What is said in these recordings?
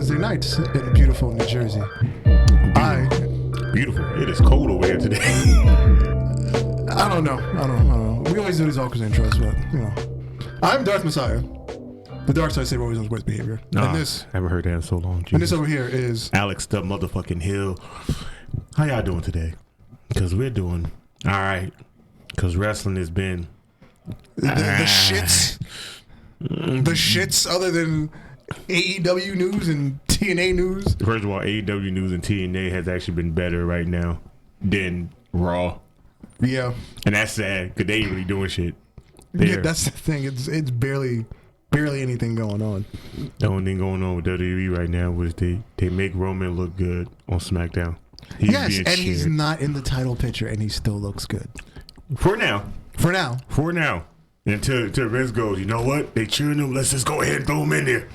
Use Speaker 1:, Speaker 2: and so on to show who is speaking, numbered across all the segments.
Speaker 1: Wednesday nights in beautiful New Jersey.
Speaker 2: Beautiful. It is cold over here today.
Speaker 1: I don't know. We always do these awkward intros, but I'm Darth Messiah. The dark side saber always knows worst behavior.
Speaker 2: Nah,
Speaker 1: And this,
Speaker 2: I haven't heard that in so long. Jesus.
Speaker 1: and this over here is
Speaker 2: Alex the motherfucking Hill. How y'all doing today? Because we're doing all right. Because wrestling has been
Speaker 1: the shits. The shits other than AEW news and TNA news.
Speaker 2: First of all, AEW news and TNA has actually been better right now than Raw.
Speaker 1: Yeah.
Speaker 2: And that's sad because they ain't really doing shit.
Speaker 1: Yeah, that's the thing. It's barely anything going on.
Speaker 2: The only thing going on with WWE right now was they make Roman look good on SmackDown.
Speaker 1: He's not in the title picture, and he still looks good.
Speaker 2: For now. Until Vince goes, you know what? They cheering him. Let's just go ahead and throw him in there.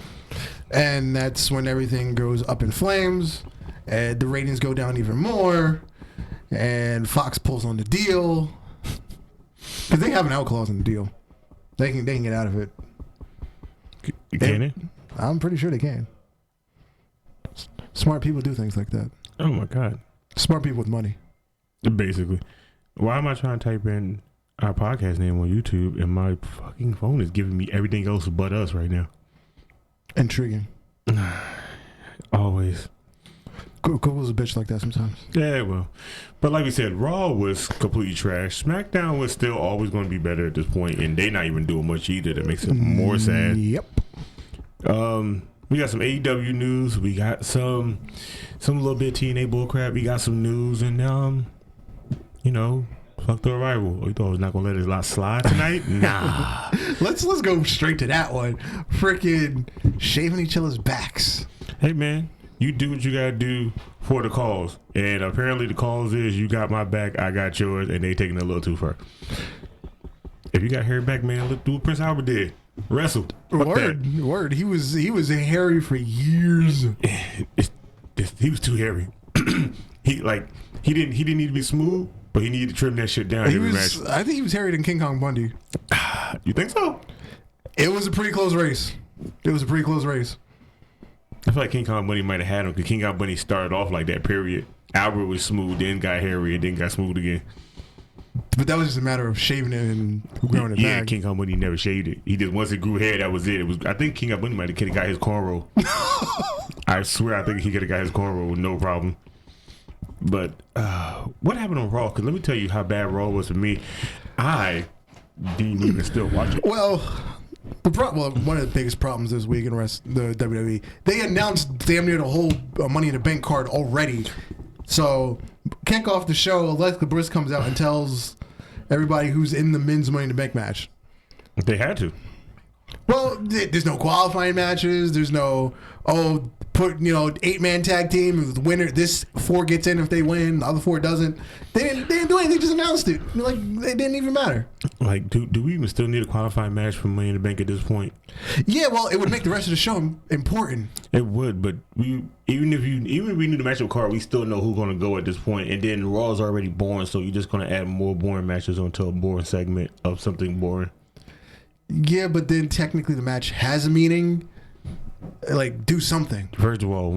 Speaker 1: And that's when everything goes up in flames, and the ratings go down even more, and Fox pulls on the deal. Because they have an out clause in the deal. They can get out of it.
Speaker 2: Can it?
Speaker 1: I'm pretty sure they can. Smart people do things like that.
Speaker 2: Oh my God.
Speaker 1: Smart people with money.
Speaker 2: Basically. Why am I trying to type in our podcast name on YouTube and my fucking phone is giving me everything else but us right now?
Speaker 1: Intriguing.
Speaker 2: Always.
Speaker 1: Google's a bitch like that sometimes.
Speaker 2: Yeah, well. But like we said, Raw was completely trash. SmackDown was still always going to be better at this point, and they're not even doing much either. That makes it more sad.
Speaker 1: Yep.
Speaker 2: We got some AEW news. We got some little bit of TNA bullcrap. We got some news, and fuck the arrival. Oh, you thought I was not gonna let his lot slide tonight? Nah.
Speaker 1: Let's go straight to that one. Freaking shaving each other's backs.
Speaker 2: Hey man, you do what you gotta do for the cause, and apparently the cause is you got my back, I got yours, and they taking it a little too far. If you got hair back, man, look, do what Prince Albert did. Wrestle.
Speaker 1: Word. He was hairy for years.
Speaker 2: He was too hairy. he didn't need to be smooth, but he needed to trim that shit down.
Speaker 1: I think he was hairier than King Kong Bundy.
Speaker 2: You think so?
Speaker 1: It was a pretty close race.
Speaker 2: I feel like King Kong Bundy might have had him because King Kong Bundy started off like that, period. Albert was smooth, then got hairy, and then got smooth again.
Speaker 1: But that was just a matter of shaving it and growing it back.
Speaker 2: Yeah, King Kong Bundy never shaved it. He just, once it grew hair, that was it. I think King Kong Bundy might have got his cornrow. I swear, I think he could have got his cornrow with no problem. But what happened on Raw? Because let me tell you how bad Raw was for me. I didn't even still watch it.
Speaker 1: Well, one of the biggest problems this week in the WWE, they announced damn near the whole Money in the Bank card already. So, kick off the show, Alexa Bliss comes out and tells everybody who's in the men's Money in the Bank match.
Speaker 2: They had to.
Speaker 1: Well, there's no qualifying matches. There's no, put 8-man tag team. The winner, this 4 gets in if they win. The other 4 doesn't. They didn't do anything. Just announced it. Like it didn't even matter.
Speaker 2: Like, do we even still need a qualifying match for Money in the Bank at this point?
Speaker 1: Yeah, well, it would make the rest of the show important.
Speaker 2: It would, but even if we need a matchup card, we still know who's going to go at this point. And then Raw's already boring, so you're just going to add more boring matches onto a boring segment of something boring.
Speaker 1: Yeah, but then technically the match has a meaning. Like, do something.
Speaker 2: First of all,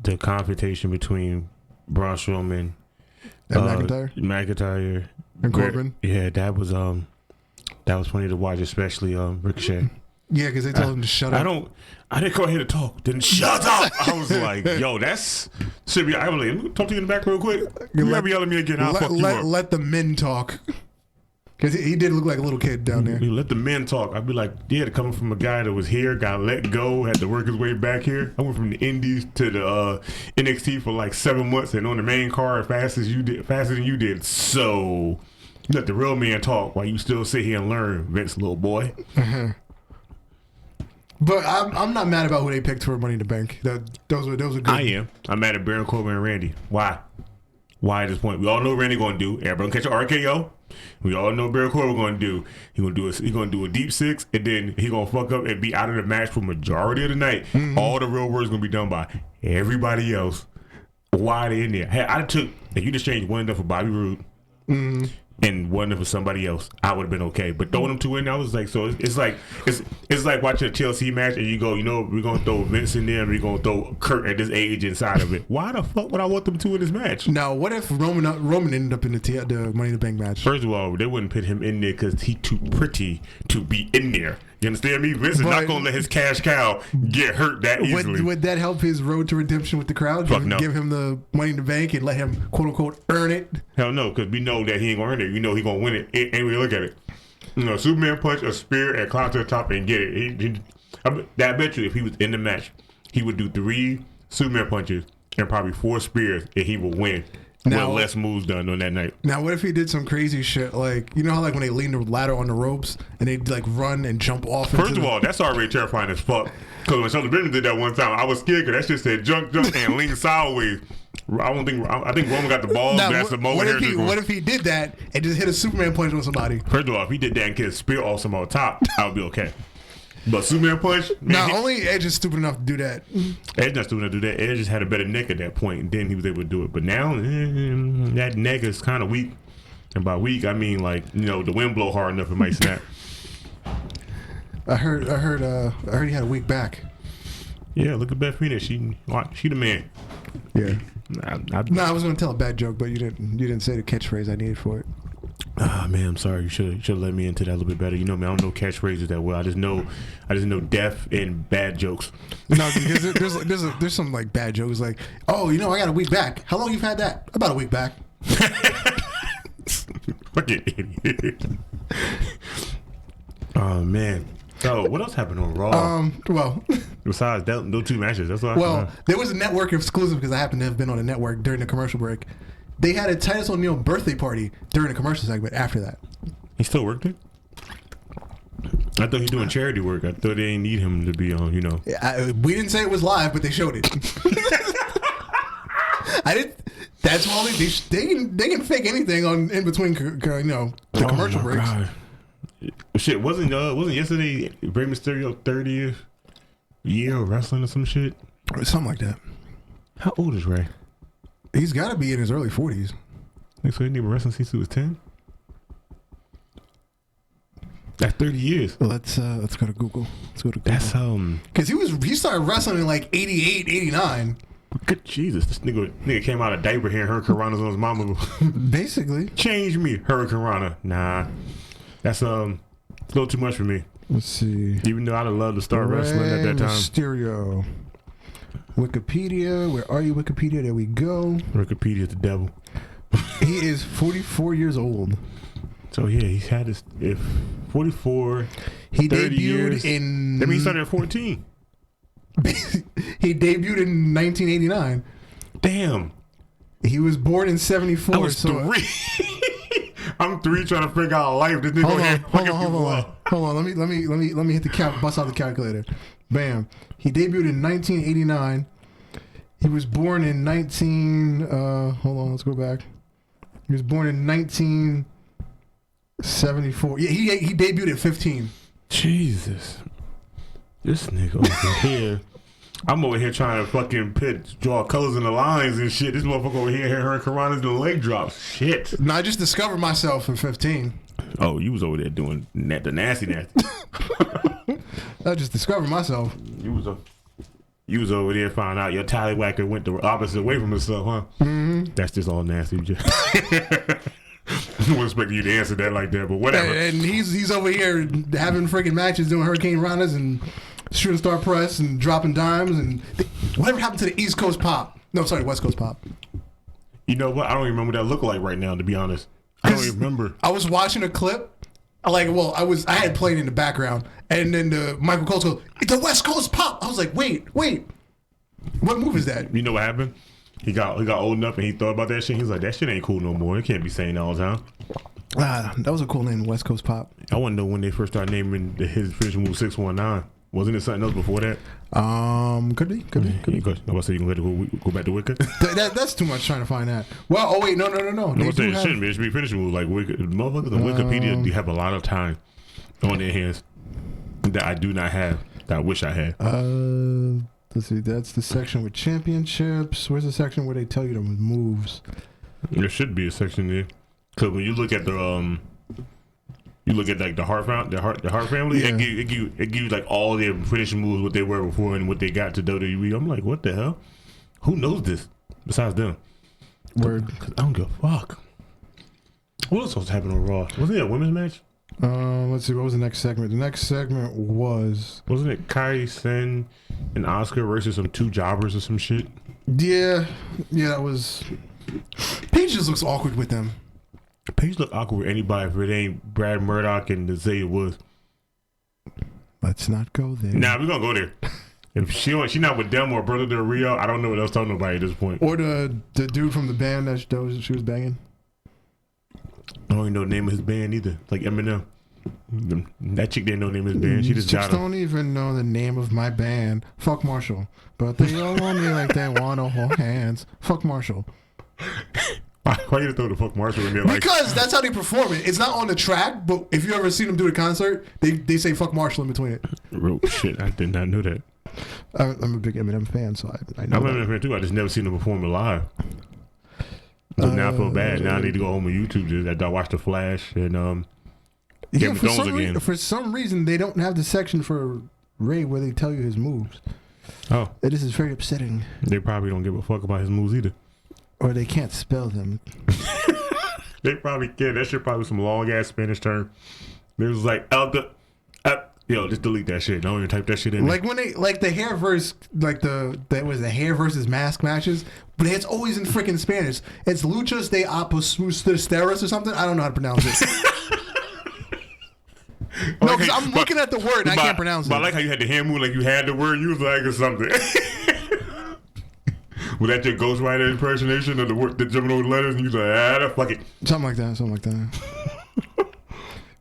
Speaker 2: the confrontation between Braun Strowman
Speaker 1: and
Speaker 2: McIntyre
Speaker 1: and Corbin.
Speaker 2: Yeah, that was funny to watch, especially Ricochet.
Speaker 1: Yeah, because they told him to shut up.
Speaker 2: I didn't go ahead and talk. Then shut up. I was like, yo, should be. I was like, talk to you in the back real quick. You ever yell at me again? I'll fuck you up.
Speaker 1: Let the men talk. Because he did look like a little kid down there.
Speaker 2: You let the men talk. I'd be like, yeah, coming from a guy that was here, got let go, had to work his way back here. I went from the Indies to the NXT for like 7 months and on the main card faster than you did. So you let the real man talk while you still sit here and learn, Vince, little boy.
Speaker 1: Uh-huh. But I'm not mad about who they picked for Money in the Bank. Those were good.
Speaker 2: I am. I'm mad at Baron Corbin and Randy. Why? Why at this point? We all know what Randy going to do. Everybody catch an RKO. We all know Baron Corbin going to do. He going to do a deep 6, and then he going to fuck up and be out of the match for majority of the night. Mm-hmm. All the real work is going to be done by everybody else. Why are they in there? Hey, if you just changed one enough for Bobby Roode, and one of somebody else, I would have been okay. But throwing them two in, I was like, so it's like watching a TLC match, and you go, we're gonna throw Vince in there, and we're gonna throw Kurt at this age inside of it. Why the fuck would I want them two in this match?
Speaker 1: Now, what if Roman ended up in the Money in the Bank match?
Speaker 2: First of all, they wouldn't put him in there because he too pretty to be in there. You understand me? Vince is not gonna let his cash cow get hurt that easily.
Speaker 1: Would that help his road to redemption with the crowd?
Speaker 2: Fuck no.
Speaker 1: Give him the Money in the Bank and let him quote unquote earn it?
Speaker 2: Hell no, because we know that he ain't gonna earn it. We know he gonna win it. And we look at it. Superman punch a spear and climb to the top and get it. I bet you if he was in the match, he would do 3 Superman punches and probably 4 spears, and he would win. Now, with less moves done on that night.
Speaker 1: Now, what if he did some crazy shit? Like, you know how like when they lean the ladder on the ropes and they like run and jump off?
Speaker 2: First of all, that's already terrifying as fuck. Because when Shelton Benjamin did that one time, I was scared because that shit said jump and lean sideways. I think Roman got the balls.
Speaker 1: Now,
Speaker 2: that's the moment.
Speaker 1: What if he did that and just hit a Superman punch on somebody?
Speaker 2: First of all, if he did that and get a spear off some on top, I would be okay. But Superman punch?
Speaker 1: Man, only Edge is stupid enough to do that.
Speaker 2: Edge not stupid enough to do that. Edge just had a better neck at that point, and then he was able to do it. But now, that neck is kind of weak. And by weak, I mean like, the wind blow hard enough it might snap.
Speaker 1: I heard he had a weak back.
Speaker 2: Yeah, look at Beth Phoenix. She the man.
Speaker 1: Yeah. I was going to tell a bad joke, but you didn't say the catchphrase I needed for it.
Speaker 2: Ah, man, I'm sorry. You should have let me into that a little bit better. Man, I don't know catchphrases that well. I just know deaf and bad jokes.
Speaker 1: No, because there's some like bad jokes like, oh, I got a week back. How long you've had that? About a week back.
Speaker 2: Fucking idiot. Oh man. So what else happened on Raw?
Speaker 1: Well,
Speaker 2: besides those 2 matches, that's what.
Speaker 1: Well, there was a network exclusive because I happened to have been on a network during the commercial break. They had a Titus O'Neil birthday party during the commercial segment after that.
Speaker 2: He still worked it? I thought he doing charity work. I thought they didn't need him to be on,
Speaker 1: We didn't say it was live, but they showed it. I didn't. That's why they can fake anything in between, the commercial breaks. God.
Speaker 2: Shit, wasn't yesterday Rey Mysterio 30th year of wrestling or some shit?
Speaker 1: Something like that.
Speaker 2: How old is Rey?
Speaker 1: He's got to be in his early 40s.
Speaker 2: So he didn't even wrestle since he was 10? That's 30 years.
Speaker 1: Well, let's go to Google.
Speaker 2: That's
Speaker 1: because he started wrestling in like 88, 89.
Speaker 2: Good Jesus, this nigga came out of diaper here and Hurricane Rana's on his mama.
Speaker 1: Basically.
Speaker 2: Change me, Hurricane Rana. Nah. That's a little too much for me.
Speaker 1: Let's see.
Speaker 2: Even though I'd love to start wrestling at that time.
Speaker 1: Mysterio. Wikipedia. Where are you, Wikipedia? There we go.
Speaker 2: Wikipedia's the devil.
Speaker 1: He is 44 years old.
Speaker 2: So yeah, he's had his 44.
Speaker 1: He
Speaker 2: 30
Speaker 1: debuted
Speaker 2: years.
Speaker 1: in.
Speaker 2: That means he started at 14.
Speaker 1: He debuted in 1989.
Speaker 2: Damn.
Speaker 1: He was born in 74.
Speaker 2: I was 3. I'm 3 trying to figure out life. This nigga
Speaker 1: hold on. Let me hit the bust out the calculator. Bam. He debuted in 1989. He was born in hold on, let's go back. He was born in 1974. Yeah, he debuted at 15.
Speaker 2: Jesus. This nigga over here. I'm over here trying to fucking draw colors in the lines and shit. This motherfucker over here, her Karana's doing leg drops. Shit.
Speaker 1: No, I just discovered myself at 15.
Speaker 2: Oh, you was over there doing the nasty.
Speaker 1: I just discovered myself.
Speaker 2: You was over there finding out your tallywhacker went the opposite way from himself, huh? Mm-hmm. That's just all nasty. I wasn't expecting you to answer that like that, but whatever.
Speaker 1: And he's over here having freaking matches, doing Hurricane Ranas and shooting star press and dropping dimes and whatever happened to the East Coast pop? No, sorry, West Coast pop.
Speaker 2: You know what? I don't even remember what that looked like right now, to be honest. I don't even remember.
Speaker 1: I was watching a clip. I had played in the background, and then Michael Coles goes, "It's a West Coast pop." I was like, wait, what move is that?
Speaker 2: You know what happened? He got old enough and he thought about that shit. He's like, that shit ain't cool no more. It can't be saying that all the time.
Speaker 1: That was a cool name, West Coast pop.
Speaker 2: I want to know when they first started naming his finishing move 619. Wasn't it something else before that?
Speaker 1: Could be.
Speaker 2: I was saying you can go back to Wicca.
Speaker 1: That's too much trying to find that. Well, oh wait, no.
Speaker 2: I'm saying it shouldn't be. It should be finishing move like Wicca. Motherfuckers on Wikipedia, they have a lot of time on their hands that I do not have. That I wish I had.
Speaker 1: Let's see. That's the section with championships. Where's the section where they tell you the moves?
Speaker 2: There should be a section there. Because when you look at you look at like the Hart family,
Speaker 1: Yeah.
Speaker 2: it give you like all their finishing moves, what they were before and what they got to WWE. I'm like, what the hell? Who knows this besides them?
Speaker 1: Word.
Speaker 2: Because I don't give a fuck. What else was happening on Raw? Wasn't it a women's match?
Speaker 1: Let's see. What was the next segment? The next segment wasn't
Speaker 2: it Kai Sen and Oscar versus some two jobbers or some shit?
Speaker 1: Yeah, that was. Paige just looks awkward with them.
Speaker 2: Paige look awkward with anybody if it ain't Brad Murdoch and Isaiah Woods.
Speaker 1: Let's not go there.
Speaker 2: Nah, we're gonna go there. If she not with them or Brother Del Rio, I don't know what else to tell nobody at this point.
Speaker 1: Or the dude from the band that she was banging.
Speaker 2: I don't even know the name of his band either. Like Eminem. That chick didn't know the name of his band. She just
Speaker 1: Chicks
Speaker 2: got him.
Speaker 1: don't even know the name of my band. Fuck Marshall. But they all want me like they want to hold hands. Fuck Marshall.
Speaker 2: Why you throw the fuck Marshall in there? Like,
Speaker 1: Because that's how they perform it. It's not on the track, but if you ever seen them do a concert, they say fuck Marshall in between it.
Speaker 2: oh, shit, I did not know that.
Speaker 1: I'm a big Eminem fan, so I know.
Speaker 2: I'm an Eminem fan too. I just never seen him perform it live. So now I feel bad. Now I need to go home on YouTube just after I watch The Flash and
Speaker 1: Yeah, for some reason they don't have the section for Ray where they tell you his moves.
Speaker 2: Oh,
Speaker 1: This is very upsetting.
Speaker 2: they probably don't give a fuck about his moves either.
Speaker 1: Or they can't spell them.
Speaker 2: They probably can. That shit probably some long ass Spanish term. It was like yo, just delete that shit. Don't even type that shit in.
Speaker 1: Like when they the hair versus the hair versus mask matches, but it's always in freaking Spanish. It's luchas de aposteros or something. I don't know how to pronounce it. No, because I'm looking at the word and I can't pronounce it.
Speaker 2: But I like how you had the hand move like you had the word. You was like or something. Was that your ghostwriter impersonation of the word that jumping over the letters and you was like, fuck it.
Speaker 1: Something like that.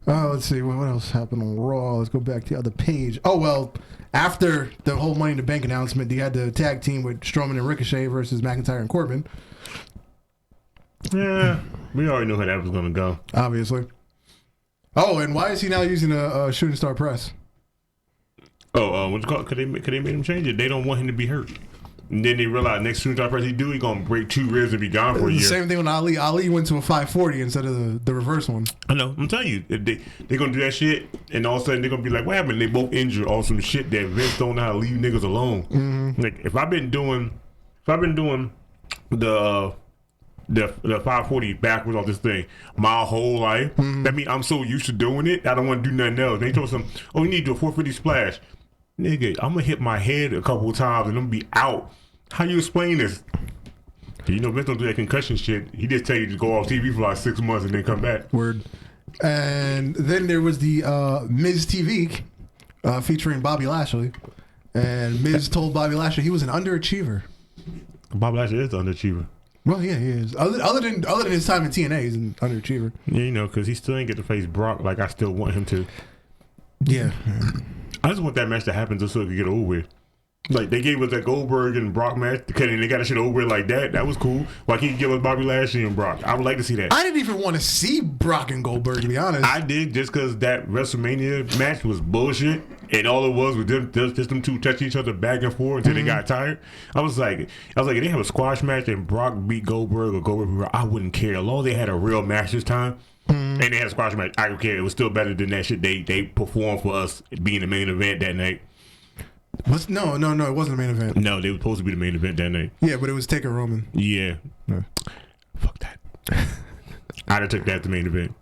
Speaker 1: Let's see. What else happened on Raw? Let's go back to the other page. Oh, well, after the whole Money in the Bank announcement, they had the tag team with Strowman and Ricochet versus McIntyre and Corbin.
Speaker 2: Yeah, we already knew how that was going to go.
Speaker 1: Obviously. Oh, and why is he now using a shooting star press?
Speaker 2: Oh, what's it called? Could they make him change it? They don't want him to be hurt. And then they realize next shooting star press he gonna break 2 ribs and be gone for a year.
Speaker 1: Same thing with Ali. Ali went to a 540 instead of the reverse one.
Speaker 2: I know. I'm telling you, they're gonna do that shit, and all of a sudden they're gonna be like, "What happened?" They both injured or some shit that Vince don't know how to leave niggas alone. Mm-hmm. Like if I've been doing the 540 backwards off this thing my whole life, that means I'm so used to doing it. I don't want to do nothing else. They told some, oh, you need to do a 450 splash. Nigga, I'm gonna hit my head a couple of times and I'm gonna be out. How you explain this? You know, Vince don't do that concussion shit. He just tell you to go off TV for like 6 months and then come back.
Speaker 1: Word. And then there was the Miz TV featuring Bobby Lashley. And Miz told Bobby Lashley he was an underachiever.
Speaker 2: Bobby Lashley is an underachiever.
Speaker 1: Well, yeah, he is. Other than his time in TNA, he's an underachiever.
Speaker 2: Yeah, you know, because he still ain't get to face Brock like I still want him to.
Speaker 1: Yeah.
Speaker 2: I just want that match to happen just so it could get over with. Like, they gave us that Goldberg and Brock match, and they got that shit over with like that. That was cool. Why can't you give us Bobby Lashley and Brock? I would like to see that.
Speaker 1: I didn't even want to see Brock and Goldberg, to be honest.
Speaker 2: I did, just because that WrestleMania match was bullshit, and all it was them just them two touching each other back and forth until they got tired. I was like, if they have a squash match and Brock beat Goldberg or Goldberg beat Brock, I wouldn't care. As long as they had a real match this time, and they had a squash match, I don't care. It was still better than that shit they performed for us being the main event that night.
Speaker 1: No, it wasn't the main event.
Speaker 2: No, they were supposed to be the main event that night.
Speaker 1: Yeah, but it was Taker Roman.
Speaker 2: Yeah.
Speaker 1: No.
Speaker 2: Fuck that. I'd have took that to main event.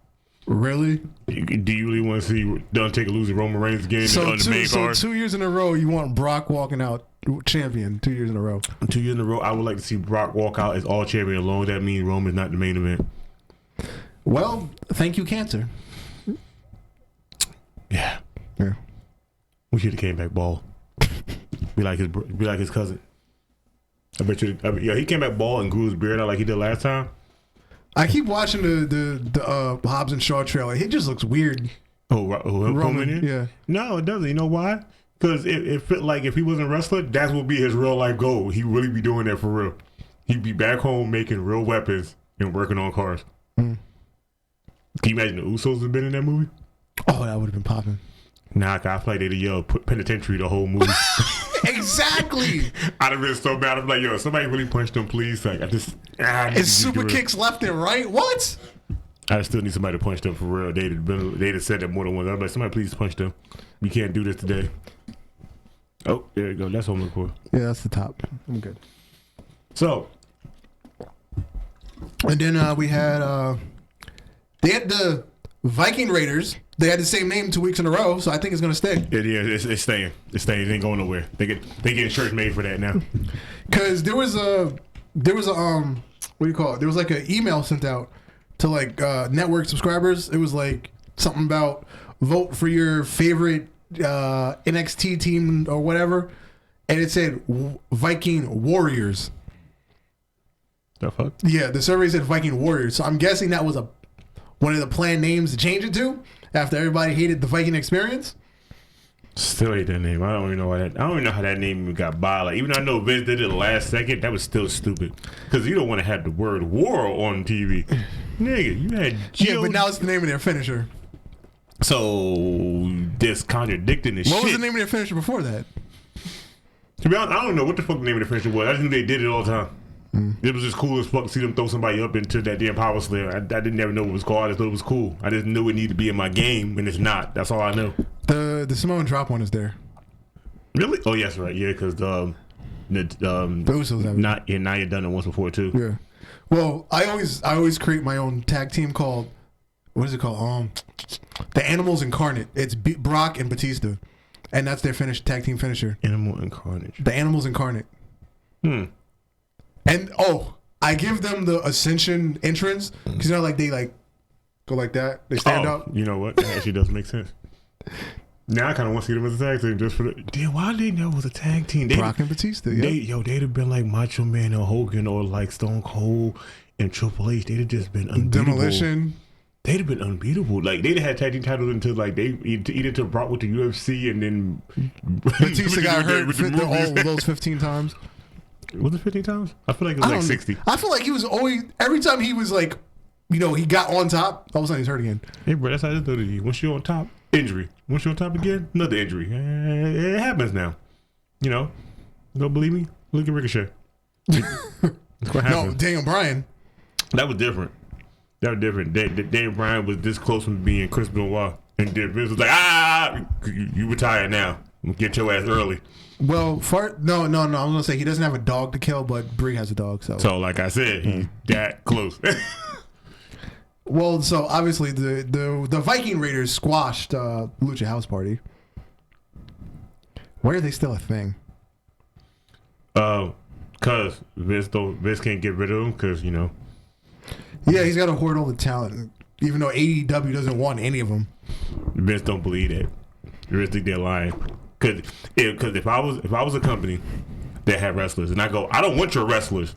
Speaker 1: Really?
Speaker 2: Do you really want to see Undertaker losing Roman Reigns again on the main card?
Speaker 1: So 2 years in a row, you want Brock walking out champion 2 years in a row.
Speaker 2: 2 years in a row, I would like to see Brock walk out as all champion, as long as that means Roman's not the main event.
Speaker 1: Well, thank you, cancer.
Speaker 2: Yeah.
Speaker 1: Yeah.
Speaker 2: We should have came back bald. Be like his cousin. I bet you. He came back bald and grew his beard out like he did last time.
Speaker 1: I keep watching the Hobbs and Shaw trailer. He just looks weird.
Speaker 2: Roman?
Speaker 1: Yeah.
Speaker 2: No, it doesn't. You know why? Because it fit like if he wasn't a wrestler, that would be his real life goal. He'd really be doing that for real. He'd be back home making real weapons and working on cars. Can you imagine the Usos have been in that movie?
Speaker 1: Oh, that would have been popping.
Speaker 2: Nah, I feel like they'd have yelled penitentiary the whole movie.
Speaker 1: Exactly.
Speaker 2: I'd have been so bad. I'm like, yo, somebody really punched them, please. Like,
Speaker 1: It's super kicks left and right. What?
Speaker 2: I still need somebody to punch them for real. They'd have said that more than once. I'm like, somebody please punch them. We can't do this today. Oh, there you go. That's what I'm looking for.
Speaker 1: Yeah, that's the top. I'm good.
Speaker 2: So,
Speaker 1: and then we had they had the Viking Raiders. They had the same name 2 weeks in a row, so I think it's gonna stay.
Speaker 2: It's staying. It's staying. It ain't going nowhere. They getting shirts made for that now.
Speaker 1: Cause there was a what do you call it? There was like an email sent out to like network subscribers. It was like something about vote for your favorite NXT team or whatever, and it said Viking Warriors.
Speaker 2: The fuck?
Speaker 1: Yeah, the survey said Viking Warriors. So I'm guessing that was one of the planned names to change it to after everybody hated the Viking experience.
Speaker 2: Still hate that name. I don't even know why that. I don't even know how that name even got by. Like, even though I know Vince did it the last second, that was still stupid. Because you don't want to have the word war on TV, nigga. You had
Speaker 1: Yeah, but now it's the name of their finisher.
Speaker 2: So this contradicting this shit.
Speaker 1: What was the name of their finisher before that?
Speaker 2: To be honest, I don't know what the fuck the name of the finisher was. I just knew they did it all the time. It was just cool as fuck to see them throw somebody up into that damn power slam. I didn't ever know what it was called. I just thought it was cool. I just knew it needed to be in my game, and it's not. That's all I know.
Speaker 1: The Samoan drop one is there.
Speaker 2: Really? Oh, yes, right. Yeah, because the
Speaker 1: Usos have it.
Speaker 2: not. Yeah, now you've done it once before too.
Speaker 1: Yeah. Well, I always create my own tag team called, what is it called? The Animals Incarnate. It's Brock and Batista, and that's their tag team finisher.
Speaker 2: Animal Incarnate.
Speaker 1: The Animals Incarnate. And I give them the Ascension entrance because like they like go like that. They stand up.
Speaker 2: You know what? That actually does make sense. Now I kind of want to see them as a tag team just for the. Damn, why they know it was a tag team?
Speaker 1: Brock and Batista. Yeah.
Speaker 2: They'd have been like Macho Man or Hogan or like Stone Cold and Triple H. They'd have just been unbeatable.
Speaker 1: Demolition.
Speaker 2: They'd have been unbeatable. Like they'd have had tag team titles until like they either to Brock with the UFC and then
Speaker 1: Batista got hurt all those 15 times.
Speaker 2: Was it 15 times? I feel like it was like 60.
Speaker 1: I feel like he was always, every time he was like, he got on top, all of a sudden he's hurt again.
Speaker 2: Hey, bro, that's how it is. Once you're on top, injury. Once you're on top again, another injury. It happens now. You know? Don't believe me? Look at Ricochet. That's what happened.
Speaker 1: No, Daniel Bryan.
Speaker 2: That was different. Daniel Bryan was this close from being Chris Benoit. And then Vince was like, you retired now. Get your ass early.
Speaker 1: Well, no. I'm gonna say he doesn't have a dog to kill, but Brie has a dog. So
Speaker 2: like I said, he's that close.
Speaker 1: Well, so obviously the Viking Raiders squashed Lucha House Party. Why are they still a thing?
Speaker 2: Cause Vince can't get rid of them. Cause
Speaker 1: Yeah, he's got to hoard all the talent, even though AEW doesn't want any of them.
Speaker 2: Vince don't believe that. Vince think they're lying. Cause if I was a company that had wrestlers and I go, I don't want your wrestlers,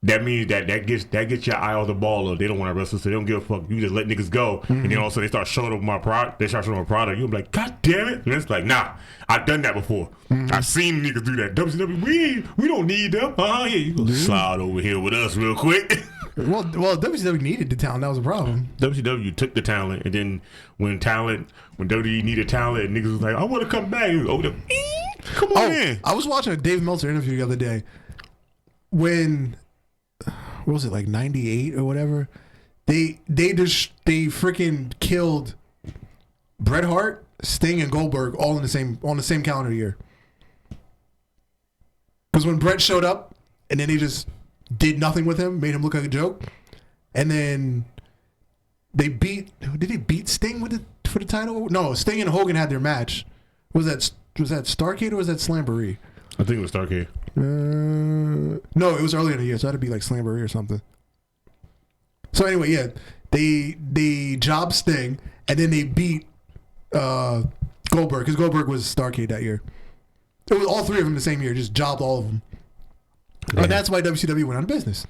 Speaker 2: that means that gets your eye off the ball of they don't want our wrestlers, so they don't give a fuck. You just let niggas go, and then also they start showing up my product. They start showing up my product. You'll be like, God damn it! And it's like, nah, I've done that before. I've seen niggas do that. WCW, we don't need them. Yeah, you go slide over here with us real quick.
Speaker 1: Well, WCW needed the talent. That was a problem.
Speaker 2: WCW took the talent, and then when WWE needed talent, niggas was like, I want to come back. Come on in.
Speaker 1: I was watching a Dave Meltzer interview the other day when, what was it, like 98 or whatever? They freaking killed Bret Hart, Sting, and Goldberg all on the same calendar year. Because when Bret showed up, and then they just did nothing with him, made him look like a joke, and then did they beat Sting for the title? No, Sting and Hogan had their match. Was that Starrcade or was that Slamboree?
Speaker 2: I think it was Starrcade.
Speaker 1: No, it was earlier in the year, so it had to be like Slamboree or something. So anyway, yeah, they jobbed Sting, and then they beat Goldberg, because Goldberg was Starrcade that year. It was all three of them the same year, just jobbed all of them. Yeah. And that's why WCW went out of business.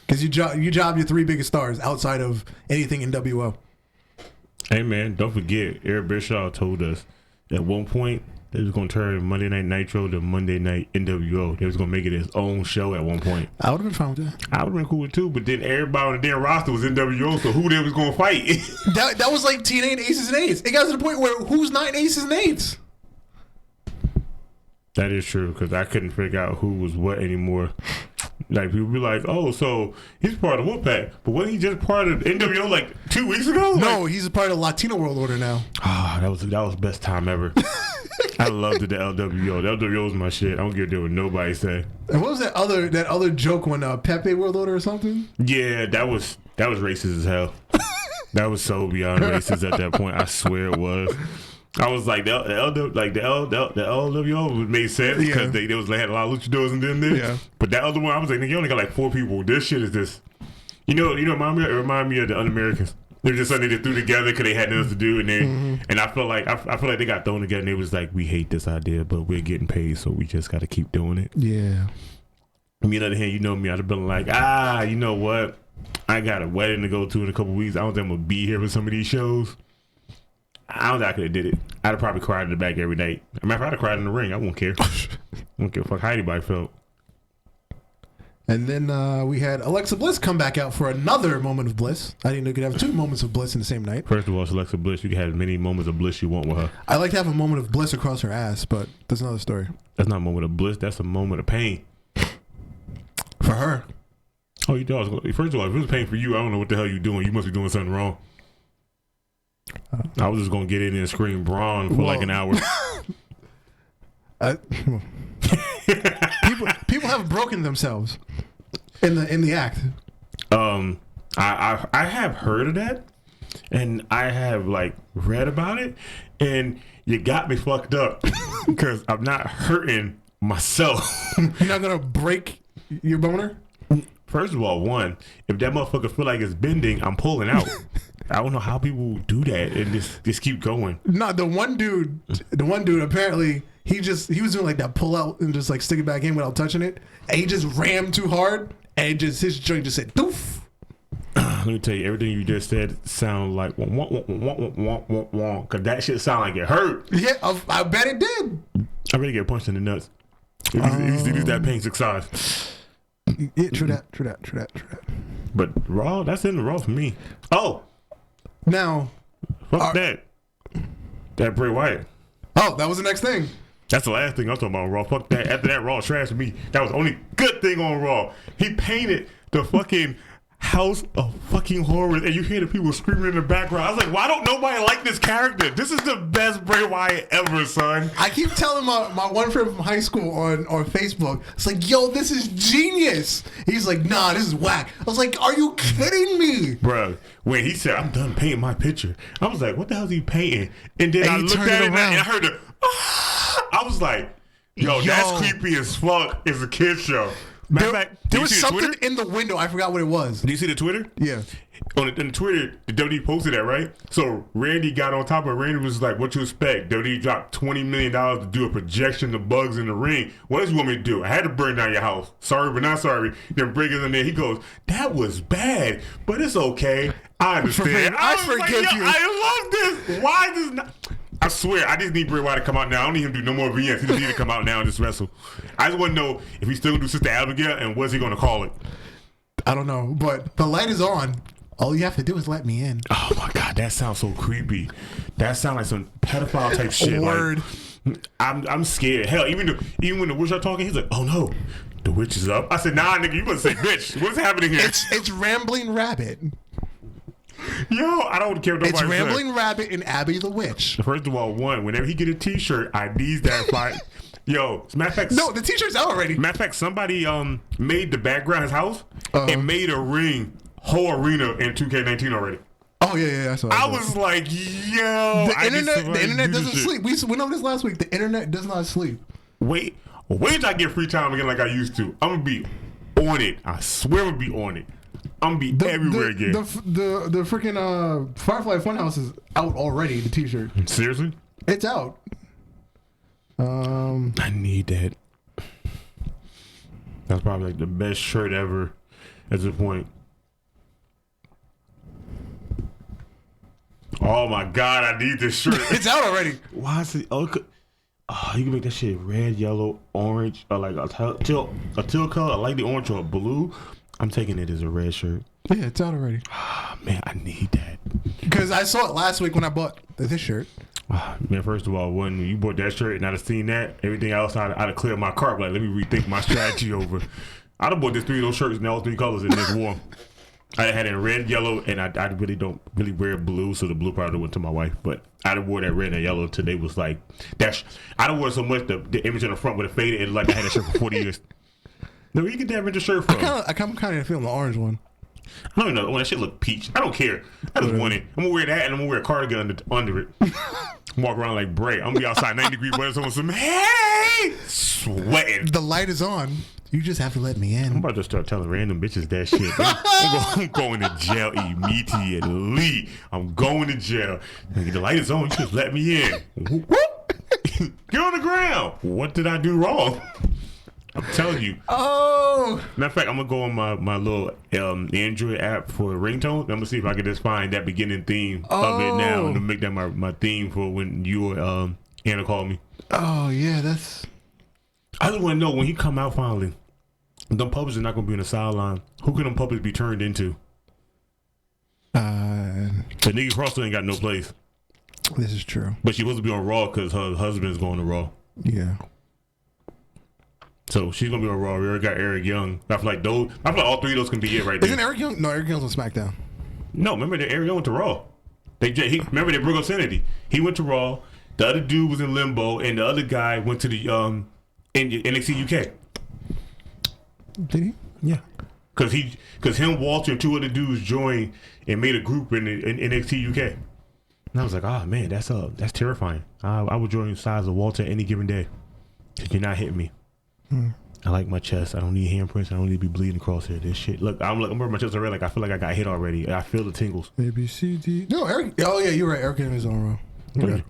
Speaker 1: Because you job your three biggest stars outside of anything in WO.
Speaker 2: Hey man, don't forget, Eric Bischoff told us at one point they was going to turn Monday Night Nitro to Monday Night NWO. They was going to make it his own show at one point.
Speaker 1: I would have been fine with that.
Speaker 2: I would have been cool with it too, but then everybody on the damn roster was NWO, so who they was going to fight?
Speaker 1: that was like TNA and Aces and Eights. It got to the point where who's not Aces and Eights?
Speaker 2: That is true, because I couldn't figure out who was what anymore. Like people be like, oh, so he's part of Wolfpack, but wasn't he just part of NWO like 2 weeks ago?
Speaker 1: No, he's a part of Latino World Order now.
Speaker 2: Ah, that was the best time ever. I loved the LWO. The LWO was my shit. I don't give a deal what nobody say.
Speaker 1: And what was that other joke when Pepe World Order or something?
Speaker 2: Yeah, that was racist as hell. That was so beyond racist at that point. I swear it was. I was like the LWO made sense because they had a lot of luchadors in them there. Yeah. But that other one, I was like, nigga, you only got like 4 people. This shit is this. You know, remind me of the Un-Americans. They were just something they threw together because they had nothing to do, and I feel like they got thrown together. And it was like, we hate this idea, but we're getting paid, so we just got to keep doing it.
Speaker 1: Yeah.
Speaker 2: On the other hand, you know me, I'd have been like, you know what? I got a wedding to go to in a couple weeks. I don't think I'm gonna be here for some of these shows. I don't think I could have did it. I'd have probably cried in the back every night. I mean, if I'd have cried in the ring, I won't care. I don't give a fuck how anybody felt.
Speaker 1: And then we had Alexa Bliss come back out for another moment of bliss. I didn't know you could have 2 moments of bliss in the same night.
Speaker 2: First of all, it's Alexa Bliss. You can have as many moments of bliss you want with her.
Speaker 1: I like to have a moment of bliss across her ass, but that's another story.
Speaker 2: That's not a moment of bliss. That's a moment of pain.
Speaker 1: For her.
Speaker 2: Oh, you know, first of all, if it was pain for you, I don't know what the hell you're doing. You must be doing something wrong. I was just going to get in there and scream Braun for like an hour.
Speaker 1: People have broken themselves in the act.
Speaker 2: I have heard of that, and I have like read about it, and you got me fucked up because I'm not hurting myself.
Speaker 1: You're not gonna break your boner?
Speaker 2: First of all, if that motherfucker feel like it's bending, I'm pulling out. I don't know how people do that and just keep going.
Speaker 1: No, the one dude apparently he was doing like that pull out and just like stick it back in without touching it, and he just rammed too hard and his joint just said doof.
Speaker 2: Let me tell you, everything you just said sounded like because that shit sound like it hurt.
Speaker 1: Yeah, I bet it did.
Speaker 2: I better get punched in the nuts. It is that pain size.
Speaker 1: Yeah, true that.
Speaker 2: But Raw, that's in the Raw for me. Oh,
Speaker 1: now
Speaker 2: fuck that Bray Wyatt.
Speaker 1: Oh, that was the next thing.
Speaker 2: That's the last thing I'm talking about Raw. Fuck that. After that, Raw trash to me. That was the only good thing on Raw. He painted the fucking house of fucking horrors, and you hear the people screaming in the background. I was like, why don't nobody like this character? This is the best Bray Wyatt ever, son.
Speaker 1: I keep telling my one friend from high school on Facebook, it's like, yo, this is genius. He's like, nah, this is whack. I was like, are you kidding me?
Speaker 2: Bro, when he said, I'm done painting my picture, I was like, what the hell is he painting? And then I looked at it and I heard the, I was like, yo, that's creepy as fuck. It's a kid's show. Matter of fact,
Speaker 1: there was something in the window. I forgot what it was.
Speaker 2: Did you see the Twitter?
Speaker 1: Yeah.
Speaker 2: On the Twitter, the WWE posted that, right? So Randy got on top of it. Randy was like, what you expect? WWE dropped $20 million to do a projection of bugs in the ring. What else you want me to do? I had to burn down your house. Sorry, but not sorry. Then bring it in there. He goes, that was bad, but it's okay. I understand.
Speaker 1: I forgive you.
Speaker 2: I love this. Why does not... I swear, I just need Bray Wyatt to come out now. I don't need him to do no more VNs. He just need to come out now and just wrestle. I just want to know if he's still going to do Sister Abigail and what's he going to call it.
Speaker 1: I don't know, but the light is on. All you have to do is let me in.
Speaker 2: Oh, my God. That sounds so creepy. That sounds like some pedophile type shit.
Speaker 1: Word.
Speaker 2: Like, I'm scared. Hell, even when the witch are talking, he's like, oh, no. The witch is up. I said, nah, nigga, you must say bitch. What's happening here?
Speaker 1: It's Rambling Rabbit.
Speaker 2: Yo, I don't care what nobody
Speaker 1: says. It's Rambling Rabbit and Abby the Witch.
Speaker 2: First of all, whenever he get a t-shirt, I needs that fight. Yo, as a matter of fact...
Speaker 1: No, the t-shirt's out already.
Speaker 2: Matter of fact, somebody made the background his house and made a whole arena in 2K19 already.
Speaker 1: Oh, yeah.
Speaker 2: I was like, yo...
Speaker 1: The internet doesn't sleep. We went over this last week. The internet does not sleep.
Speaker 2: Wait till I get free time again like I used to. I'm going to be on it. I swear I'm going to be on it. I'm gonna be everywhere again.
Speaker 1: The freaking Firefly Funhouse is out already. The T-shirt.
Speaker 2: Seriously?
Speaker 1: It's out.
Speaker 2: I need that. That's probably like the best shirt ever. At this point. Oh my God! I need this shirt.
Speaker 1: It's out already.
Speaker 2: Why is it? Oh, you can make that shit red, yellow, orange, or like a teal color. I like the orange or blue. I'm taking it as a red shirt.
Speaker 1: Yeah, it's out already.
Speaker 2: Man, I need that.
Speaker 1: Because I saw it last week when I bought this shirt.
Speaker 2: Man, first of all, when you bought that shirt and I'd have seen that, everything else, I'd have cleared my cart. Like, let me rethink my strategy over. I'd have bought this 3 of those shirts in all 3 colors in this war. I had it in red, yellow, and I really don't really wear blue, so the blue probably went to my wife. But I'd have wore that red and yellow today was like that. I don't wear so much the image on the front with it faded. It like I had that shirt for 40 years. No, where you get that vintage shirt from?
Speaker 1: I kind of feeling the orange one.
Speaker 2: I don't even know. When that shit look peach. I don't care. I just want it. I'm gonna wear that and I'm gonna wear a cardigan under it. Walk around like Bray. I'm gonna be outside 90-degree weather on some hey sweating.
Speaker 1: The light is on. You just have to let me in.
Speaker 2: I'm about to start telling random bitches that shit. I'm going to jail immediately. I'm going to jail. The light is on. You just let me in. Get on the ground. What did I do wrong? I'm telling you.
Speaker 1: Oh.
Speaker 2: Matter of fact, I'm gonna go on my little Android app for ringtone. I'm gonna see if I can just find that beginning theme of it now and to make that my theme for when you or Anna call me.
Speaker 1: Oh yeah, that's.
Speaker 2: I just want to know when he come out finally. Them puppets are not gonna be in the sideline. Who can them puppets be turned into? The Nikki Cross ain't got no place.
Speaker 1: This is true.
Speaker 2: But she supposed to be on Raw because her husband's going to Raw.
Speaker 1: Yeah.
Speaker 2: So she's gonna be on Raw. We already got Eric Young. I feel like all 3 of those can be it right there.
Speaker 1: Isn't Eric Young? No, Eric Young's on SmackDown.
Speaker 2: No, remember that Eric Young went to Raw. Remember they broke up Sanity. He went to Raw. The other dude was in Limbo, and the other guy went to the NXT UK.
Speaker 1: Did he?
Speaker 2: Yeah. Because him, Walter, and 2 other dudes joined and made a group in NXT UK. And I was like, oh man, that's terrifying. I would join the size of Walter any given day. You're not hitting me. I like my chest. I don't need handprints. I don't need to be bleeding across here. This shit. Look, I'm wearing my chest already. Like I feel like I got hit already. I feel the tingles.
Speaker 1: A B C D. No, Eric. Oh yeah, you're right. Eric in his own row. You're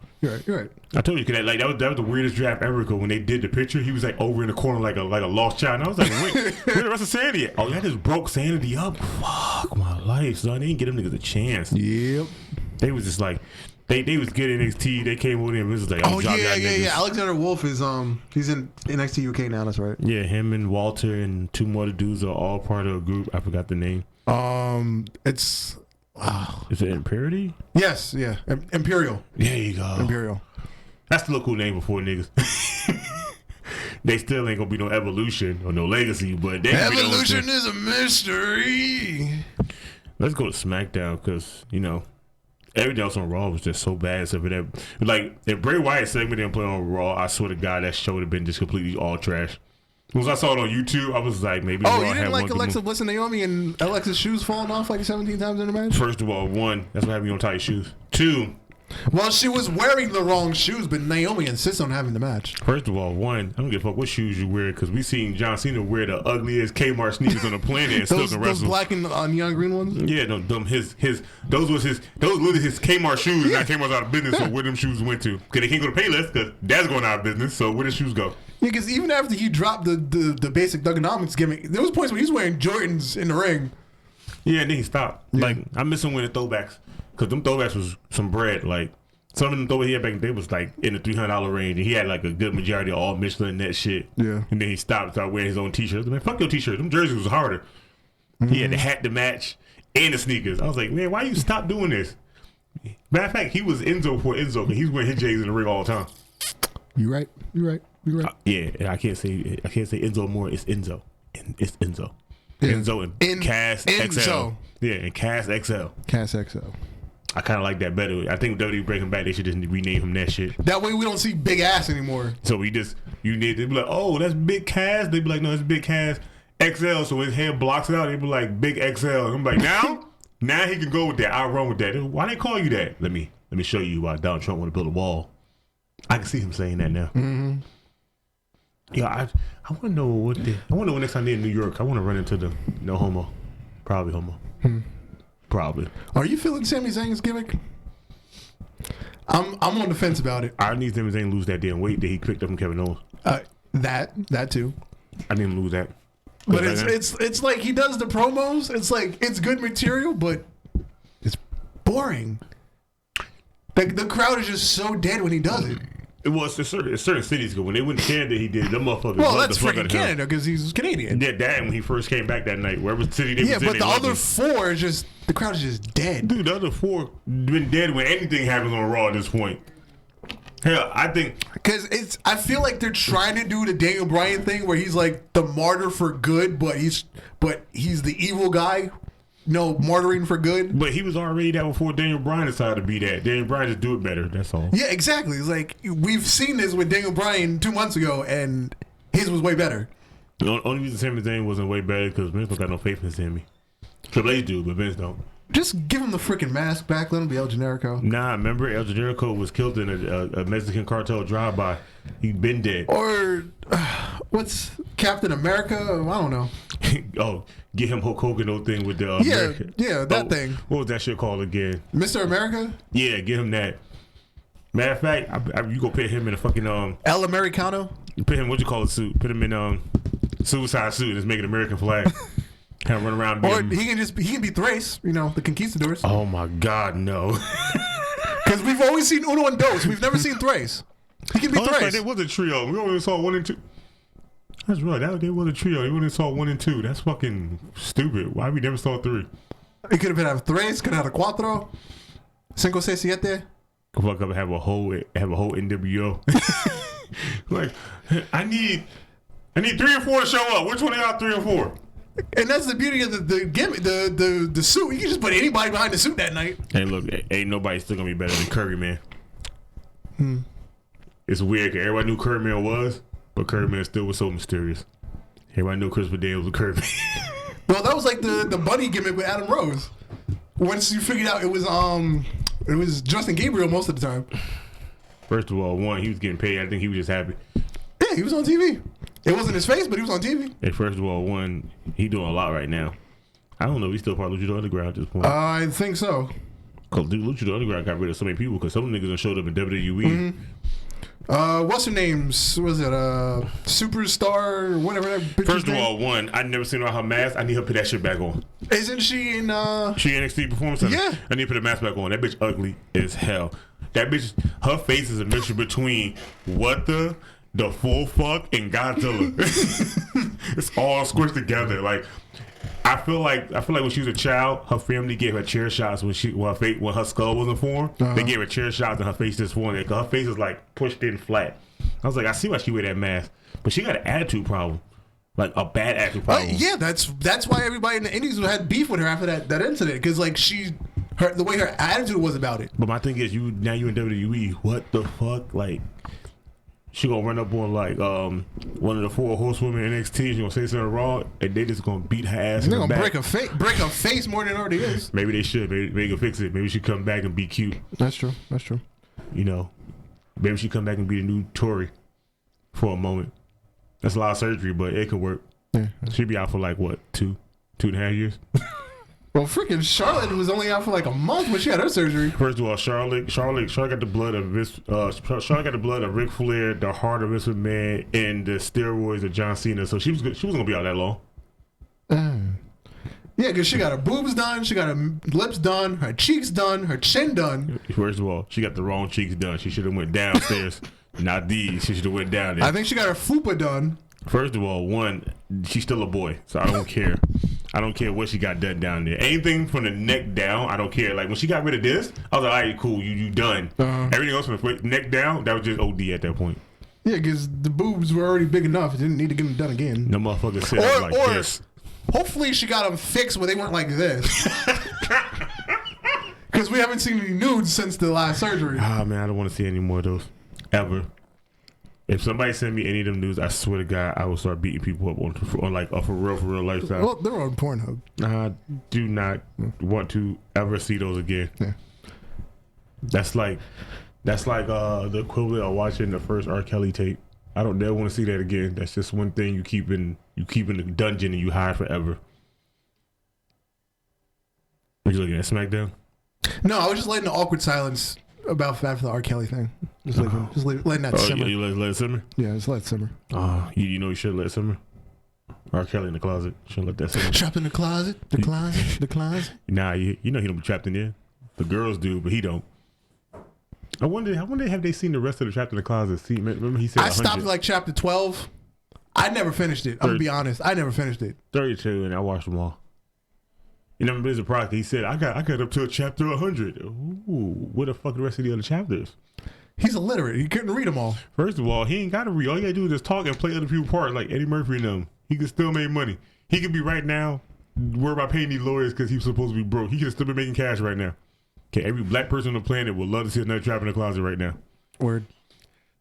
Speaker 1: right. I
Speaker 2: told you that was the weirdest draft ever. Cause when they did the picture, he was like over in the corner like a lost child. And I was like, wait, where's the rest of Sanity at? Oh, y'all just broke Sanity up. Fuck my life, son. They didn't give them niggas a chance.
Speaker 1: Yep.
Speaker 2: They was just like. They was getting NXT. They came over there and was like,
Speaker 1: oh yeah. Alexander Wolf is he's in NXT UK now. That's right.
Speaker 2: Yeah, him and Walter and 2 more dudes are all part of a group. I forgot the name.
Speaker 1: It's
Speaker 2: is it Impurity?
Speaker 1: Yes, yeah, Imperial.
Speaker 2: There you go.
Speaker 1: Imperial.
Speaker 2: That's the little cool name before niggas. They still ain't gonna be no evolution or no legacy, but they
Speaker 1: evolution is a mystery.
Speaker 2: Let's go to SmackDown because everything else on Raw was just so bad. So if Bray Wyatt segment didn't play on Raw, I swear to God that show would have been just completely all trash. Once I saw it on YouTube, I was like, maybe.
Speaker 1: Oh, you didn't like Alexa Bliss and Naomi and Alexa's shoes falling off like 17 times in the match?
Speaker 2: First of all, 1, that's what happened you on tight shoes. 2,
Speaker 1: well, she was wearing the wrong shoes, but Naomi insists on having the match.
Speaker 2: First of all, 1, I don't give a fuck what shoes you wear because we seen John Cena wear the ugliest Kmart sneakers on the planet and still can wrestle.
Speaker 1: Those black and neon green ones.
Speaker 2: Yeah, no, those literally his Kmart shoes. Now Kmart's out of business, so where them shoes went to? Because they can't go to Payless because that's going out of business. So where did shoes go?
Speaker 1: Yeah, because even after he dropped the basic Thugonomics gimmick, there was points where he was wearing Jordans in the ring.
Speaker 2: Yeah, and then he stopped. Yeah. Like I miss him wearing the throwbacks because them throwbacks was some bread. Like some of them throwbacks he had back then was like in the $300 range, and he had like a good majority of all Michelin and that shit.
Speaker 1: Yeah,
Speaker 2: and then he stopped, started wearing his own t-shirts. Man, fuck your t-shirt. Them jerseys was harder. Mm-hmm. He had the hat to match and the sneakers. I was like, man, why you stop doing this? Matter of fact, he was Enzo for Enzo, but he's wearing his J's in the ring all the time.
Speaker 1: You're right.
Speaker 2: Yeah, I can't say Enzo more. It's Enzo. It's Enzo. Yeah. Enzo and Cass XL. Yeah, and Cass XL.
Speaker 1: Cass XL.
Speaker 2: I kind of like that better. I think WWE bring him back. They should just rename him that shit.
Speaker 1: That way we don't see Big Ass anymore.
Speaker 2: So you need to be like, oh, that's Big Cass. They be like, no, it's Big Cass XL. So his head blocks it out. They be like Big XL. And I'm like, now he can go with that. I'll run with that. Why they call you that? Let me show you why Donald Trump want to build a wall. I can see him saying that now.
Speaker 1: Mm-hmm.
Speaker 2: Yeah, I want to know next time they're in New York. I want to run into them. No homo. Probably homo. Probably.
Speaker 1: Are you feeling Sami Zayn's gimmick? I'm on the fence about it.
Speaker 2: I need Sami Zayn to lose that damn weight that he picked up from Kevin Owens.
Speaker 1: That too.
Speaker 2: I need him to lose that.
Speaker 1: But it's like he does the promos. It's like it's good material, but it's boring. The crowd is just so dead when he does it.
Speaker 2: It was certain cities ago when they went to Canada. He did them motherfuckers.
Speaker 1: Well, that's freaking Canada because he's Canadian.
Speaker 2: Yeah, that when he first came back that night, wherever city they was in.
Speaker 1: Yeah, but the other 4 is just the crowd is just dead.
Speaker 2: Dude, the other 4 been dead when anything happens on Raw at this point. Hell, I think
Speaker 1: because I feel like they're trying to do the Daniel Bryan thing where he's like the martyr for good, but he's the evil guy. No, martyring for good.
Speaker 2: But he was already that before Daniel Bryan decided to be that. Daniel Bryan just do it better. That's all.
Speaker 1: Yeah, exactly. It's like we've seen this with Daniel Bryan 2 months ago, and his was way better.
Speaker 2: The only reason Sami Zayn wasn't way better because Vince don't got no faith in Sami. Triple H do, but Vince don't.
Speaker 1: Just give him the freaking mask back. Let him be El Generico.
Speaker 2: Nah, remember El Generico was killed in a Mexican cartel drive-by. He'd been dead.
Speaker 1: Or what's Captain America? I don't know.
Speaker 2: Oh, get him Hulk Hogan old thing with the
Speaker 1: that thing.
Speaker 2: What was that shit called again?
Speaker 1: Mr. America?
Speaker 2: Yeah, get him that. Matter of fact, you go put him in a fucking
Speaker 1: El Americano.
Speaker 2: Put him suit. Put him in suicide suit. Just make an American flag. Have run around.
Speaker 1: Or he can be Thrace. You know, the Conquistadors.
Speaker 2: Oh my God, no.
Speaker 1: Because we've always seen Uno and Dos. We've never seen Thrace. He can be Thrace.
Speaker 2: Right, it was a trio. We only saw 1 and 2. That's right. They was a trio. We only saw 1 and 2. That's fucking stupid. Why we never saw 3?
Speaker 1: It could have been a Thrace. Could have had a Cuatro. Cinco, seis, siete.
Speaker 2: Fuck up. Have a whole NWO. Like, I need 3 and 4 to show up. Which one of y'all 3 and 4?
Speaker 1: And that's the beauty of the gimmick, the suit. You can just put anybody behind the suit that night.
Speaker 2: Hey, look, ain't nobody still gonna be better than Curry, man. It's weird because everybody knew Curry Man was, but Curry Man still was so mysterious. Everybody knew Christopher Daniels was Curry Man.
Speaker 1: Well, that was like the bunny gimmick with Adam Rose. Once you figured out it was Justin Gabriel most of the time.
Speaker 2: First of all, he was getting paid. I think he was just happy.
Speaker 1: Yeah, he was on TV. It wasn't his face, but he was on TV.
Speaker 2: Hey, first of all, he doing a lot right now. I don't know. He's still part of Luchador Underground at this point.
Speaker 1: I think so.
Speaker 2: Because Luchador Underground got rid of so many people because some niggas done showed up in WWE.
Speaker 1: What's her name? Was it Superstar or whatever that bitch's
Speaker 2: First of
Speaker 1: name?
Speaker 2: all, I never seen her mask. I need her to put that shit back on.
Speaker 1: Isn't she in
Speaker 2: She NXT Performance Center?
Speaker 1: Yeah.
Speaker 2: I need to put the mask back on. That bitch ugly as hell. That bitch, her face is a mixture between what the full fuck and Godzilla. It's all squished together. Like I feel like when she was a child, her family gave her chair shots when her skull wasn't formed. They gave her chair shots and her face just formed. Her face is like pushed in flat. I was like, I see why she wear that mask, but she got an attitude problem, like a bad attitude problem.
Speaker 1: Yeah, that's why everybody in the Indies had beef with her after that incident because like the way her attitude was about it.
Speaker 2: But my thing is, you in WWE, what the fuck, like. She gonna run up on like one of the 4 horsewomen in NXT. She gonna say something wrong, and they just gonna beat her ass.
Speaker 1: They're gonna break her face more than it already is.
Speaker 2: Maybe they should. Maybe they can fix it. Maybe she come back and be cute.
Speaker 1: That's true.
Speaker 2: You know, maybe she come back and be the new Tory for a moment. That's a lot of surgery, but it could work. Yeah, she'd be out for like what 2.5 years.
Speaker 1: Well, freaking Charlotte was only out for like a month when she had her surgery.
Speaker 2: First of all, Charlotte got the blood of Ric Flair, the heart of Vince McMahon, and the steroids of John Cena. So she was gonna be out that long.
Speaker 1: Yeah, because she got her boobs done, she got her lips done, her cheeks done, her chin done.
Speaker 2: First of all, she got the wrong cheeks done. She should have went downstairs, not these. She should have went down there.
Speaker 1: I think she got her fupa done.
Speaker 2: First of all, she's still a boy, so I don't care. I don't care what she got done down there. Anything from the neck down, I don't care. Like when she got rid of this, I was like, all right, cool, you done. Everything else from the neck down, that was just OD at that point.
Speaker 1: Yeah, because the boobs were already big enough. It didn't need to get them done again.
Speaker 2: No motherfucker said like this.
Speaker 1: Hopefully she got them fixed where they weren't like this. Because we haven't seen any nudes since the last surgery.
Speaker 2: Ah, man, I don't want to see any more of those. Ever. If somebody send me any of them news, I swear to God, I will start beating people up on like a for real lifestyle.
Speaker 1: Well, they're on Pornhub.
Speaker 2: I do not want to ever see those again.
Speaker 1: Yeah.
Speaker 2: That's like the equivalent of watching the first R. Kelly tape. I don't never want to see that again. That's just one thing you keep in the dungeon and you hide forever. Are you looking at SmackDown?
Speaker 1: No, I was just letting the awkward silence about after the R. Kelly thing. Letting that simmer.
Speaker 2: You let it simmer?
Speaker 1: Yeah, just let it simmer.
Speaker 2: You know you should let it simmer. R. Kelly in the closet. Shouldn't let that simmer.
Speaker 1: Trapped in the closet. The closet.
Speaker 2: Nah, you know he don't be trapped in there. The girls do, but he don't. I wonder have they seen the rest of the Trapped in the Closet? See, remember he said 100.
Speaker 1: I stopped at like chapter 12. I never finished it. I'm gonna be honest. I never finished it.
Speaker 2: 32, and I watched them all. You know, there's a product. He said, I got up to chapter 100. Ooh, what the fuck the rest of the other chapters?
Speaker 1: He's illiterate. He couldn't read them all.
Speaker 2: First of all, he ain't got to read. All you got to do is just talk and play other people's part like Eddie Murphy and them. He could still make money. He could be right now worried about paying these lawyers because he's supposed to be broke. He could still be making cash right now. Okay, every black person on the planet would love to see another trap in the closet right now.
Speaker 1: Word.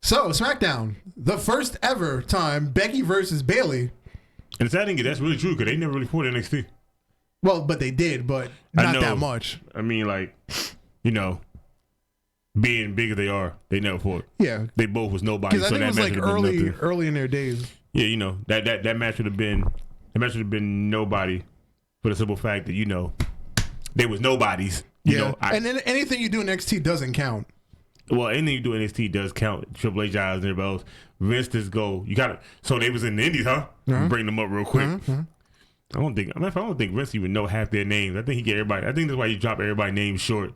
Speaker 1: So, SmackDown. The first ever time Becky versus Bayley.
Speaker 2: And the sad thing is that's really true because they never really fought NXT.
Speaker 1: Well, but they did, but not that much.
Speaker 2: I mean, like, you know, being big as they are, they never fought.
Speaker 1: Yeah.
Speaker 2: They both was nobody.
Speaker 1: Because I think it was like early in their days.
Speaker 2: Yeah, you know, that match would have been nobody for the simple fact that, you know, they was nobodies. You know,
Speaker 1: and then anything you do in NXT doesn't count.
Speaker 2: Well, anything you do in NXT does count. Triple H eyes and everybody else. Vince just go, you got to. So they was in the Indies, huh? Bring them up real quick. I don't think Vince even know half their names. I think he get everybody. I think that's why you drop everybody's names short.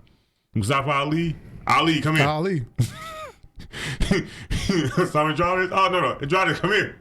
Speaker 2: Mustafa Ali, come here.
Speaker 1: Ali.
Speaker 2: Simon Andrade. Oh no, Andrade, come here.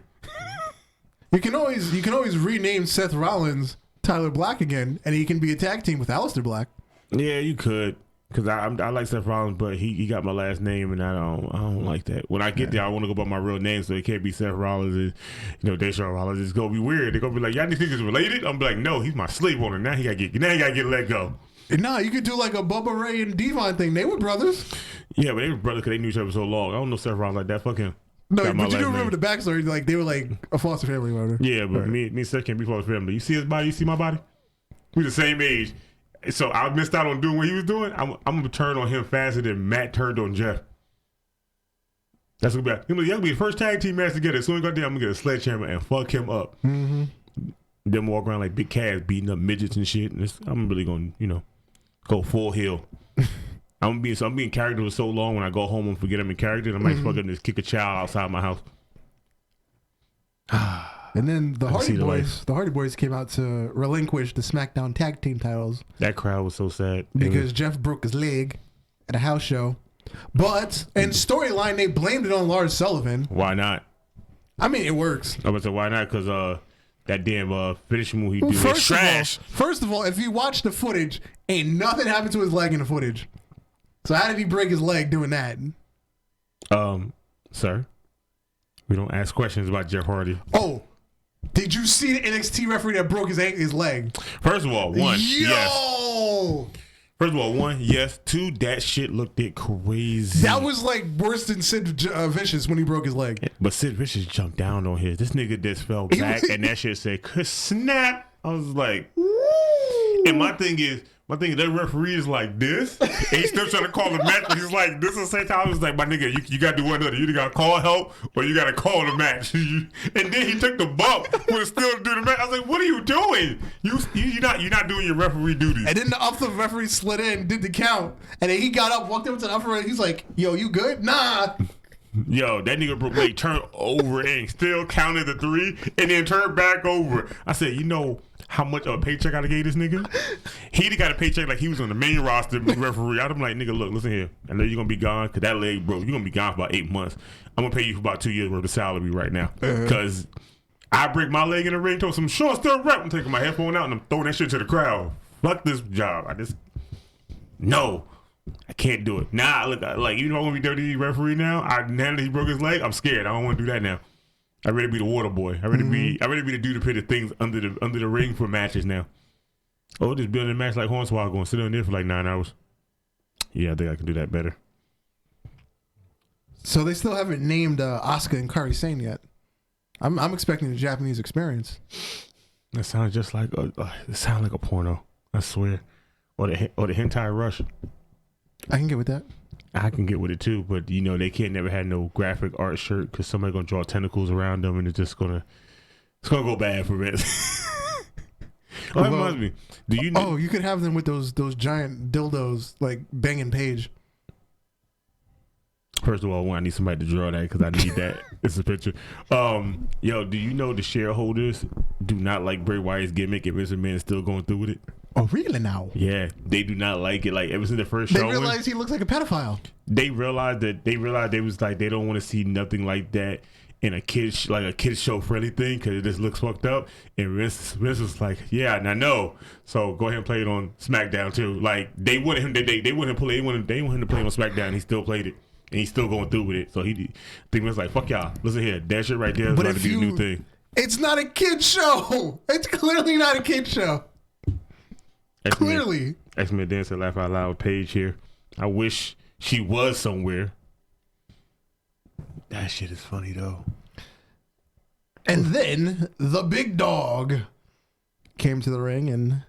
Speaker 1: You can always rename Seth Rollins Tyler Black again, and he can be a tag team with Aleister Black.
Speaker 2: Yeah, you could. Because I like Seth Rollins, but he got my last name, and I don't like that. When I get there, I want to go by my real name, so it can't be Seth Rollins and, you know, Deshaun Rollins. It's gonna be weird. They're gonna be like, y'all niggas related? I'm like, no, he's my slave owner. Now he gotta get let go.
Speaker 1: Nah, you could do like a Bubba Ray and Devon thing. They were brothers.
Speaker 2: Yeah, but they were brothers because they knew each other so long. I don't know Seth Rollins like that. Fuck him.
Speaker 1: No, but you do remember the backstory? Like they were like a foster family, whatever.
Speaker 2: Yeah, but me and Seth can't be foster family. You see his body? You see my body? We the same age. So I missed out on doing what he was doing. I'm gonna turn on him faster than Matt turned on Jeff. That's gonna be. Y'all gonna be the first tag team match together. As soon as I go down, I'm gonna get a sledgehammer and fuck him up. Then walk around like big calves beating up midgets and shit. And I'm really gonna, you know, go full heel. I'm being character for so long. When I go home and forget I'm in character, I might fucking just kick a child outside my house.
Speaker 1: And then the Hardy Boys came out to relinquish the SmackDown tag team titles.
Speaker 2: That crowd was so sad.
Speaker 1: Because Jeff broke his leg at a house show. But in storyline, they blamed it on Lars Sullivan.
Speaker 2: Why not?
Speaker 1: I mean, it works.
Speaker 2: I would say why not? Because that damn finishing move he did is trash.
Speaker 1: First of all, if you watch the footage, ain't nothing happened to his leg in the footage. So how did he break his leg doing that?
Speaker 2: Sir, we don't ask questions about Jeff Hardy.
Speaker 1: Oh. Did you see the NXT referee that broke his leg?
Speaker 2: First of all, yes. First of all, yes. Two, that shit looked crazy.
Speaker 1: That was like worse than Sid Vicious when he broke his leg.
Speaker 2: But Sid Vicious jumped down on his. This nigga just fell back, and that shit said, snap. I was like, woo. And my thing is, that referee is like this, and he's still trying to call the match, but he's like this at the same time. I was like, my nigga, you got to do one or the other. You either got to call help, or you got to call the match. And then he took the bump, but still do the match. I was like, what are you doing? You're not doing your referee duties.
Speaker 1: And then the upper referee slid in, did the count, and then he got up, walked over to the upper, and he's like, yo, you good? Nah.
Speaker 2: Yo, that nigga broke leg, turned over and still counted the 3, and then turned back over. I said, you know how much of a paycheck I gave this nigga? He'd got a paycheck like he was on the main roster referee. I'm like, nigga, look, listen here. I know you're going to be gone because that leg broke. You're going to be gone for about 8 months. I'm going to pay you for about 2 years worth of salary right now. Because I break my leg in the ring, told some sure, still rep. I'm taking my headphone out and I'm throwing that shit to the crowd. Fuck this job. No. I can't do it. Nah, look, like, you know I'm going to be WWE referee now? Now that he broke his leg, I'm scared. I don't want to do that now. I'd rather be the water boy. I'd rather be the dude to put the things under the ring for matches now. Oh, just building a match like Hornswoggle and sit on there for like 9 hours. Yeah, I think I can do that better.
Speaker 1: So they still haven't named Asuka and Kairi Sane yet. I'm expecting the Japanese experience.
Speaker 2: That sounds just like a porno. I swear, or the hentai rush.
Speaker 1: I can get with that.
Speaker 2: I can get with it too, but you know they can't never have no graphic art shirt because somebody's gonna draw tentacles around them and it's gonna go bad for Vince. That reminds me. Do you know?
Speaker 1: Oh, you could have them with those giant dildos like banging Paige.
Speaker 2: First of all, I need somebody to draw that because I need that. It's a picture. Yo, do you know the shareholders do not like Bray Wyatt's gimmick and Vince McMahon is still going through with it?
Speaker 1: Oh, really now?
Speaker 2: Yeah, they do not like it. Like ever since the first show,
Speaker 1: they realized he looks like a pedophile.
Speaker 2: They realized they was like they don't want to see nothing like that in a kids show friendly thing because it just looks fucked up. And Vince was like, yeah, and I know. So go ahead and play it on SmackDown too. Like they wanted him to play it on SmackDown. He still played it. and he's still going through with it. So he think was like, fuck y'all, listen here, that shit right there is about to be the new thing.
Speaker 1: It's not a kid show. It's clearly not a kid show. Clearly.
Speaker 2: X-Men Dancer Laugh Out Loud page here. I wish she was somewhere. That shit is funny though.
Speaker 1: And then the big dog came to the ring and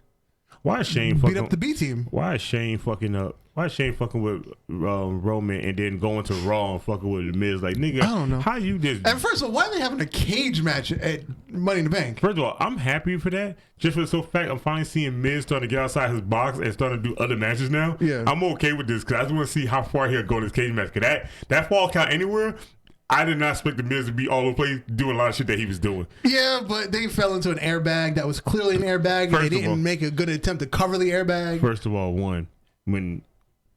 Speaker 2: why is Shane
Speaker 1: beat up the B team.
Speaker 2: Why is Shane fucking up? Why is Shane fucking with Roman and then going to Raw and fucking with the Miz? Like, nigga,
Speaker 1: I don't know.
Speaker 2: How you just...
Speaker 1: And first of all, why are they having a cage match at Money in the Bank?
Speaker 2: First of all, I'm happy for that. Just for the simple fact I'm finally seeing Miz starting to get outside his box and starting to do other matches now.
Speaker 1: Yeah.
Speaker 2: I'm okay with this because I just want to see how far he'll go in this cage match. Because that fall count anywhere, I did not expect the Miz to be all over the place doing a lot of shit that he was doing.
Speaker 1: Yeah, but they fell into an airbag that was clearly an airbag. They didn't make a good attempt to cover the airbag.
Speaker 2: First of all, when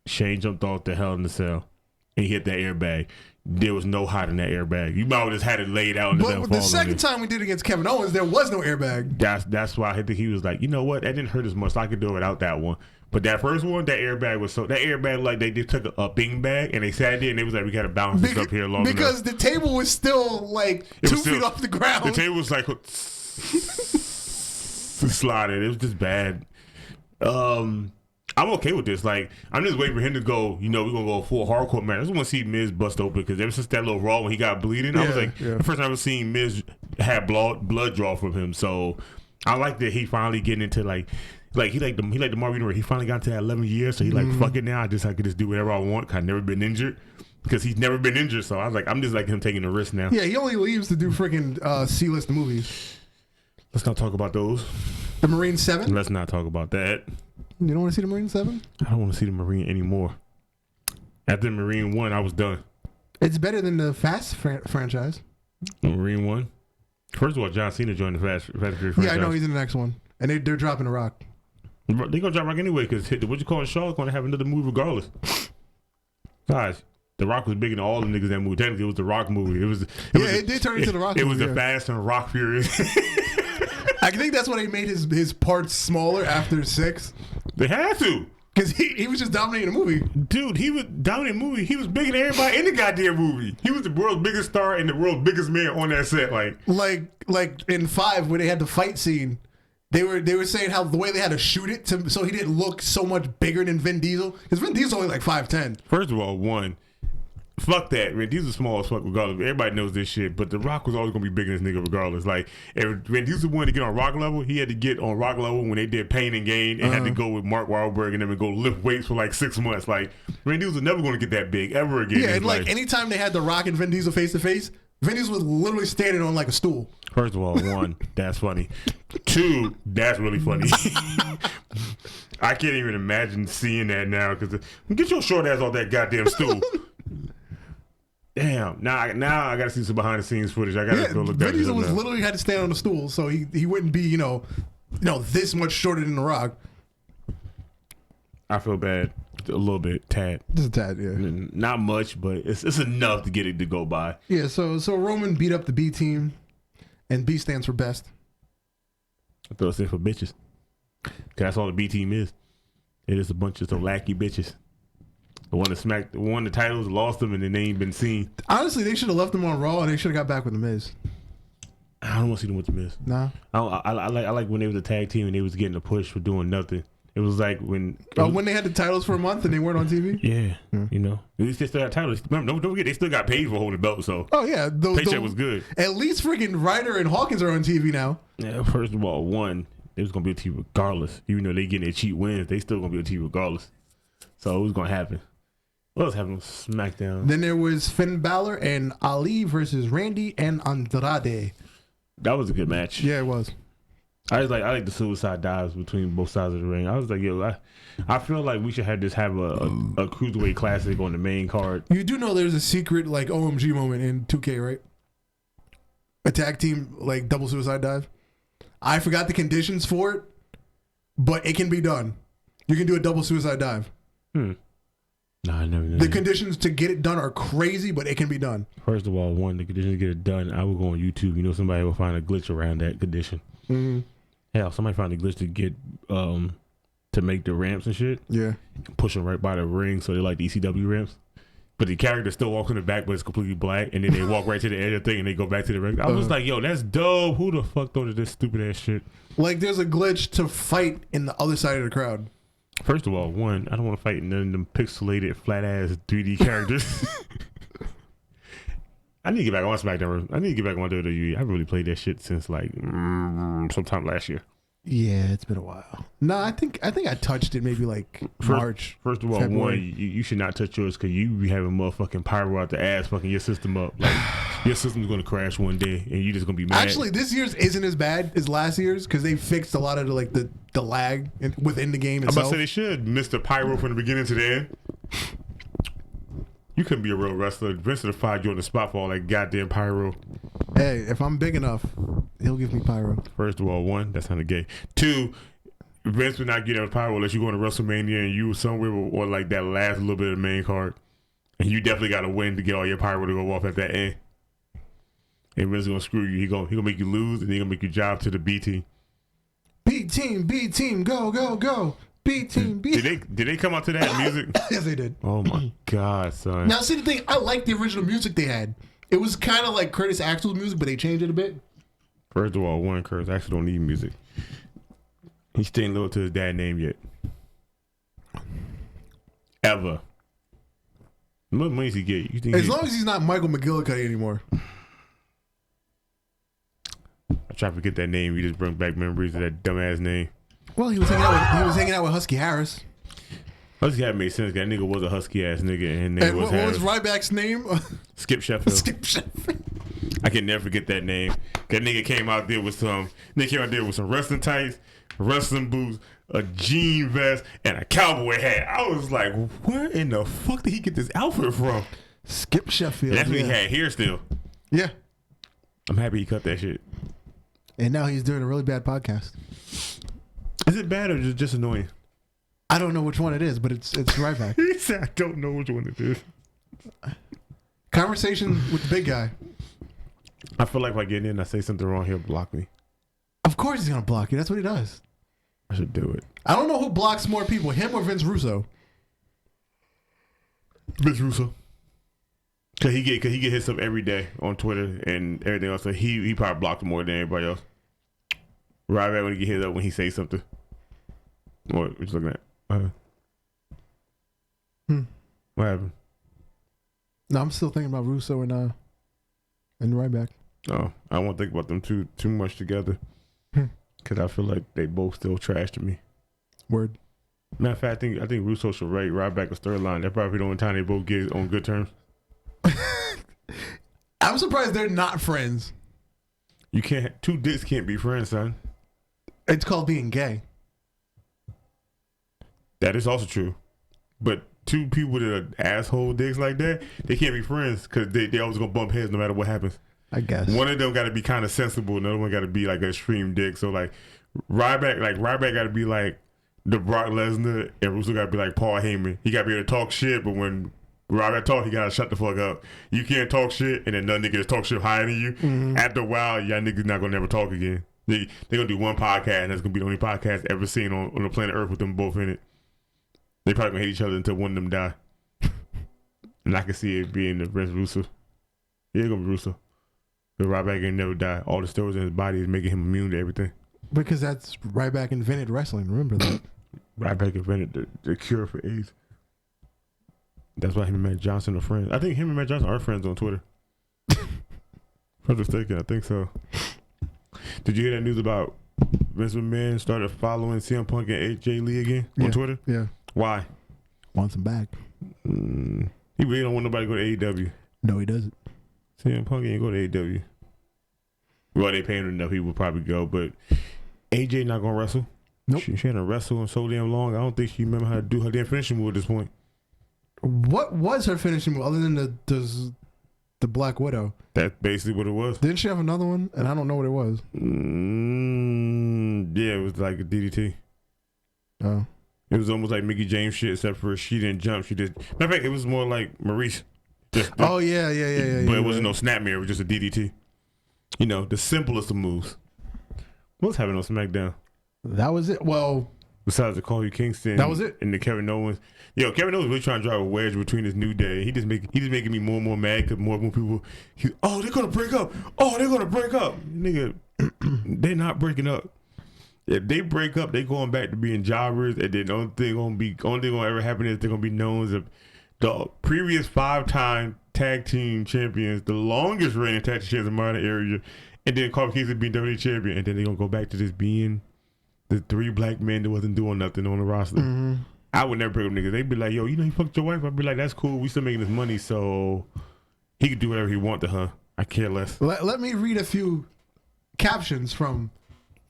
Speaker 2: Shane jumped off the Hell in the Cell and he hit that airbag, there was no hide in that airbag. You might have just had it laid out.
Speaker 1: But the second time we did it against Kevin Owens, there was no airbag.
Speaker 2: That's why I think he was like, you know what, that didn't hurt as much. So I could do it without that one. But that first one, that airbag like they just took a bing bag and they sat there and they was like, we gotta balance this up here long
Speaker 1: because
Speaker 2: enough.
Speaker 1: The table was still like 2 feet off the ground.
Speaker 2: The table was like sliding. It was just bad. I'm okay with this. Like, I'm just waiting for him to go, we're going to go full hardcore match. I just want to see Miz bust open because ever since that little Raw when he got bleeding, I was like, the first time I ever seen Miz had blood draw from him. So I like that he finally getting into like he like the Marvin where he finally got to that 11 years. So he like, fuck it now. I could just do whatever I want. I've never been injured because he's never been injured. So I was like, I'm just like him taking the risk now.
Speaker 1: Yeah, he only leaves to do freaking C-list movies.
Speaker 2: Let's not talk about those.
Speaker 1: The Marine 7?
Speaker 2: Let's not talk about that.
Speaker 1: You don't want to see the Marine 7?
Speaker 2: I don't want to see the Marine anymore. After the Marine 1, I was done.
Speaker 1: It's better than the Fast franchise.
Speaker 2: Marine 1? First of all, John Cena joined the Fast Furious franchise.
Speaker 1: Yeah, I know he's in the next one. And they're dropping The Rock.
Speaker 2: They're going to drop Rock anyway because what you call it, Shaw is going to have another movie regardless. Guys, The Rock was bigger than all the niggas in that movie. Technically, it was The Rock movie. It did turn into The Rock movie. It was the Fast and Rock Furious.
Speaker 1: I think that's why they made his parts smaller after 6.
Speaker 2: They had to.
Speaker 1: Because he was just dominating the movie.
Speaker 2: Dude, he was dominating the movie. He was bigger than everybody in the goddamn movie. He was the world's biggest star and the world's biggest man on that set.
Speaker 1: Like in 5 where they had the fight scene, they were saying how the way they had to shoot it so he didn't look so much bigger than Vin Diesel. Because Vin Diesel's only like 5'10".
Speaker 2: First of all, fuck that. Vin Diesel's small as fuck regardless. Everybody knows this shit. But The Rock was always going to be bigger than this nigga regardless. Like, if Vin Diesel wanted to get on Rock level, he had to get on Rock level when they did Pain and Gain and had to go with Mark Wahlberg and then go lift weights for like 6 months. Like, Vin Diesel was never going to get that big ever again.
Speaker 1: Yeah, and like anytime they had The Rock and Vin Diesel face to face, Vin Diesel was literally standing on like a stool.
Speaker 2: First of all, 1, that's funny. 2, that's really funny. I can't even imagine seeing that now because get your short ass off that goddamn stool. Damn! Now I gotta see some behind the scenes footage. I gotta go look that up.
Speaker 1: Vin Diesel was literally had to stand on the stool, so he wouldn't be this much shorter than The Rock.
Speaker 2: I feel bad a little bit, tad.
Speaker 1: Just a tad, yeah.
Speaker 2: Not much, but it's enough to get it to go by.
Speaker 1: Yeah. So Roman beat up the B team, and B stands for best.
Speaker 2: I thought it stood for bitches. Cause that's all the B team is. It is a bunch of lackey bitches. The one that won the titles, lost them, and then they ain't been seen.
Speaker 1: Honestly, they should have left them on Raw, and they should have got back with The Miz.
Speaker 2: I don't want to see them with The Miz.
Speaker 1: Nah.
Speaker 2: I like when they was a tag team and they was getting a push for doing nothing. It was like when
Speaker 1: they had the titles for a month and they weren't on TV.
Speaker 2: Yeah, at least they still got titles. Remember, don't forget they still got paid for holding the belt. So paycheck was good.
Speaker 1: At least freaking Ryder and Hawkins are on TV now.
Speaker 2: Yeah, first of all, they was gonna be on TV regardless. Even though they getting their cheap wins, they still gonna be on TV regardless. So it was gonna happen. What else happened on SmackDown?
Speaker 1: Then there was Finn Balor and Ali versus Randy and Andrade.
Speaker 2: That was a good match.
Speaker 1: Yeah, it was.
Speaker 2: I like the suicide dives between both sides of the ring. I was like, I feel like we should have a cruiserweight classic on the main card.
Speaker 1: You do know there's a secret like OMG moment in 2K, right? A tag team like double suicide dive. I forgot the conditions for it, but it can be done. You can do a double suicide dive.
Speaker 2: No, I never knew.
Speaker 1: The conditions to get it done are crazy, but it can be done.
Speaker 2: First of all, the conditions to get it done, I will go on YouTube. Somebody will find a glitch around that condition.
Speaker 1: Mm-hmm.
Speaker 2: Hell, somebody found a glitch to get to make the ramps and shit.
Speaker 1: Yeah.
Speaker 2: Push them right by the ring so they like the ECW ramps. but the character still walks in the back, but it's completely black, and then they walk right to the edge of the thing, and they go back to the regular. I was like, yo, that's dope. Who the fuck thought of this stupid ass shit?
Speaker 1: Like, there's a glitch to fight in the other side of the crowd.
Speaker 2: First of all, one, I don't want to fight none of them pixelated, flat ass 3D characters. I need to get back on SmackDown. I need to get back on WWE. I haven't really played that shit since like sometime last year.
Speaker 1: Yeah, it's been a while. No, I think I touched it maybe like March.
Speaker 2: First of all, February. One, you should not touch yours because you be having motherfucking pyro out the ass fucking your system up. Like your system's gonna crash one day and you just gonna be mad.
Speaker 1: Actually, this year's isn't as bad as last year's because they fixed a lot of the lag within the game itself.
Speaker 2: I'm about to say they should. Mr. Pyro from the beginning to the end. You couldn't be a real wrestler. Vince would have fired you on the spot for all that goddamn pyro.
Speaker 1: Hey, if I'm big enough, he'll give me pyro.
Speaker 2: First of all, one, that's kind of gay. Two, Vince would not get out pyro unless you go to WrestleMania and you were somewhere on like that last little bit of the main card. And you definitely got to win to get all your pyro to go off at that end. And Vince is going to screw you. He gonna make you lose and then he's going to make you job to the B team.
Speaker 1: B team, go, go, go. B team, B.
Speaker 2: Did they come out to that music?
Speaker 1: Yes, they did.
Speaker 2: Oh my God, son.
Speaker 1: Now, see the thing, I like the original music they had. It was kind of like Curtis Axel's music, but they changed it a bit.
Speaker 2: First of all, one, Curtis Axel don't need music. He's staying loyal to his dad's name yet. Ever. What money does he get? You think
Speaker 1: as long as he's not Michael McGillicuddy anymore.
Speaker 2: I try to forget that name. You just bring back memories of that dumbass name.
Speaker 1: Well, he was hanging out with Husky Harris.
Speaker 2: Husky Harris made sense. That nigga was a husky ass nigga, and
Speaker 1: what was Ryback's name?
Speaker 2: Skip Sheffield.
Speaker 1: Skip Sheffield.
Speaker 2: I can never forget that name. That nigga came out there with some wrestling tights, wrestling boots, a jean vest, and a cowboy hat. I was like, where in the fuck did he get this outfit from?
Speaker 1: Skip Sheffield.
Speaker 2: And that's when he had hair still.
Speaker 1: Yeah.
Speaker 2: I'm happy he cut that shit.
Speaker 1: And now he's doing a really bad podcast.
Speaker 2: Is it bad or just annoying?
Speaker 1: I don't know which one it is, but it's Ryback.
Speaker 2: He said, I don't know which one it is.
Speaker 1: Conversation with the big guy.
Speaker 2: I feel like if I get in and I say something wrong, he'll block me.
Speaker 1: Of course he's going to block you. That's what he does.
Speaker 2: I should do it.
Speaker 1: I don't know who blocks more people, him or Vince Russo.
Speaker 2: Vince Russo. Cause he get hits up every day on Twitter and everything else. So he probably blocked more than everybody else. Ryback when he get hit up when he say something. What you looking at? What happened?
Speaker 1: No, I'm still thinking about Russo and Ryback.
Speaker 2: Oh, I won't think about them too much together. Cause I feel like they both still trash to me.
Speaker 1: Word.
Speaker 2: Matter of fact, I think Russo should rate Ryback a third line. That's probably the only time they both get on good terms.
Speaker 1: I'm surprised they're not friends.
Speaker 2: You can't. Two dicks can't be friends, son.
Speaker 1: It's called being gay.
Speaker 2: That is also true. But two people that are asshole dicks like that, they can't be friends because they always gonna bump heads no matter what happens.
Speaker 1: I guess.
Speaker 2: One of them got to be kind of sensible. Another one got to be like an extreme dick. So like Ryback got to be like the Brock Lesnar, and Russo got to be like Paul Heyman. He got to be able to talk shit, but when Ryback talk, he got to shut the fuck up. You can't talk shit, and then another nigga just talk shit higher than you. Mm-hmm. After a while, y'all niggas not gonna never talk again. They're gonna do one podcast, and that's gonna be the only podcast ever seen on the planet Earth with them both in it. They probably gonna hate each other until one of them die. And I can see it being the Vince Russo. Yeah, it's gonna be Russo. But Ryback ain't never die. All the steroids in his body is making him immune to everything.
Speaker 1: Because that's Ryback invented wrestling. Remember that. Ryback
Speaker 2: invented the cure for AIDS. That's why him and Matt Johnson are friends. I think him and Matt Johnson are friends on Twitter. If I'm mistaken, I think so. Did you hear that news about Vince McMahon started following CM Punk and AJ Lee again on Twitter?
Speaker 1: Yeah.
Speaker 2: Why?
Speaker 1: Wants him back.
Speaker 2: He really don't want nobody to go to AEW.
Speaker 1: No, he doesn't.
Speaker 2: CM Punk ain't go to AEW. Well, they paying him enough. He would probably go, but AJ not gonna wrestle.
Speaker 1: Nope.
Speaker 2: She hadn't wrestled in so damn long. I don't think she remember how to do her damn finishing move at this point.
Speaker 1: What was her finishing move other than the Black Widow?
Speaker 2: That's basically what it was.
Speaker 1: Didn't she have another one? And I don't know what it was.
Speaker 2: Yeah, it was like a DDT.
Speaker 1: Oh.
Speaker 2: It was almost like Mickey James shit, except for she didn't jump. She did. Matter of fact, it was more like Maurice.
Speaker 1: Yeah. But
Speaker 2: it wasn't no snapmare. It was just a DDT. You know, the simplest of moves. What's happening on SmackDown?
Speaker 1: That was it. Well,
Speaker 2: besides the Kofi Kingston.
Speaker 1: That was it.
Speaker 2: And the Kevin Owens. Yo, Kevin Owens really trying to drive a wedge between this New Day. He just making me more and more mad because more and more people. They're gonna break up. Oh, they're gonna break up, nigga. They're not breaking up. If they break up, they going back to being jobbers, and then the only thing gonna ever happen is they're gonna be known as the previous 5-time tag team champions, the longest reigning tag team champions in my area, and then Kofi Kingston being WWE champion, and then they're gonna go back to just being the 3 black men that wasn't doing nothing on the roster. Mm-hmm. I would never break up niggas. They'd be like, yo, you fucked your wife? I'd be like, that's cool. We still making this money, so he could do whatever he want to her. I care less.
Speaker 1: Let me read a few captions from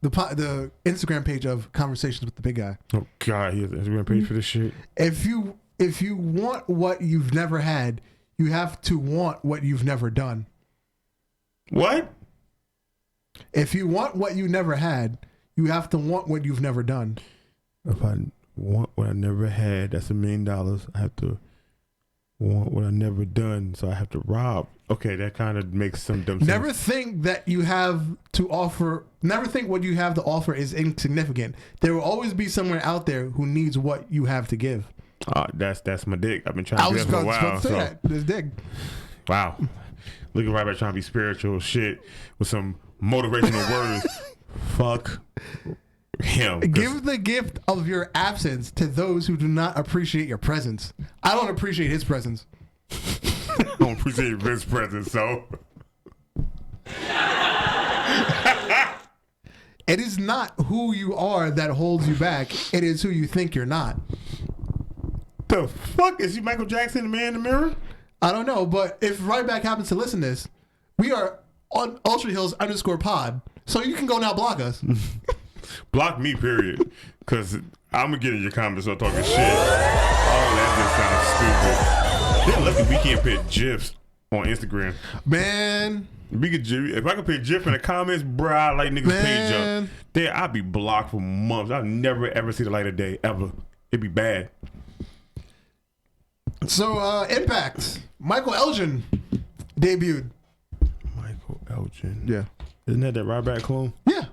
Speaker 1: the Instagram page of Conversations with the Big Guy.
Speaker 2: Oh God, he has an Instagram page for this shit.
Speaker 1: If you want what you've never had, you have to want what you've never done.
Speaker 2: What?
Speaker 1: If you want what you never had, you have to want what you've never done.
Speaker 2: If I want what I never had, that's $1 million. I have to want what I never done, so I have to rob. Okay, that kind of makes some dumb sense.
Speaker 1: Never think that you have to offer. Never think what you have to offer is insignificant. There will always be someone out there who needs what you have to give.
Speaker 2: That's my dick. I've been trying to do that for a while.
Speaker 1: That. This dick.
Speaker 2: Wow. Look at Ryback trying to be spiritual shit with some motivational words. Fuck him.
Speaker 1: Give the gift of your absence to those who do not appreciate your presence. I don't appreciate his presence.
Speaker 2: I don't appreciate his presence, so.
Speaker 1: It is not who you are that holds you back. It is who you think you're not.
Speaker 2: The fuck? Is you Michael Jackson, the man in the mirror?
Speaker 1: I don't know, but if Ryback happens to listen to this, we are on Ultra Heelz _pod, so you can go now block us.
Speaker 2: Block me, period. Because I'm going to get in your comments or talking shit. Oh, that just sounds stupid. They're lucky we can't put GIFs on Instagram.
Speaker 1: Man.
Speaker 2: If I could put GIF in the comments, bro, I like niggas page up. There, I'd be blocked for months. I'll never, ever see the light of day, ever. It'd be bad.
Speaker 1: So, Impact. Michael Elgin debuted.
Speaker 2: Michael Elgin.
Speaker 1: Yeah.
Speaker 2: Isn't that Ryback clone?
Speaker 1: Yeah.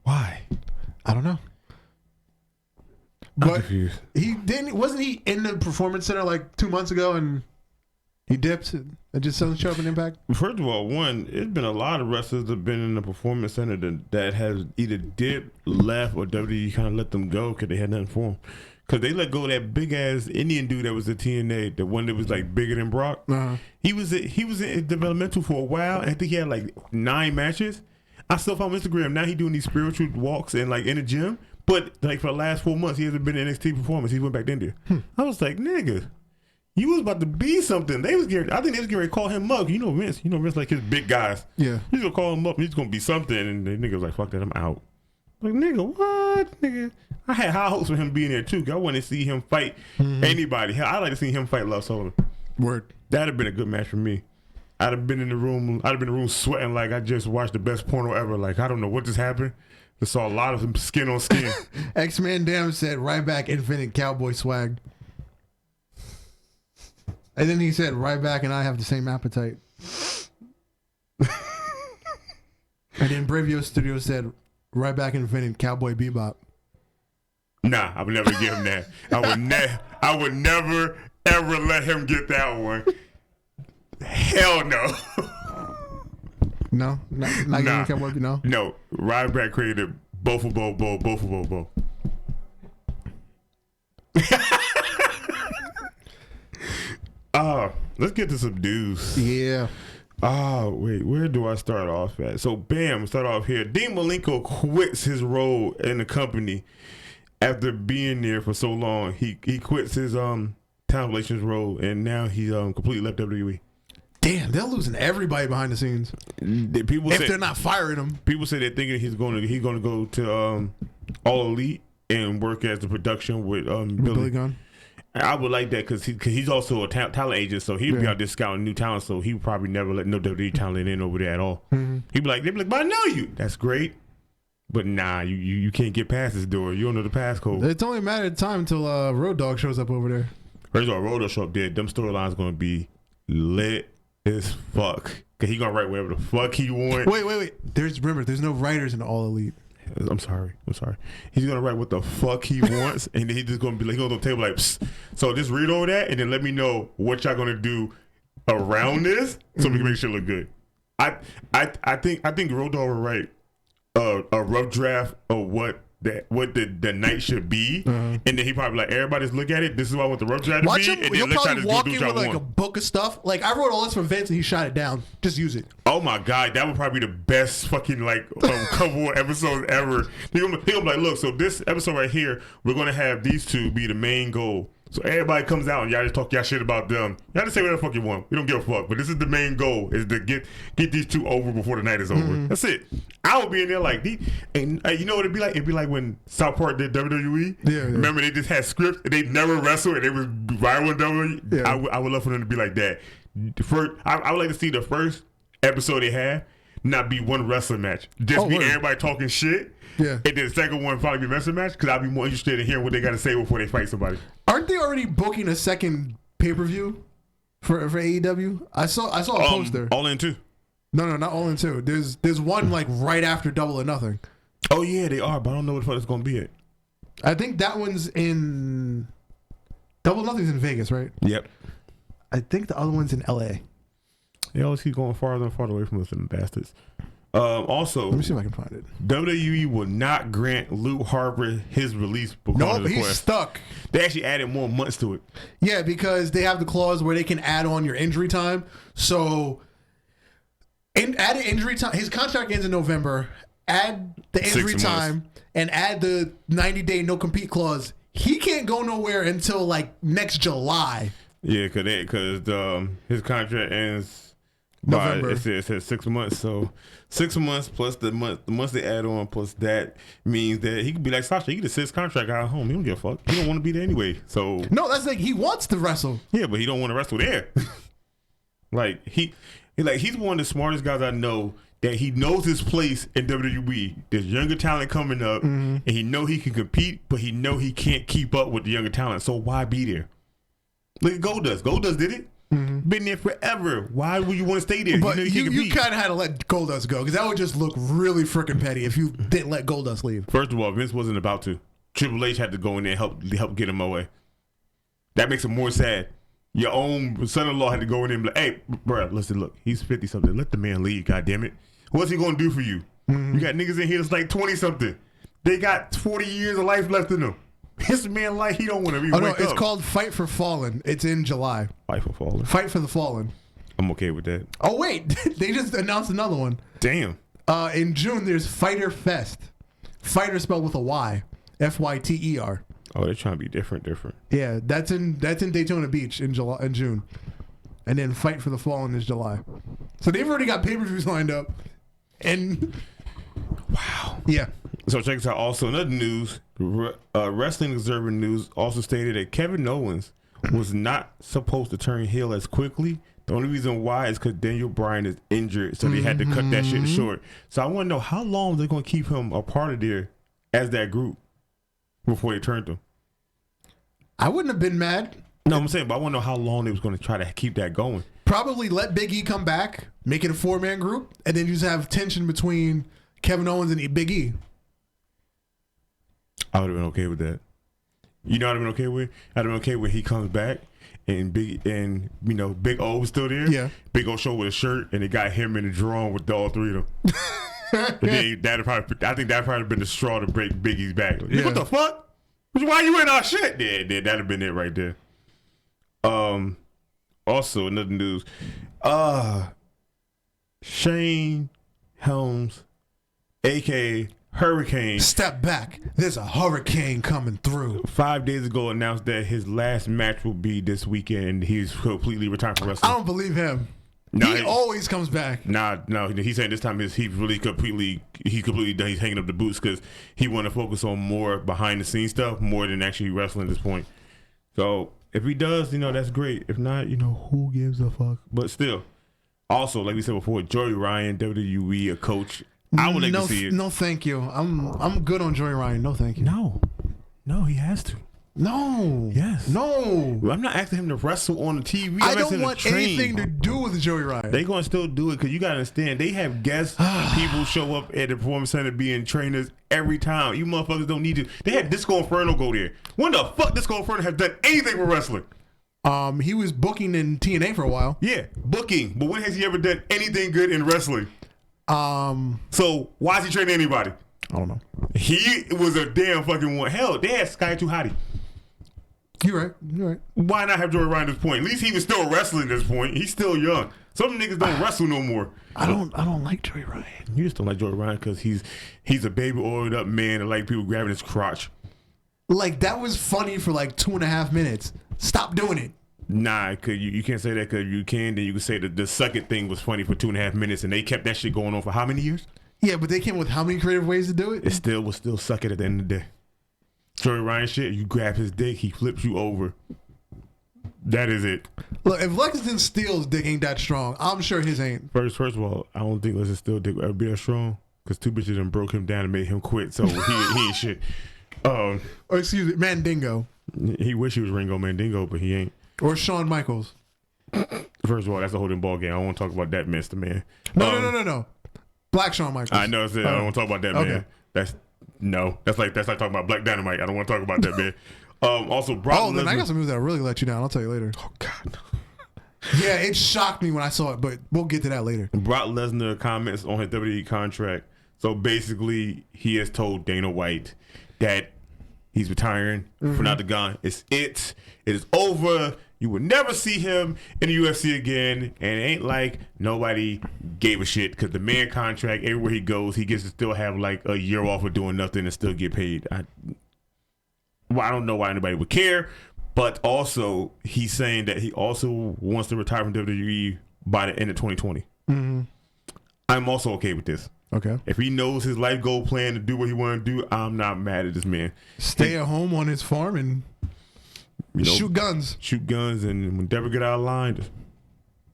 Speaker 2: Why?
Speaker 1: I don't know.
Speaker 2: I'm confused.
Speaker 1: Wasn't he in the Performance Center like 2 months ago and he dipped and just doesn't show up in Impact?
Speaker 2: First of all, it's been a lot of wrestlers that have been in the Performance Center that has either dipped, left, or WWE kind of let them go because they had nothing for them. Because they let go of that big ass Indian dude that was at TNA, the one that was like bigger than Brock. Uh-huh. He was in developmental for a while, and I think he had like 9 matches. I still follow him on Instagram. Now he doing these spiritual walks and like in the gym. But like for the last 4 months, he hasn't been in NXT Performance. He went back to India. I was like, nigga, you was about to be something. I think they was getting ready to call him Mug. You know Vince like his big guys.
Speaker 1: Yeah.
Speaker 2: He's gonna call him up. He's gonna be something. And the nigga was like, fuck that, I'm out. Like, nigga, what? Nigga. I had high hopes for him being there too. I wanted to see him fight anybody. I'd like to see him fight Love Sullivan.
Speaker 1: Word. That'd
Speaker 2: have been a good match for me. I'd have been in the room sweating like I just watched the best porno ever. Like, I don't know what just happened. I saw a lot of skin on skin.
Speaker 1: X-Man Damn said, Ryback infinite cowboy swag. And then he said, Ryback and I have the same appetite. And then Bravio Studio said, Ryback invented cowboy bebop.
Speaker 2: Nah, I would never give him that. I would never, ever let him get that one. Hell no.
Speaker 1: No? Not giving cowboy bebop?
Speaker 2: No. Ryback created both of both. Let's get to some news.
Speaker 1: Yeah.
Speaker 2: Wait, where do I start off at? So, bam, start off here. Dean Malenko quits his role in the company after being there for so long. He quits his talent relations role, and now he's completely left WWE.
Speaker 1: Damn, they're losing everybody behind the scenes. They're not firing him.
Speaker 2: People say they're thinking he's going to go to All Elite and work as the production with Billy
Speaker 1: Gunn.
Speaker 2: I would like that because he's also a talent agent, so he'd be out there scouting new talent. So he would probably never let no WWE talent in over there at all. Mm-hmm. They'd be like, but I know you. That's great, but nah, you can't get past this door. You don't know the passcode.
Speaker 1: It's only a matter of time until Road Dogg shows up over there.
Speaker 2: First of all, Road Dogg show up there. Them storylines gonna be lit as fuck. Cause he gonna write whatever the fuck he want.
Speaker 1: Wait. There's no writers in All Elite.
Speaker 2: I'm sorry. He's gonna write what the fuck he wants, and then he's just gonna be like, he goes on the table like, psst. So just read over that, and then let me know what y'all gonna do around this, so we can make sure look good. I think Road Dogg will write a rough draft of what the night should be, and then he probably like, everybody's look at it. This is what I want the rough draft to
Speaker 1: Watch
Speaker 2: be,
Speaker 1: him.
Speaker 2: and
Speaker 1: He'll
Speaker 2: then let's try
Speaker 1: probably
Speaker 2: to
Speaker 1: walk
Speaker 2: do
Speaker 1: in
Speaker 2: what
Speaker 1: with
Speaker 2: y'all
Speaker 1: like a
Speaker 2: want.
Speaker 1: book of stuff. Like I wrote all this for Vince, and he shot it down. Just use it.
Speaker 2: Oh my god, that would probably be the best fucking like couple of episodes ever. He gonna be like, look, so this episode right here, we're gonna have these two be the main goal. So everybody comes out and y'all just talk y'all shit about them. Y'all just say whatever the fuck you want. We don't give a fuck. But this is the main goal, is to get these two over before the night is over. That's it. I would be in there like, and you know what it'd be like? It'd be like when South Park did WWE.
Speaker 1: Yeah.
Speaker 2: Remember they just had scripts and they never wrestled and they was rival WWE.
Speaker 1: Yeah.
Speaker 2: I would love for them to be like that. First, I would like to see the first episode they have not be one wrestling match. Just be everybody talking shit.
Speaker 1: Yeah.
Speaker 2: And then the second one probably be a wrestling match, because I'd be more interested in hearing what they got to say before they fight somebody.
Speaker 1: Aren't they already booking a second pay-per-view for AEW? I saw a poster.
Speaker 2: All in too.
Speaker 1: No, not All In 2. There's one like right after Double or Nothing.
Speaker 2: Oh yeah, they are, but I don't know what the fuck it's gonna be at.
Speaker 1: I think that one's in Double or Nothing's in Vegas, right?
Speaker 2: Yep.
Speaker 1: I think the other one's in LA.
Speaker 2: They always keep going farther and farther away from us, them bastards. Also,
Speaker 1: Let me see if I can find it.
Speaker 2: WWE will not grant Luke Harper his release because
Speaker 1: No,
Speaker 2: of the
Speaker 1: he's
Speaker 2: quest.
Speaker 1: stuck.
Speaker 2: They actually added more months to it.
Speaker 1: Yeah, because they have the clause where they can add on your injury time. So, add an injury time. His contract ends in November. Add the
Speaker 2: 6
Speaker 1: injury
Speaker 2: months.
Speaker 1: time and add the 90-day no compete clause. He can't go nowhere until like next July.
Speaker 2: Yeah, because his contract ends by
Speaker 1: November.
Speaker 2: it says 6 months. So 6 months plus the months they add on plus that means that he could be like Sasha. He could just sit his contract out at home. He don't give a fuck. He don't want to be there anyway. So
Speaker 1: No, that's like he wants to wrestle.
Speaker 2: yeah, but he don't want to wrestle there. Like he's one of the smartest guys I know, that he knows his place in WWE. There's younger talent coming up, and he know he can compete, but he know he can't keep up with the younger talent. So why be there? Look at Goldust. Goldust did it. Been there forever. Why would you want to stay there?
Speaker 1: But
Speaker 2: you know
Speaker 1: you
Speaker 2: compete.
Speaker 1: kind of had to let Goldust go because that would just look really freaking petty if you didn't let Goldust leave.
Speaker 2: First of all, Vince wasn't about to. Triple H had to go in there and help get him away. That makes it more sad. Your own son-in-law had to go in there and be like, hey, bro, listen, look, he's 50-something. Let the man leave, goddammit. What's he going to do for you? You got niggas in here that's like 20-something. They got 40 years of life left in them. This man like he don't want to be wake
Speaker 1: It's
Speaker 2: up.
Speaker 1: called Fight for Fallen. It's in July.
Speaker 2: Fight for Fallen.
Speaker 1: Fight for the Fallen.
Speaker 2: I'm okay with that.
Speaker 1: Oh, wait. They just announced another one.
Speaker 2: Damn.
Speaker 1: In June, there's Fighter Fest. Fighter spelled with a Y. Fyter.
Speaker 2: Oh, they're trying to be different.
Speaker 1: Yeah, that's in Daytona Beach in June. And then Fight for the Fallen is July. So they've already got pay-per-views lined up. And
Speaker 2: Wow.
Speaker 1: yeah.
Speaker 2: So check this out. Also, another news, Wrestling Observer News also stated that Kevin Owens was not supposed to turn heel as quickly. The only reason why is because Daniel Bryan is injured, so they had to cut that shit short. So I want to know how long they're going to keep him a part of there as that group before they turned him.
Speaker 1: I wouldn't have been mad.
Speaker 2: No, I'm saying, but I want to know how long they was going to try to keep that going.
Speaker 1: Probably let Big E come back, make it a 4-man group, and then just have tension between Kevin Owens and Big E.
Speaker 2: I would have been okay with that. You know what I'd have been okay with? I'd have been okay when he comes back and Big O was still there.
Speaker 1: Yeah.
Speaker 2: Big O show with a shirt and it got him in the drawing with all three of them. And then I think that probably been the straw to break Big E's back. Like, what the fuck? Why you in our shit? Yeah, that'd have been it right there. Also another news. Shane Helms, aka Hurricane,
Speaker 1: Step back. There's a hurricane coming through.
Speaker 2: 5 days ago announced that his last match will be this weekend. He's completely retired from wrestling.
Speaker 1: I don't believe him.
Speaker 2: Nah,
Speaker 1: he always comes back.
Speaker 2: No. He's saying this time he's completely done. He's hanging up the boots because he want to focus on more behind the scenes stuff more than actually wrestling at this point. So if he does, that's great. If not, who gives a fuck? But still, also like we said before, Joey Ryan, WWE, a coach. I would like to see it.
Speaker 1: No, thank you. I'm good on Joey Ryan. No, thank you.
Speaker 2: No, he has to.
Speaker 1: No.
Speaker 2: Yes.
Speaker 1: No.
Speaker 2: I'm not asking him to wrestle on the TV.
Speaker 1: I don't want anything to do with Joey Ryan.
Speaker 2: They gonna still do it because you gotta understand they have guest people show up at the performance center being trainers every time. You motherfuckers don't need to. They had Disco Inferno go there. When the fuck Disco Inferno have done anything for wrestling?
Speaker 1: He was booking in TNA for a while.
Speaker 2: Yeah, booking. But when has he ever done anything good in wrestling? So why is he training anybody?
Speaker 1: I don't know.
Speaker 2: He was a damn fucking one. Hell, they had Sky Too Hottie.
Speaker 1: You're right.
Speaker 2: Why not have Joey Ryan at this point? At least he was still wrestling at this point. He's still young. Some niggas don't wrestle no more.
Speaker 1: I don't like Joey Ryan.
Speaker 2: You just don't like Joey Ryan because he's a baby oiled up man and like people grabbing his crotch.
Speaker 1: Like, that was funny for like 2.5 minutes. Stop doing it.
Speaker 2: Nah, cause you can't say that because you can. Then you can say that the second thing was funny for 2.5 minutes and they kept that shit going on for how many years?
Speaker 1: Yeah, but they came with how many creative ways to do it?
Speaker 2: It was still suck it at the end of the day. Joey Ryan shit, you grab his dick, he flips you over. That is it.
Speaker 1: Look, if Lexington Steele's dick ain't that strong, I'm sure his ain't.
Speaker 2: First of all, I don't think Lexington Steele's dick will ever be that strong because two bitches done broke him down and made him quit. So he ain't shit.
Speaker 1: Or excuse me, Mandingo.
Speaker 2: He wish he was Ringo Mandingo, but he ain't.
Speaker 1: Or Shawn Michaels.
Speaker 2: First of all, that's a holding ball game. I don't want to talk about that mess, the man.
Speaker 1: No. Black Shawn Michaels.
Speaker 2: I know. I don't want to talk about that, man. That's like talking about Black Dynamite. I don't want to talk about that, man. Also, Brock Lesnar.
Speaker 1: Then I got some news that'll really let you down. I'll tell you later.
Speaker 2: Oh God.
Speaker 1: Yeah, it shocked me when I saw it, but we'll get to that later.
Speaker 2: Brock Lesnar comments on his WWE contract. So basically, he has told Dana White that he's retiring from Not the Gun. It is over. You will never see him in the UFC again, and it ain't like nobody gave a shit because the man contract, everywhere he goes, he gets to still have like a year off of doing nothing and still get paid. I don't know why anybody would care, but also he's saying that he also wants to retire from WWE by the end of 2020. Mm-hmm. I'm also okay with this.
Speaker 1: Okay.
Speaker 2: If he knows his life goal plan to do what he want to do, I'm not mad at this man.
Speaker 1: Stay at home on his farm and shoot guns.
Speaker 2: Shoot guns, and when Deborah get out of line, just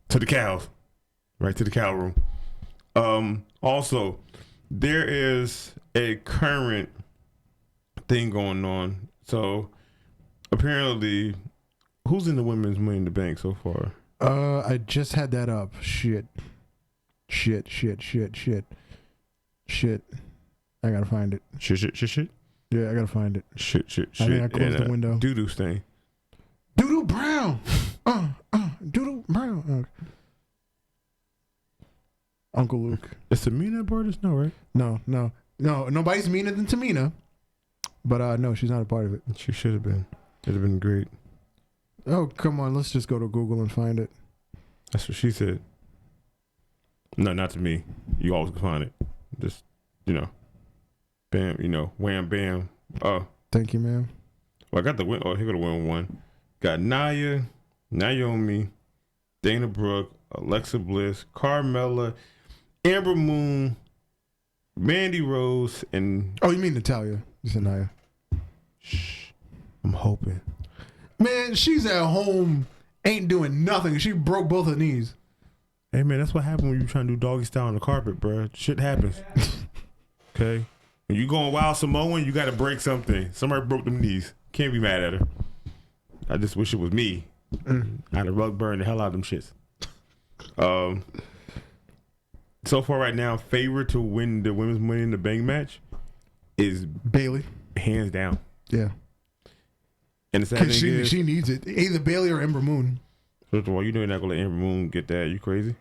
Speaker 2: to the cows. Right to the cow room. Also, there is a current thing going on. So, apparently, who's in the women's Money in the Bank so far?
Speaker 1: I just had that up. Shit. I gotta find it.
Speaker 2: Shit?
Speaker 1: Yeah, I gotta find it.
Speaker 2: Shit.
Speaker 1: I think I closed the window.
Speaker 2: Doo-doo stain.
Speaker 1: Doodoo Brown. Doodoo Brown. Uncle Luke.
Speaker 2: Is Tamina a part of this? No, right?
Speaker 1: No. Nobody's meaner than Tamina. But no, she's not a part of it.
Speaker 2: She should have been. It'd have been great.
Speaker 1: Oh, come on. Let's just go to Google and find it.
Speaker 2: That's what she said. No, not to me. You always can find it. Just, bam, wham, bam. Oh.
Speaker 1: Thank you, ma'am.
Speaker 2: Well, I got the win. Oh, here go the win one. Got Nia, Naomi, Dana Brooke, Alexa Bliss, Carmella, Amber Moon, Mandy Rose, and...
Speaker 1: Oh, you mean Natalya. You said Nia.
Speaker 2: Shh. I'm hoping.
Speaker 1: Man, she's at home, ain't doing nothing. She broke both her knees.
Speaker 2: Hey, man, that's what happens when you trying to do doggy style on the carpet, bro. Shit happens. Okay? When you going wild Samoan, you got to break something. Somebody broke them knees. Can't be mad at her. I just wish it was me. I'd have rug burned the hell out of them shits. So far right now, favorite to win the women's Money in the Bank match is
Speaker 1: Bailey.
Speaker 2: Hands down.
Speaker 1: Yeah.
Speaker 2: And the sad thing is,
Speaker 1: she needs it. Either Bailey or Ember Moon.
Speaker 2: First of all, you know you're not gonna let Amber Moon get that. You crazy?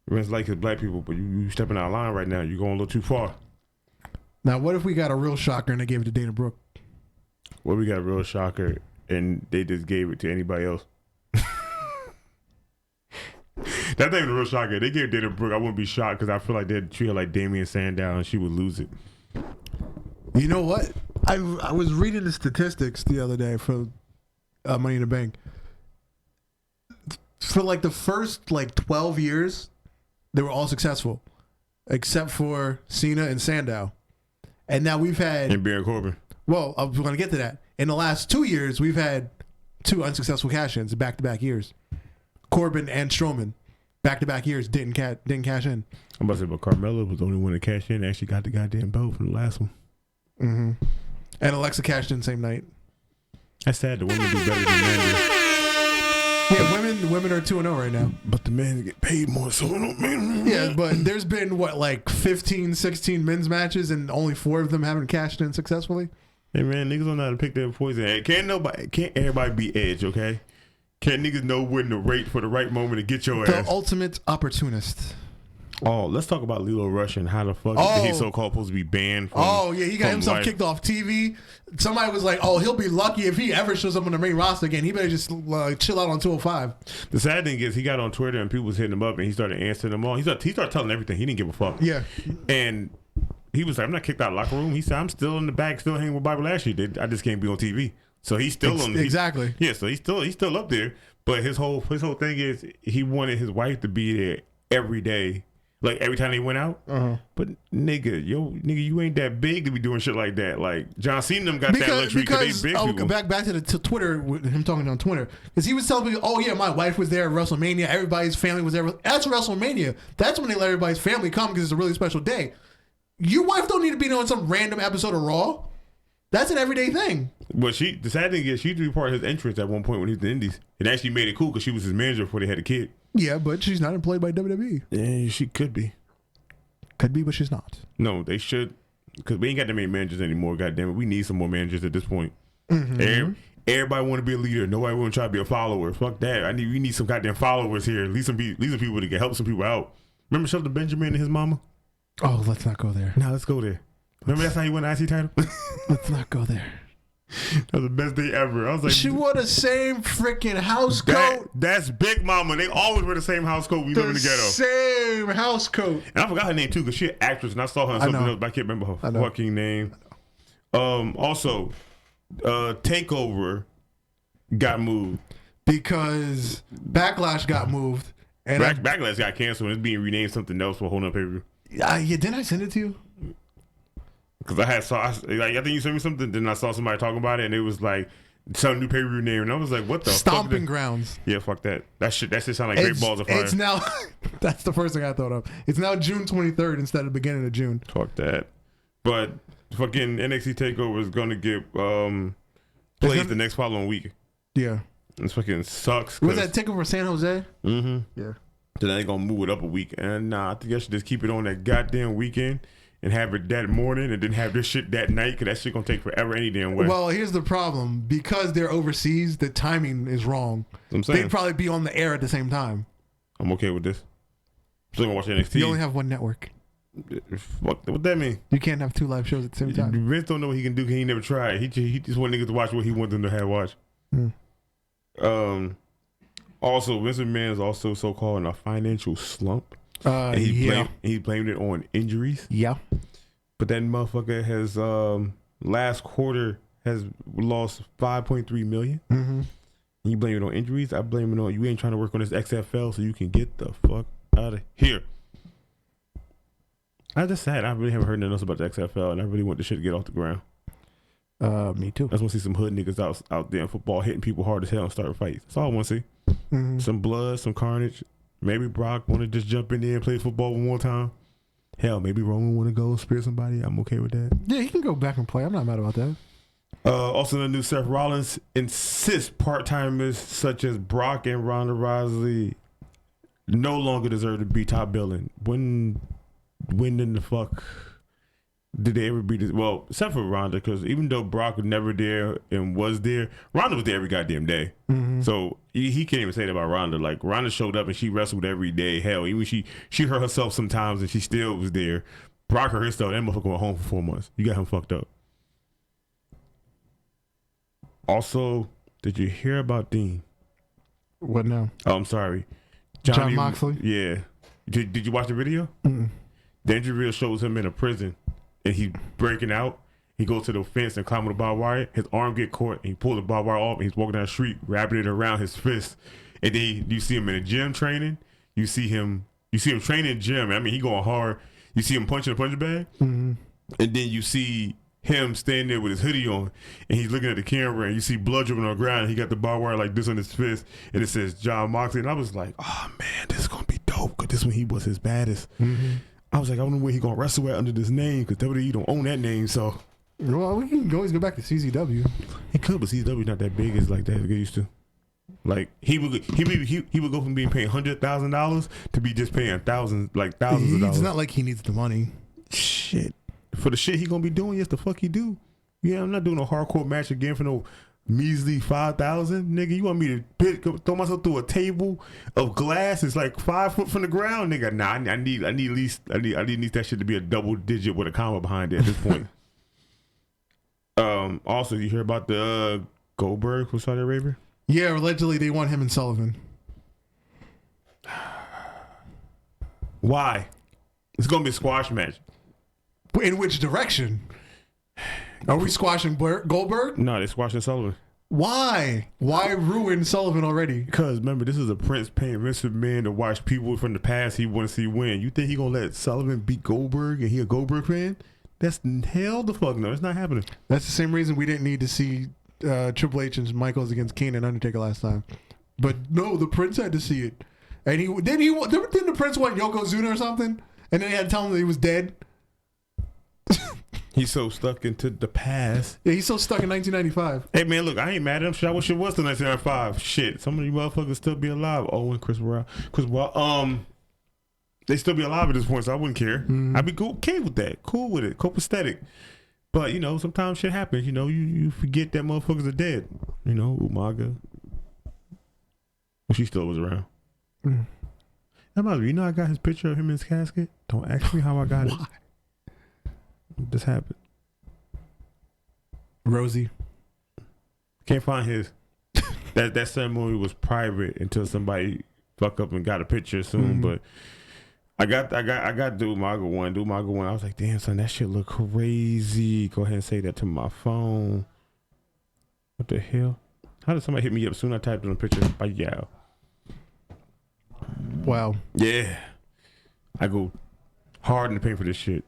Speaker 2: It's like it's black people, but you stepping out of line right now. You going a little too far.
Speaker 1: Now, what if we got a real shocker and they gave it to Dana Brooke?
Speaker 2: Well, we got a real shocker and they just gave it to anybody else. That's not even a real shocker. They gave Dana Brooke. I wouldn't be shocked because I feel like they'd treat her like Damian Sandow and she would lose it.
Speaker 1: You know what? I was reading the statistics the other day for Money in the Bank. For like the first 12 years, they were all successful, except for Cena and Sandow. And now we've had...
Speaker 2: And Baron Corbin.
Speaker 1: Well, I'm going to get to that. In the last 2 years, we've had 2 unsuccessful cash-ins back-to-back years. Corbin and Strowman, back-to-back years, didn't cash in.
Speaker 2: I'm about to say, but Carmella was the only one to cash in. Actually got the goddamn belt from the last one.
Speaker 1: Mm-hmm. And Alexa cashed in same night.
Speaker 2: That's sad. The women do better than men do.
Speaker 1: Yeah, women are 2-0 right now.
Speaker 2: But the men get paid more, so it don't mean.
Speaker 1: Yeah, but there's been, like 15, 16 men's matches, and only 4 of them haven't cashed in successfully.
Speaker 2: Hey, man, niggas don't know how to pick their poison. Hey, can't everybody be edge, okay? Can't niggas know when to rate for the right moment to get your
Speaker 1: The
Speaker 2: ass?
Speaker 1: ultimate opportunist.
Speaker 2: Oh, let's talk about Lio Rush and how the fuck he's so-called supposed to be banned from
Speaker 1: he got himself kicked off TV. Somebody was like, he'll be lucky if he ever shows up on the main roster again. He better just chill out on 205.
Speaker 2: The sad thing is he got on Twitter and people was hitting him up and he started answering them all. He started telling everything. He didn't give a fuck.
Speaker 1: Yeah.
Speaker 2: And he was like, I'm not kicked out of the locker room. He said, I'm still in the back, still hanging with Bobby Lashley. I just can't be on TV. So he's still on.
Speaker 1: Exactly.
Speaker 2: Yeah, so he's still up there. But his whole thing is he wanted his wife to be there every day. Like every time they went out, but nigga, you ain't that big to be doing shit like that. Like John Cena them got that luxury because they big people.
Speaker 1: Back to Twitter with him talking on Twitter because he was telling me, oh yeah, my wife was there at WrestleMania, everybody's family was there. That's WrestleMania. That's when they let everybody's family come because it's a really special day. Your wife don't need to be on some random episode of Raw. That's an everyday thing.
Speaker 2: But the sad thing is she used to be part of his entrance at one point when he was in the Indies. It actually made it cool because she was his manager before they had a kid.
Speaker 1: Yeah, but she's not employed by WWE.
Speaker 2: Yeah, she could be.
Speaker 1: Could be, but she's not.
Speaker 2: No, they should. Because we ain't got that many managers anymore, goddamn it. We need some more managers at this point. Mm-hmm. Everybody want to be a leader. Nobody want to try to be a follower. Fuck that. We need some goddamn followers here. At least some people to help some people out. Remember Shelton Benjamin and his mama?
Speaker 1: Oh, let's not go there.
Speaker 2: No, let's go there. Remember that's how he won the IC title?
Speaker 1: Let's not go there.
Speaker 2: That was the best day ever. I was like,
Speaker 1: she wore the same freaking house coat.
Speaker 2: That's Big Mama. They always wear the same house coat. We live in the ghetto.
Speaker 1: Same house coat.
Speaker 2: And I forgot her name too because she an actress and I saw her in something else, but I can't remember her fucking name. Also, Takeover got moved
Speaker 1: because Backlash got moved and
Speaker 2: Backlash got canceled and it's being renamed something else for a whole nother pay-per-view.
Speaker 1: Yeah, didn't I send it to you?
Speaker 2: Because I think you sent me something, then I saw somebody talking about it, and it was like some new pay-per-view name, and I was like, "What the
Speaker 1: Stomping
Speaker 2: fuck?"
Speaker 1: Grounds.
Speaker 2: Yeah, fuck that. That shit sound like Great Balls of Fire.
Speaker 1: It's now. That's the first thing I thought of. It's now June 23rd instead of the beginning of June.
Speaker 2: Fuck that. But fucking NXT Takeover is gonna get played the next following week.
Speaker 1: Yeah.
Speaker 2: It fucking sucks.
Speaker 1: Was that Takeover San Jose?
Speaker 2: Mm-hmm.
Speaker 1: Yeah.
Speaker 2: So then they gonna move it up a week, and I think I should just keep it on that goddamn weekend. And have it that morning and then have this shit that night because that shit gonna take forever any damn way.
Speaker 1: Well, here's the problem. Because they're overseas, the timing is wrong.
Speaker 2: I'm saying.
Speaker 1: They'd probably be on the air at the same time.
Speaker 2: I'm okay with this. Still gonna watch NXT.
Speaker 1: You only have one network.
Speaker 2: What that mean?
Speaker 1: You can't have 2 live shows at the same time.
Speaker 2: Vince don't know what he can do because he never tried. He just want niggas to watch what he wants them to have watch. Also, Vince McMahon is also so-called in a financial slump. And he blamed it on injuries.
Speaker 1: Yeah.
Speaker 2: But that motherfucker has last quarter has lost $5.3 million.
Speaker 1: Mm-hmm.
Speaker 2: You blame it on injuries. I blame it on you ain't trying to work on this XFL so you can get the fuck out of here. I just sad. I really haven't heard nothing else about the XFL, and I really want this shit to get off the ground.
Speaker 1: Me too.
Speaker 2: I just want to see some hood niggas out there in football hitting people hard as hell and starting fights. That's all I want to see.
Speaker 1: Mm-hmm.
Speaker 2: Some blood, some carnage. Maybe Brock want to just jump in there and play football one more time. Hell, maybe Roman want to go spear somebody. I'm okay with that.
Speaker 1: Yeah, he can go back and play. I'm not mad about that.
Speaker 2: Also, the new Seth Rollins insists part-timers such as Brock and Ronda Rousey no longer deserve to be top billing. When in the fuck did they ever be this? Well, except for Ronda, because even though Brock was never there and was there, Ronda was there every goddamn day. Mm-hmm. So he can't even say that about Ronda. Like, Ronda showed up and she wrestled every day. Hell, even she hurt herself sometimes and she still was there. Brock hurt herself. That motherfucker went home for 4 months. You got him fucked up. Also, did you hear about Dean?
Speaker 1: What now?
Speaker 2: Oh, I'm sorry.
Speaker 1: John Moxley?
Speaker 2: Yeah. Did you watch the video?
Speaker 1: Mm-mm.
Speaker 2: The interview shows him in a prison. And he's breaking out. He goes to the fence and climbs the barbed wire. His arm get caught. And he pulls the barbed wire off. And he's walking down the street, wrapping it around his fist. And then you see him in a gym training. You see him training in the gym. I mean, he going hard. You see him punching a punching bag.
Speaker 1: Mm-hmm.
Speaker 2: And then you see him standing there with his hoodie on. And he's looking at the camera. And you see blood dripping on the ground. And he got the barbed wire like this on his fist. And it says John Moxley. And I was like, oh, man, this is going to be dope. Because this one, he was his baddest. Mm-hmm. I was like, I don't know where he gonna wrestle at under this name because WWE don't own that name. So,
Speaker 1: well, we can always go back to CZW.
Speaker 2: He could, but CW not that big as like that as they used to. Like he would go from being paying $100,000 to be just paying thousands of dollars.
Speaker 1: It's not like he needs the money.
Speaker 2: Shit, for the shit he gonna be doing, yes, the fuck he do. Yeah, I'm not doing a hardcore match again for no measly 5,000, nigga. You want me to throw myself through a table of glass? It's like 5 foot from the ground, nigga. Nah, I need at least that shit to be a double digit with a comma behind it at this point. Also, you hear about the Goldberg from Saudi Arabia?
Speaker 1: Yeah, allegedly they want him and Sullivan.
Speaker 2: Why? It's gonna be a squash match.
Speaker 1: In which direction? Are we squashing Goldberg?
Speaker 2: No, they're squashing Sullivan.
Speaker 1: Why? Why ruin Sullivan already?
Speaker 2: Because remember, this is a prince paying Vince McMahon to watch people from the past he want to see win. You think he gonna let Sullivan beat Goldberg and he a Goldberg fan? That's hell the fuck no. It's not happening.
Speaker 1: That's the same reason we didn't need to see Triple H and Michaels against Kane and Undertaker last time. But no, the Prince had to see it, and didn't the Prince want Yokozuna or something, and then he had to tell him that he was dead.
Speaker 2: He's so stuck into the past.
Speaker 1: Yeah, he's so stuck in 1995.
Speaker 2: Hey man, look, I ain't mad at him. Shit, I wish it was the 1995. Shit, some of you motherfuckers still be alive. Oh, and Chris Brown, they still be alive at this point, so I wouldn't care. I'd be okay with that. Cool with it. Copacetic. But, you know, sometimes shit happens. You know, you forget that motherfuckers are dead. You know, Umaga. Well, she still was around. You know I got his picture of him in his casket? Don't ask me how I got it.
Speaker 1: Why?
Speaker 2: This happened.
Speaker 1: Rosie.
Speaker 2: Can't find his. That ceremony was private until somebody fuck up and got a picture soon, but I got the Umaga one. I was like, damn son, that shit look crazy. Go ahead and say that to my phone. What the hell? How did somebody hit me up soon? I typed in a picture by Yao.
Speaker 1: Wow.
Speaker 2: Yeah. I go hard in the paint for this shit.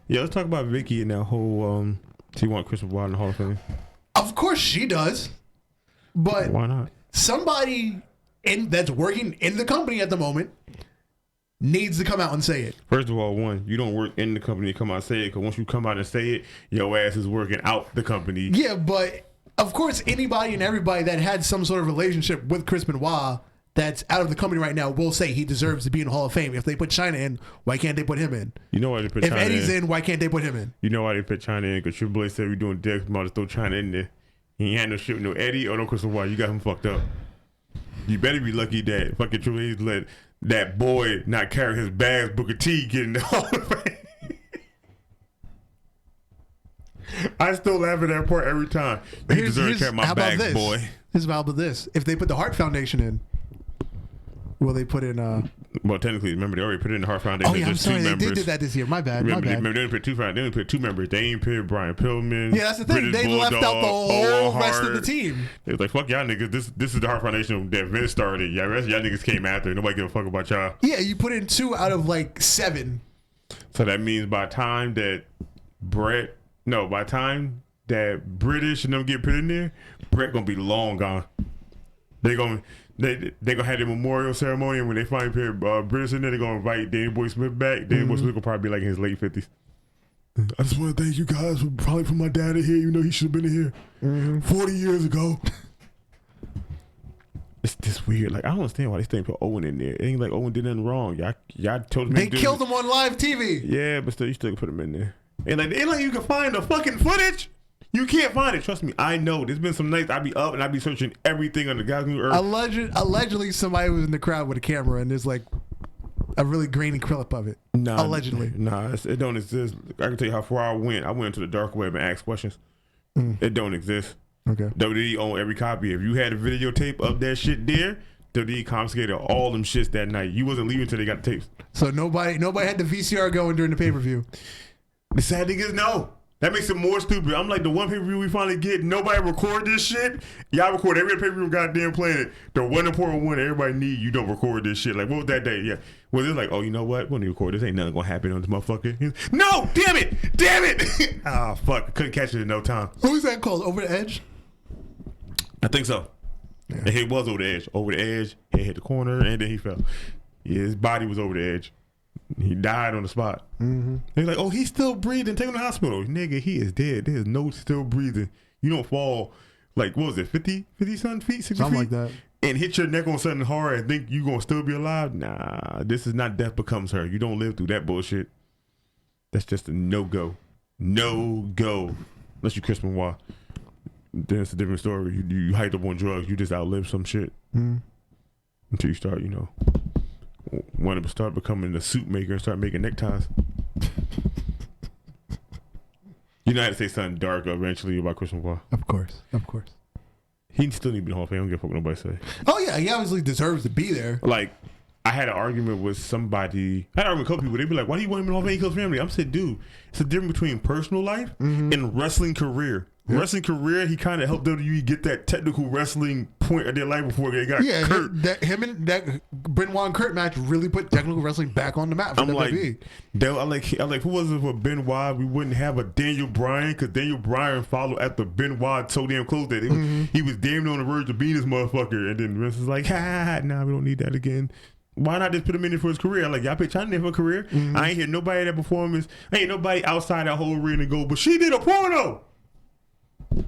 Speaker 2: Yeah, let's talk about Vicky and that whole she want Chris Benoit in the Hall of Fame.
Speaker 1: Of course she does. But
Speaker 2: why not?
Speaker 1: Somebody that's working in the company at the moment needs to come out and say it.
Speaker 2: First of all, one, you don't work in the company to come out and say it, because once you come out and say it, your ass is working out the company.
Speaker 1: Yeah, but of course anybody and everybody that had some sort of relationship with Chris Benoit that's out of the company right now will say he deserves to be in the Hall of Fame. If they put China in, why can't they put him in?
Speaker 2: You know why they put
Speaker 1: If
Speaker 2: China
Speaker 1: Eddie's in, why can't they put him in?
Speaker 2: You know why they put China in? Because Triple H said we're doing Dex, might throw China in there. He ain't had no shit with no Eddie or no Chris Benoit. You got him fucked up. You better be lucky that fucking Triple H let that boy not carry his bags, Booker T, get in the Hall of Fame. I still laugh at that part every time. You deserve to carry my bags, boy.
Speaker 1: Here's about this. If they put the Hart Foundation in, will they put in
Speaker 2: well, technically, remember, they already put it in the Hart Foundation.
Speaker 1: Oh yeah, I'm sorry, they did that this year. My bad.
Speaker 2: Remember, they didn't put they only put two members. They ain't put Brian Pillman.
Speaker 1: Yeah, that's the thing.
Speaker 2: British
Speaker 1: They
Speaker 2: Bulldog,
Speaker 1: left out the whole rest of the team.
Speaker 2: They was like, fuck y'all niggas. This is the Hart Foundation that Vince started. Yeah, the rest of y'all niggas came after. Nobody give a fuck about y'all.
Speaker 1: Yeah, you put in 2 out of like 7.
Speaker 2: So that means by the time that British and them get put in there, Brett gonna be long gone. They gonna have their memorial ceremony, and when they finally put British in there, they're gonna invite Danny Boy Smith back. Danny Boy Smith will probably be like in his late 50s. I just want to thank you guys for probably putting my dad in here. You know he should have been in here 40 years ago. It's just weird. Like, I don't understand why they still put Owen in there. It ain't like Owen did nothing wrong. Y'all told him
Speaker 1: they killed him on live TV.
Speaker 2: Yeah, but still, you still can put him in there. And like, ain't like you can find the fucking footage. You can't find it. Trust me. I know. There's been some nights I be up and I be searching everything on the God's new earth.
Speaker 1: Allegedly, somebody was in the crowd with a camera and there's like a really grainy clip of it.
Speaker 2: Nah,
Speaker 1: allegedly.
Speaker 2: Nah, it don't exist. I can tell you how far I went. I went into the dark web and asked questions. It don't exist.
Speaker 1: Okay.
Speaker 2: WWE own every copy. If you had a videotape of that shit there, WWE confiscated all them shits that night. You wasn't leaving until they got the tapes.
Speaker 1: So nobody had the VCR going during the pay-per-view.
Speaker 2: The sad thing is no. That makes it more stupid. I'm like, the one pay-per-view we finally get, nobody record this shit. Y'all record every pay-per-view goddamn planet. The one important one everybody need, you don't record this shit. Like, what was that day? Yeah. Well, it's like, oh, you know what? We'll need to record this. Ain't nothing gonna happen on this motherfucker. No! Damn it! Ah, fuck. I couldn't catch it in no time.
Speaker 1: What was that called? Over the Edge?
Speaker 2: I think so. Yeah. The head was over the edge. Over the edge, he hit the corner, and then he fell. Yeah, his body was over the edge. He died on the spot. They're like, oh, he's still breathing. Take him to the hospital. Nigga, he is dead. There's no still breathing. You don't fall like, what was it, 50 something feet, 60
Speaker 1: Something
Speaker 2: feet?
Speaker 1: like that.
Speaker 2: And hit your neck on something hard and think you gonna still be alive? Nah, this is not death becomes her. You don't live through that bullshit. That's just a no-go. No-go. Unless you Chris Benoit. Then it's a different story. You hyped up on drugs. You just outlive some shit. Until you start, want to start becoming a suit maker and start making neckties. I had to say something dark eventually about Chris Benoit.
Speaker 1: Of course.
Speaker 2: He still need to be in the Hall of Fame. I don't give a fuck what nobody say.
Speaker 1: Oh yeah, he obviously deserves to be there.
Speaker 2: Like, I had an argument with somebody. I had an argument with a couple people. They'd be like, "Why do you want him in the Hall of Fame? He kills family." I'm saying, dude, it's a difference between personal life and wrestling career. Yep. Wrestling career, he kind of helped WWE get that technical wrestling point of their life before they got Kurt.
Speaker 1: Him and that Benoit and Kurt match really put technical wrestling back on the map for WWE.
Speaker 2: I like, who was it for Benoit? We wouldn't have a Daniel Bryan because Daniel Bryan followed after Benoit so damn close that he was damn near on the verge of being this motherfucker. And then Vince was like, nah, we don't need that again. Why not just put him in there for his career? Like, y'all pay China in for a career. I ain't hear nobody at that performance. Ain't nobody outside that whole arena go, but she did a porno.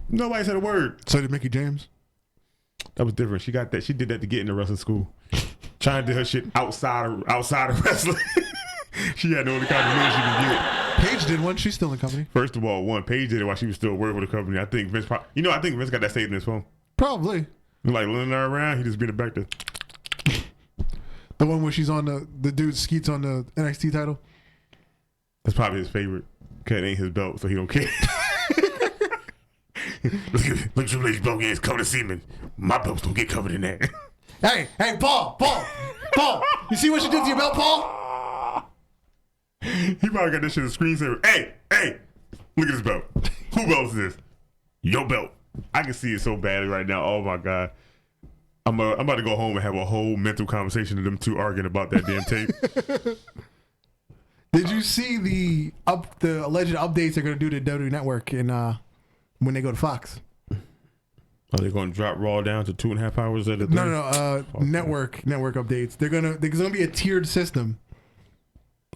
Speaker 2: Nobody said a word.
Speaker 1: So did Mickey James.
Speaker 2: That was different. She got that. She did that to get into wrestling school. Trying to do her shit outside of wrestling. She had no other kind of money she could get.
Speaker 1: Paige did one. She's still in the company.
Speaker 2: First of all, Paige did it while she was still working with the company. I think Vince. I think Vince got that saved in his phone.
Speaker 1: Probably.
Speaker 2: Like lending her around, he just beat it back there.
Speaker 1: The one where she's on the dude skeets on the NXT title.
Speaker 2: That's probably his favorite. Cause it ain't his belt, so he don't care. Look, Triple H's belt is covered in semen. My belts don't get covered in that.
Speaker 1: Hey, Paul! You see what you did to your belt, Paul?
Speaker 2: He probably got this shit as a screensaver. Hey! Look at this belt. Who belt is this? Your belt. I can see it so badly right now. Oh my god. I'm about to go home and have a whole mental conversation of them two arguing about that damn tape.
Speaker 1: Did you see the alleged updates they're going to do to WWE Network when they go to Fox?
Speaker 2: Are they going to drop Raw down to 2.5 hours at a time?
Speaker 1: No. Network updates. There's gonna be a tiered system.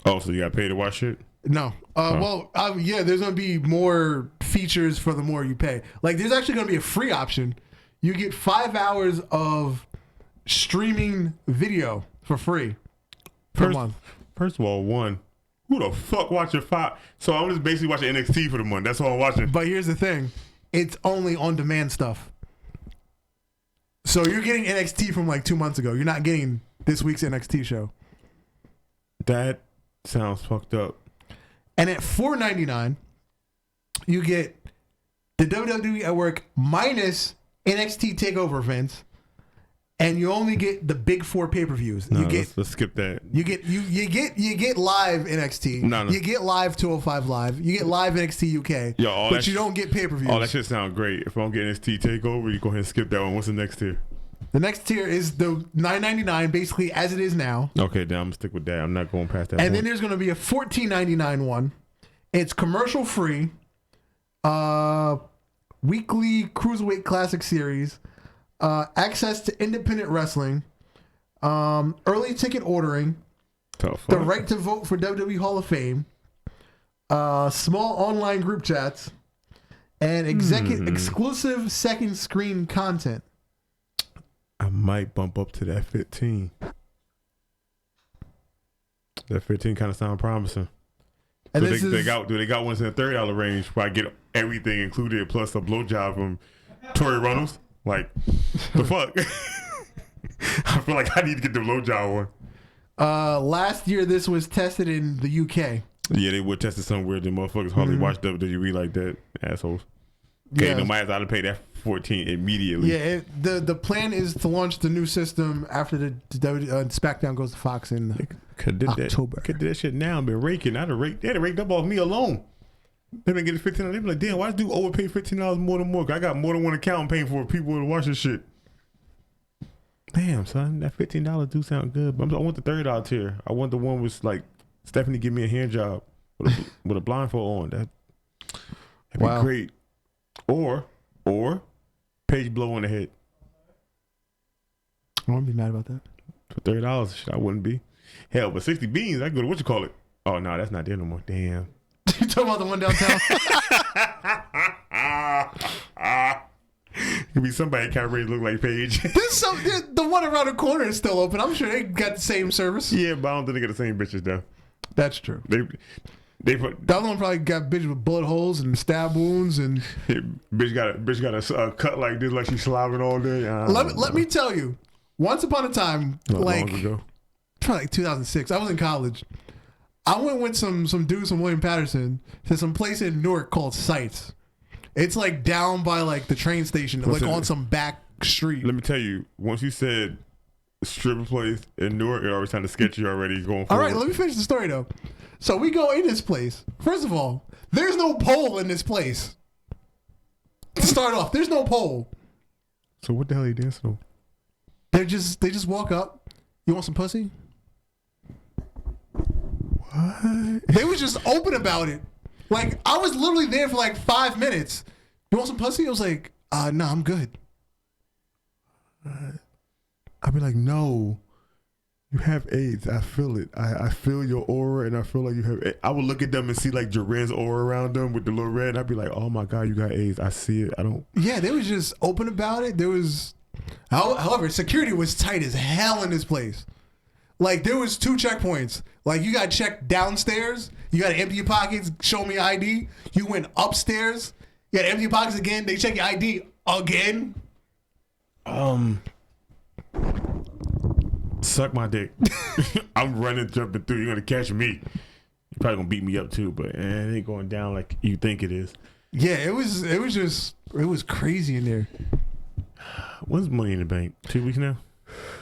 Speaker 2: Oh, so you got to pay to watch it?
Speaker 1: No. There's gonna be more features for the more you pay. Like, there's actually gonna be a free option. You get 5 hours of streaming video for free per month.
Speaker 2: First of all, who the fuck watching 5? So I'm just basically watching NXT for the month. That's all I'm watching.
Speaker 1: But here's the thing. It's only on-demand stuff. So you're getting NXT from like 2 months ago. You're not getting this week's NXT show.
Speaker 2: That sounds fucked up.
Speaker 1: And at $4.99, you get the WWE at Work minus NXT TakeOver events, and you only get the big 4 pay-per-views.
Speaker 2: No, let's skip that.
Speaker 1: You get live NXT.
Speaker 2: No.
Speaker 1: You get live 205 Live. You get live NXT UK. But you don't get pay-per-views.
Speaker 2: Oh, that shit sounds great. If I don't get NXT TakeOver, you go ahead and skip that one. What's the next tier?
Speaker 1: The next tier is the $9.99, basically as it is now.
Speaker 2: Okay, then I'm gonna stick with that. I'm not going past that.
Speaker 1: And then there's gonna be a $14.99 one. It's commercial free. Weekly Cruiserweight Classic Series. Access to independent wrestling. Early ticket ordering. The right to vote for WWE Hall of Fame. Small online group chats. And exclusive second screen content.
Speaker 2: I might bump up to that 15. That 15 kind of sound promising.
Speaker 1: And
Speaker 2: so they got ones in the $30 range where I get everything included plus a blowjob from Tori Runnels? Like, the fuck? I feel like I need to get the blowjob one.
Speaker 1: Last year, this was tested in the UK.
Speaker 2: Yeah, they would test it somewhere. The motherfuckers hardly watch WWE like that. Assholes. Okay, yeah. No matter how to pay that 14 immediately.
Speaker 1: Yeah, the plan is to launch the new system after the SmackDown goes to Fox in October.
Speaker 2: Could do that shit now and been raking. They had raked up off me alone. They've been getting $15. They be like, damn, why does dude overpay $15 more than more? I got more than one account I'm paying for people to watch this shit. Damn, son, that $15 do sound good. But I want the $30 tier. I want the one with like Stephanie give me a hand job with a blindfold on. That'd be great. Or Paige blow on the head.
Speaker 1: I wouldn't be mad about that.
Speaker 2: For $30, shit, I wouldn't be. Hell, but 60 beans, I go to Oh no, that's not there no more. Damn.
Speaker 1: You talking about the one downtown?
Speaker 2: Could be somebody kind of ready to look like Paige.
Speaker 1: The one around the corner is still open. I'm sure they got the same service.
Speaker 2: Yeah, but I don't think they got the same bitches though.
Speaker 1: That's true.
Speaker 2: They put
Speaker 1: The other one probably got bitches with bullet holes and stab wounds and
Speaker 2: bitch got a cut like this, like she's slobbing all day.
Speaker 1: let me tell you, once upon a time,
Speaker 2: Not
Speaker 1: like
Speaker 2: long ago.
Speaker 1: probably like 2006, I was in college. I went with some dudes from William Patterson to some place in Newark called Sites. It's like down by like the train station, like on some back street.
Speaker 2: Let me tell you, once you said stripper place in Newark, it always sounded sketchy already going forward.
Speaker 1: All right, let me finish the story though. So we go in this place. First of all, there's no pole in this place. To start off, there's no pole.
Speaker 2: So what the hell are you dancing on?
Speaker 1: They just walk up. You want some pussy?
Speaker 2: What?
Speaker 1: They was just open about it. Like I was literally there for like 5 minutes. You want some pussy? I was like, no, I'm good.
Speaker 2: I'd be like, no, you have AIDS. I feel it. I feel your aura, and I feel like you have AIDS. I would look at them and see like Jaren's aura around them with the little red. And I'd be like, oh my God, you got AIDS. I see it. I don't.
Speaker 1: Yeah, they was just open about it. There was, however, security was tight as hell in this place. Like there was 2 checkpoints. Like you got checked downstairs. You got to empty your pockets. Show me ID. You went upstairs. You got to empty your pockets again. They check your ID again.
Speaker 2: Suck my dick. I'm running, jumping through. You're gonna catch me. You're probably gonna beat me up too, but it ain't going down like you think it is.
Speaker 1: Yeah, it was crazy in there.
Speaker 2: When's Money in the Bank? 2 weeks now?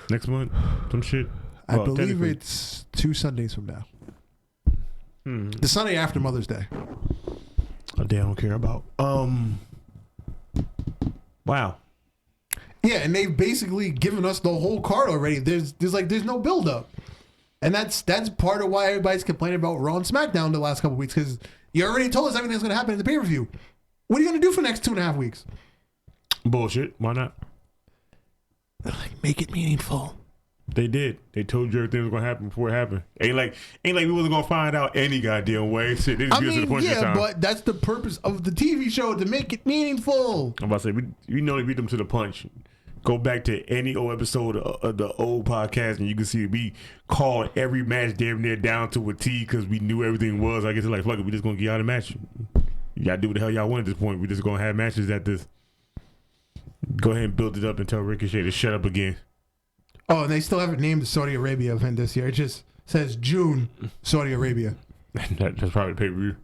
Speaker 2: Next month? Some shit?
Speaker 1: I believe it's 2 Sundays from now. The Sunday after Mother's Day.
Speaker 2: A day I don't care about. Wow.
Speaker 1: Yeah, and they've basically given us the whole card already. There's no build up. And that's part of why everybody's complaining about Raw and SmackDown the last couple of weeks, because you already told us everything's gonna happen in the pay-per-view. What are you gonna do for the next 2.5 weeks?
Speaker 2: Bullshit. Why not?
Speaker 1: They're like, make it meaningful.
Speaker 2: They did. They told you everything was gonna happen before it happened. Ain't like we wasn't gonna find out any goddamn way. Shit, they just beat us to the punch this time.
Speaker 1: But that's the purpose of the TV show, to make it meaningful.
Speaker 2: I'm about to say we know they beat them to the punch. Go back to any old episode of the old podcast, and you can see we called every match damn near down to a T because we knew everything was. I guess it's like, fuck it, we just gonna get y'all the match. Y'all do what the hell y'all want at this point. We just gonna have matches at this. Go ahead and build it up and tell Ricochet to shut up again.
Speaker 1: Oh, and they still haven't named the Saudi Arabia event this year. It just says June, Saudi Arabia.
Speaker 2: That's probably the pay-per-view.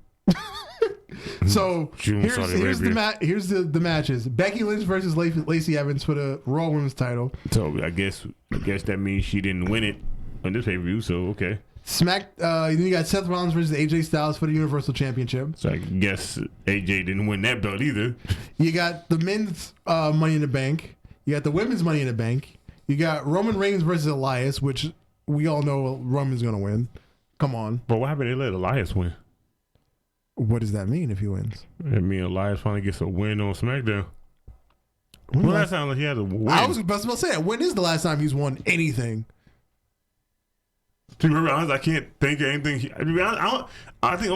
Speaker 1: So
Speaker 2: June,
Speaker 1: here's the matches. Becky Lynch versus Lacey Evans for the Raw Women's title.
Speaker 2: So I guess that means she didn't win it on this pay-per-view, so okay.
Speaker 1: Then you got Seth Rollins versus AJ Styles for the Universal Championship.
Speaker 2: So I guess AJ didn't win that belt either.
Speaker 1: You got the men's Money in the Bank. You got the women's Money in the Bank. You got Roman Reigns versus Elias, which we all know Roman's going to win. Come on.
Speaker 2: But what happened? They let Elias win.
Speaker 1: What does that mean if he wins?
Speaker 2: I mean, Elias finally gets a win on SmackDown. When last time he had a win?
Speaker 1: I was about to say, when is the last time he's won anything?
Speaker 2: To be honest, I can't think of anything. I think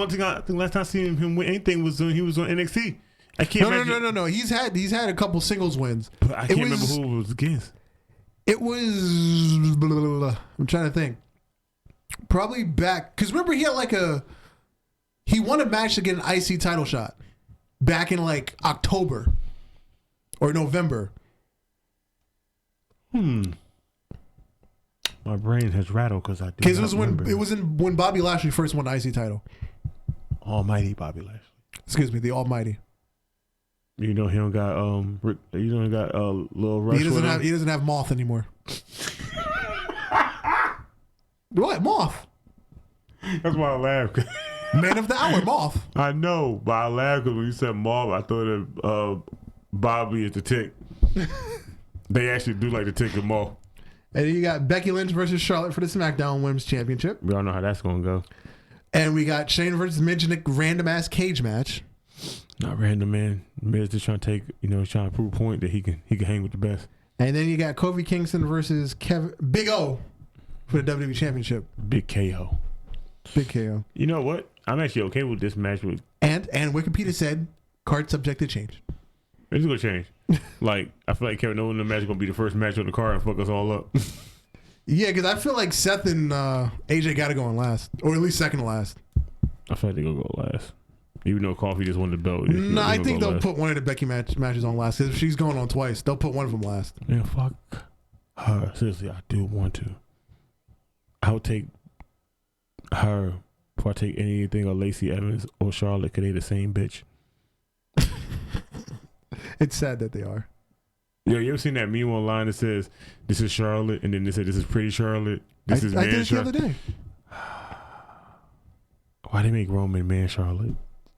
Speaker 2: last time I seen him win anything was when he was on NXT. I can't.
Speaker 1: No. He's had a couple singles wins.
Speaker 2: But I can't remember who it was against.
Speaker 1: It was. I'm trying to think. Probably back, because remember he won a match to get an IC title shot back in like October or November.
Speaker 2: My brain has rattled because I did. Because
Speaker 1: it was when Bobby Lashley first won the IC title.
Speaker 2: Almighty Bobby Lashley.
Speaker 1: Excuse me, the Almighty.
Speaker 2: You know he don't got Lio Rush.
Speaker 1: He doesn't have Moth anymore. What Moth?
Speaker 2: That's why I laughed.
Speaker 1: Man of the hour, Moth.
Speaker 2: I know, but I laughed because when you said Moth, I thought of Bobby is the tick. They actually do like the tick of Moth.
Speaker 1: And then you got Becky Lynch versus Charlotte for the SmackDown Women's Championship.
Speaker 2: We all know how that's going to go.
Speaker 1: And we got Shane versus Midge in a random ass cage match.
Speaker 2: Not random, man. Midge just trying to trying to prove a point that he can hang with the best.
Speaker 1: And then you got Kofi Kingston versus Big O for the WWE Championship.
Speaker 2: Big KO.
Speaker 1: Big KO.
Speaker 2: You know what? I'm actually okay with this match. And
Speaker 1: Wikipedia said card subject to change.
Speaker 2: It's gonna change. Like, I feel like Kevin Owens the match is gonna be the first match on the card and fuck us all up.
Speaker 1: Yeah, because I feel like Seth and AJ got to go on last, or at least second to last.
Speaker 2: I feel like they're gonna go last. Even though Coffee just won the belt.
Speaker 1: No, I think they'll put one of the Becky matches on last. If she's going on twice, they'll put one of them last.
Speaker 2: Man, fuck her. Seriously, I do want to. I would take her before I take anything of Lacey Evans or Charlotte, because they the same bitch.
Speaker 1: It's sad that they are.
Speaker 2: Yo, you ever seen that meme online that says, this is Charlotte, and then they say, this is pretty Charlotte? This is
Speaker 1: I
Speaker 2: man
Speaker 1: did it the other day.
Speaker 2: Why they make Roman man Charlotte?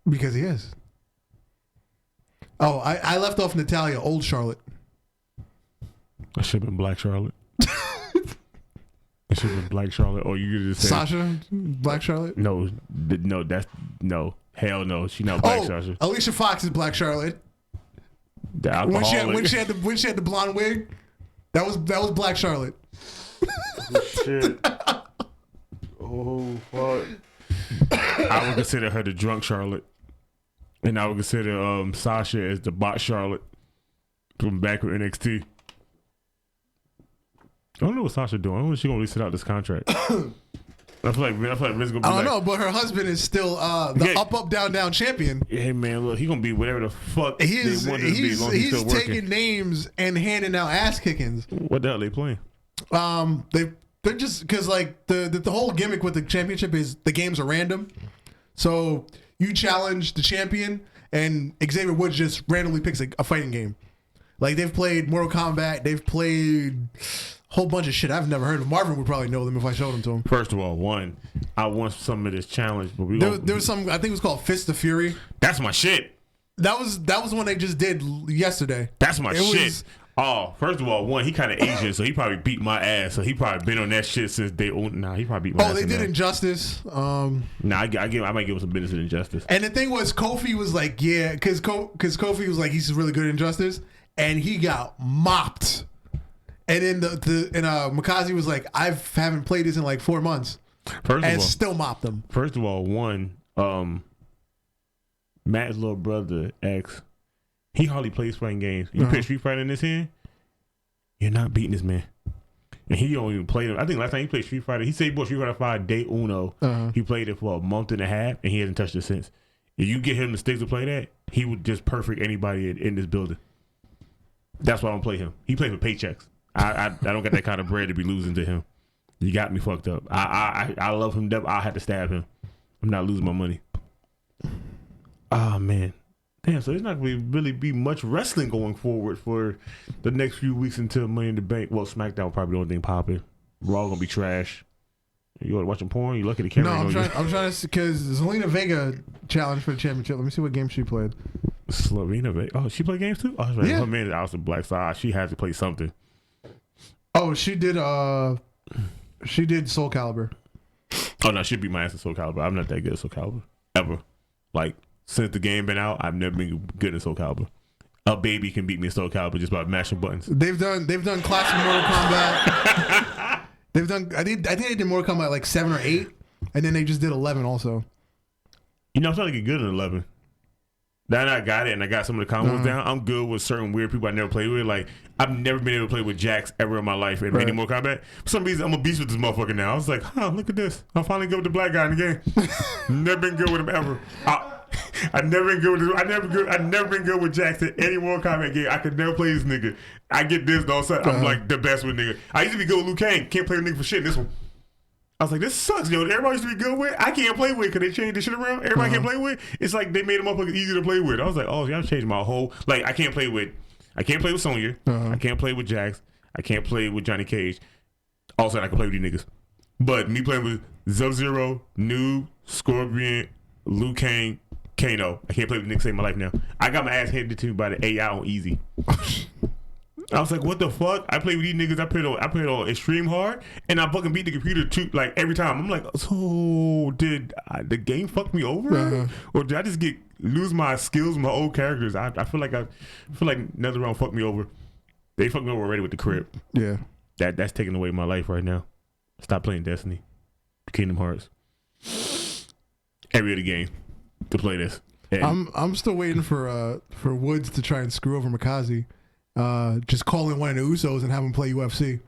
Speaker 1: Because he is. Oh, I left off Natalia, old Charlotte.
Speaker 2: I should have been Black Charlotte. It should have been Black Charlotte. Or you could just say
Speaker 1: Sasha, Black Charlotte?
Speaker 2: No, no. Hell no. She not Black Sasha.
Speaker 1: Alicia Fox is Black Charlotte.
Speaker 2: The alcoholic.
Speaker 1: When she had the blonde wig, that was Black Charlotte.
Speaker 2: Oh, shit. Oh fuck. I would consider her the drunk Charlotte, and I would consider Sasha as the bot Charlotte from back with NXT. I don't know what Sasha doing. I don't know if she's gonna really sit out this contract. I feel like Vince gonna be
Speaker 1: I don't know, but her husband is still the up, down champion.
Speaker 2: Hey man, look, he gonna be whatever the fuck
Speaker 1: He's
Speaker 2: they want him to be. As long as he's still
Speaker 1: taking
Speaker 2: working.
Speaker 1: names and handing out ass kickings.
Speaker 2: What the hell they playing?
Speaker 1: They're just because like the whole gimmick with the championship is the games are random, so you challenge the champion and Xavier Woods just randomly picks a fighting game. Like they've played Mortal Kombat, they've played a whole bunch of shit I've never heard of. Marvin would probably know them if I showed them to him.
Speaker 2: First of all, I want some of this challenge, but
Speaker 1: there was some, I think it was called Fist of Fury.
Speaker 2: That's my shit.
Speaker 1: That was one they just did yesterday.
Speaker 2: That's my shit. First of all, he kind of Asian, so he probably beat my ass. So he probably been on that shit since day. He probably beat my ass.
Speaker 1: Oh, they did Injustice.
Speaker 2: I might give him some business in Injustice.
Speaker 1: And the thing was, Kofi was like, yeah, because Kofi was like, he's really good at Injustice, and he got mopped. And then Makazi was like, I haven't played this in like 4 months, still mopped them.
Speaker 2: First of all, Matt's little brother X. He hardly plays fighting games. You put Street Fighter in this hand, you're not beating this man. And he don't even play them. I think last time he played Street Fighter, he said he bought Street Fighter 5 day uno. He played it for a month and a half, and he hasn't touched it since. If you get him the sticks to play that, he would just perfect anybody in this building. That's why I don't play him. He plays for paychecks. I don't got that kind of bread to be losing to him. You got me fucked up. I love him. I had to stab him. I'm not losing my money. Oh, man. Damn, so there's not going to really be much wrestling going forward for the next few weeks until Money in the Bank. Well, SmackDown will probably the only thing popping. Raw going to be trash. You watching porn? You look at the camera.
Speaker 1: No, I'm trying to, because Zelina Vega challenged for the championship. Let me see what game she played.
Speaker 2: Zelina Vega. Oh, she played games too? Oh, right.
Speaker 1: Yeah.
Speaker 2: Her man is Alistair Black, so she has to play something.
Speaker 1: Oh, she did Soul Calibur.
Speaker 2: Oh, no, she'd be my ass at Soul Calibur. I'm not that good at Soul Calibur. Ever. Like, since the game been out, I've never been good at Soul Calibur. A baby can beat me in Soul Calibur just by mashing buttons.
Speaker 1: They've done classic Mortal Kombat. I think they did Mortal Kombat like 7 or 8, and then they just did 11 also.
Speaker 2: You know, I'm trying to get good at 11. Now that I got it and I got some of the combos down, I'm good with certain weird people I never played with. Like, I've never been able to play with Jax ever in my life in any Mortal Kombat. For some reason, I'm a beast with this motherfucker now. I was like, look at this. I'm finally good with the black guy in the game. Never been good with him ever. I've never been good with him. I've never been good with Jax in any Mortal Kombat game. I could never play this nigga. I get this, though. So I'm like the best with nigga. I used to be good with Liu Kang. Can't play with nigga for shit in this one. I was like, this sucks, yo. Everybody used to be good with. I can't play with because they changed this shit around. Everybody can't play with. It's like they made them up easy to play with. I was like, oh, y'all changed my whole. Like, I can't play with Sonya. I can't play with Jax. I can't play with Johnny Cage. Also, I can play with these niggas. But me playing with Sub-Zero, Noob, Scorpion, Liu Kang, Kano. I can't play with niggas in my life now. I got my ass handed to me by the AI on easy. I was like, what the fuck? I play with these niggas. I played on extreme hard, and I fucking beat the computer too, like every time. I'm like, so did the game fuck me over, or did I just lose my skills, my old characters? I feel like another round fucked me over. They fucked me over already with the crib.
Speaker 1: Yeah,
Speaker 2: that's taking away my life right now. Stop playing Destiny, Kingdom Hearts, every other game to play this.
Speaker 1: I'm still waiting for Woods to try and screw over Mikaze. Just call in one of the Usos and have him play UFC.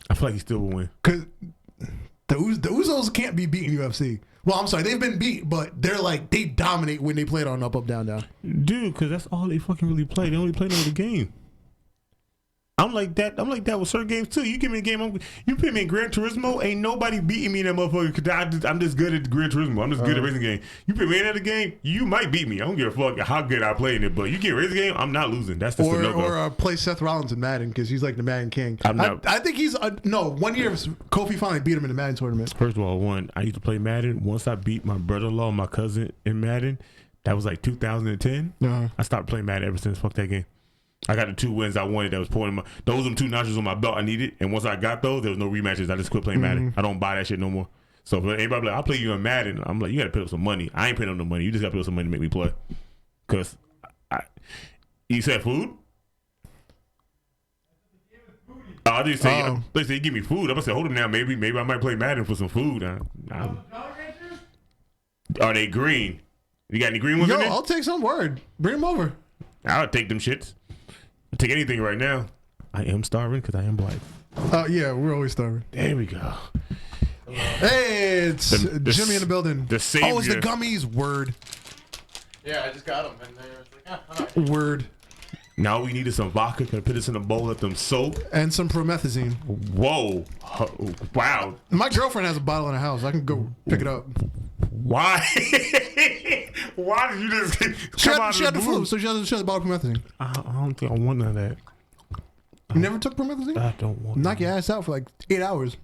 Speaker 2: I feel like he still will win.
Speaker 1: Cause the Usos can't be beating UFC. Well, I'm sorry, they've been beat, but they dominate when they play it on up, down, down.
Speaker 2: Dude, because that's all they fucking really play. They only play another game. I'm like that with certain games too. You give me a game, you put me in Gran Turismo, ain't nobody beating me in that motherfucker because I'm just good at Gran Turismo. I'm just good at racing game. You put me in another game, you might beat me. I don't give a fuck how good I play in it, but you get a racing game, I'm not losing. That's just a no-go.
Speaker 1: Or play Seth Rollins in Madden because he's like the Madden king.
Speaker 2: I
Speaker 1: think he's no. 1 year Kofi finally beat him in the Madden tournament.
Speaker 2: First of all, I used to play Madden. Once I beat my brother-in-law and my cousin in Madden, that was like 2010. I stopped playing Madden ever since. Fuck that game. I got the 2 wins I wanted that was pouring those are the 2 notches on my belt I needed. And once I got those, there was no rematches. I just quit playing Madden. I don't buy that shit no more. So if anybody like, I'll play you in Madden, I'm like, you got to pay up some money. I ain't paying up no money. You just got to pay up some money to make me play. Because you said food? I just say, they say, give me food. I'm going to say, hold them now. Maybe I might play Madden for some food. Are they green? You got any green ones in there?
Speaker 1: I'll take some word. Bring them over.
Speaker 2: I'll take them shits. I'll take anything right now. I am starving because I am black.
Speaker 1: Yeah, we're always starving.
Speaker 2: There we go.
Speaker 1: Hey, it's Jimmy in the building.
Speaker 2: The savior.
Speaker 1: Oh, it's the gummies. Word.
Speaker 3: Yeah, I just got them and they're like,
Speaker 1: Word.
Speaker 2: Now we needed some vodka. Can I put this in a bowl, let them soak?
Speaker 1: And some promethazine.
Speaker 2: Whoa. Wow.
Speaker 1: My girlfriend has a bottle in her house. I can go pick it up.
Speaker 2: Why? Why did you just
Speaker 1: She had the flu, so she has a bottle of promethazine.
Speaker 2: I don't think I want none of that.
Speaker 1: You never took promethazine?
Speaker 2: I don't want
Speaker 1: Knock your ass out for like 8 hours.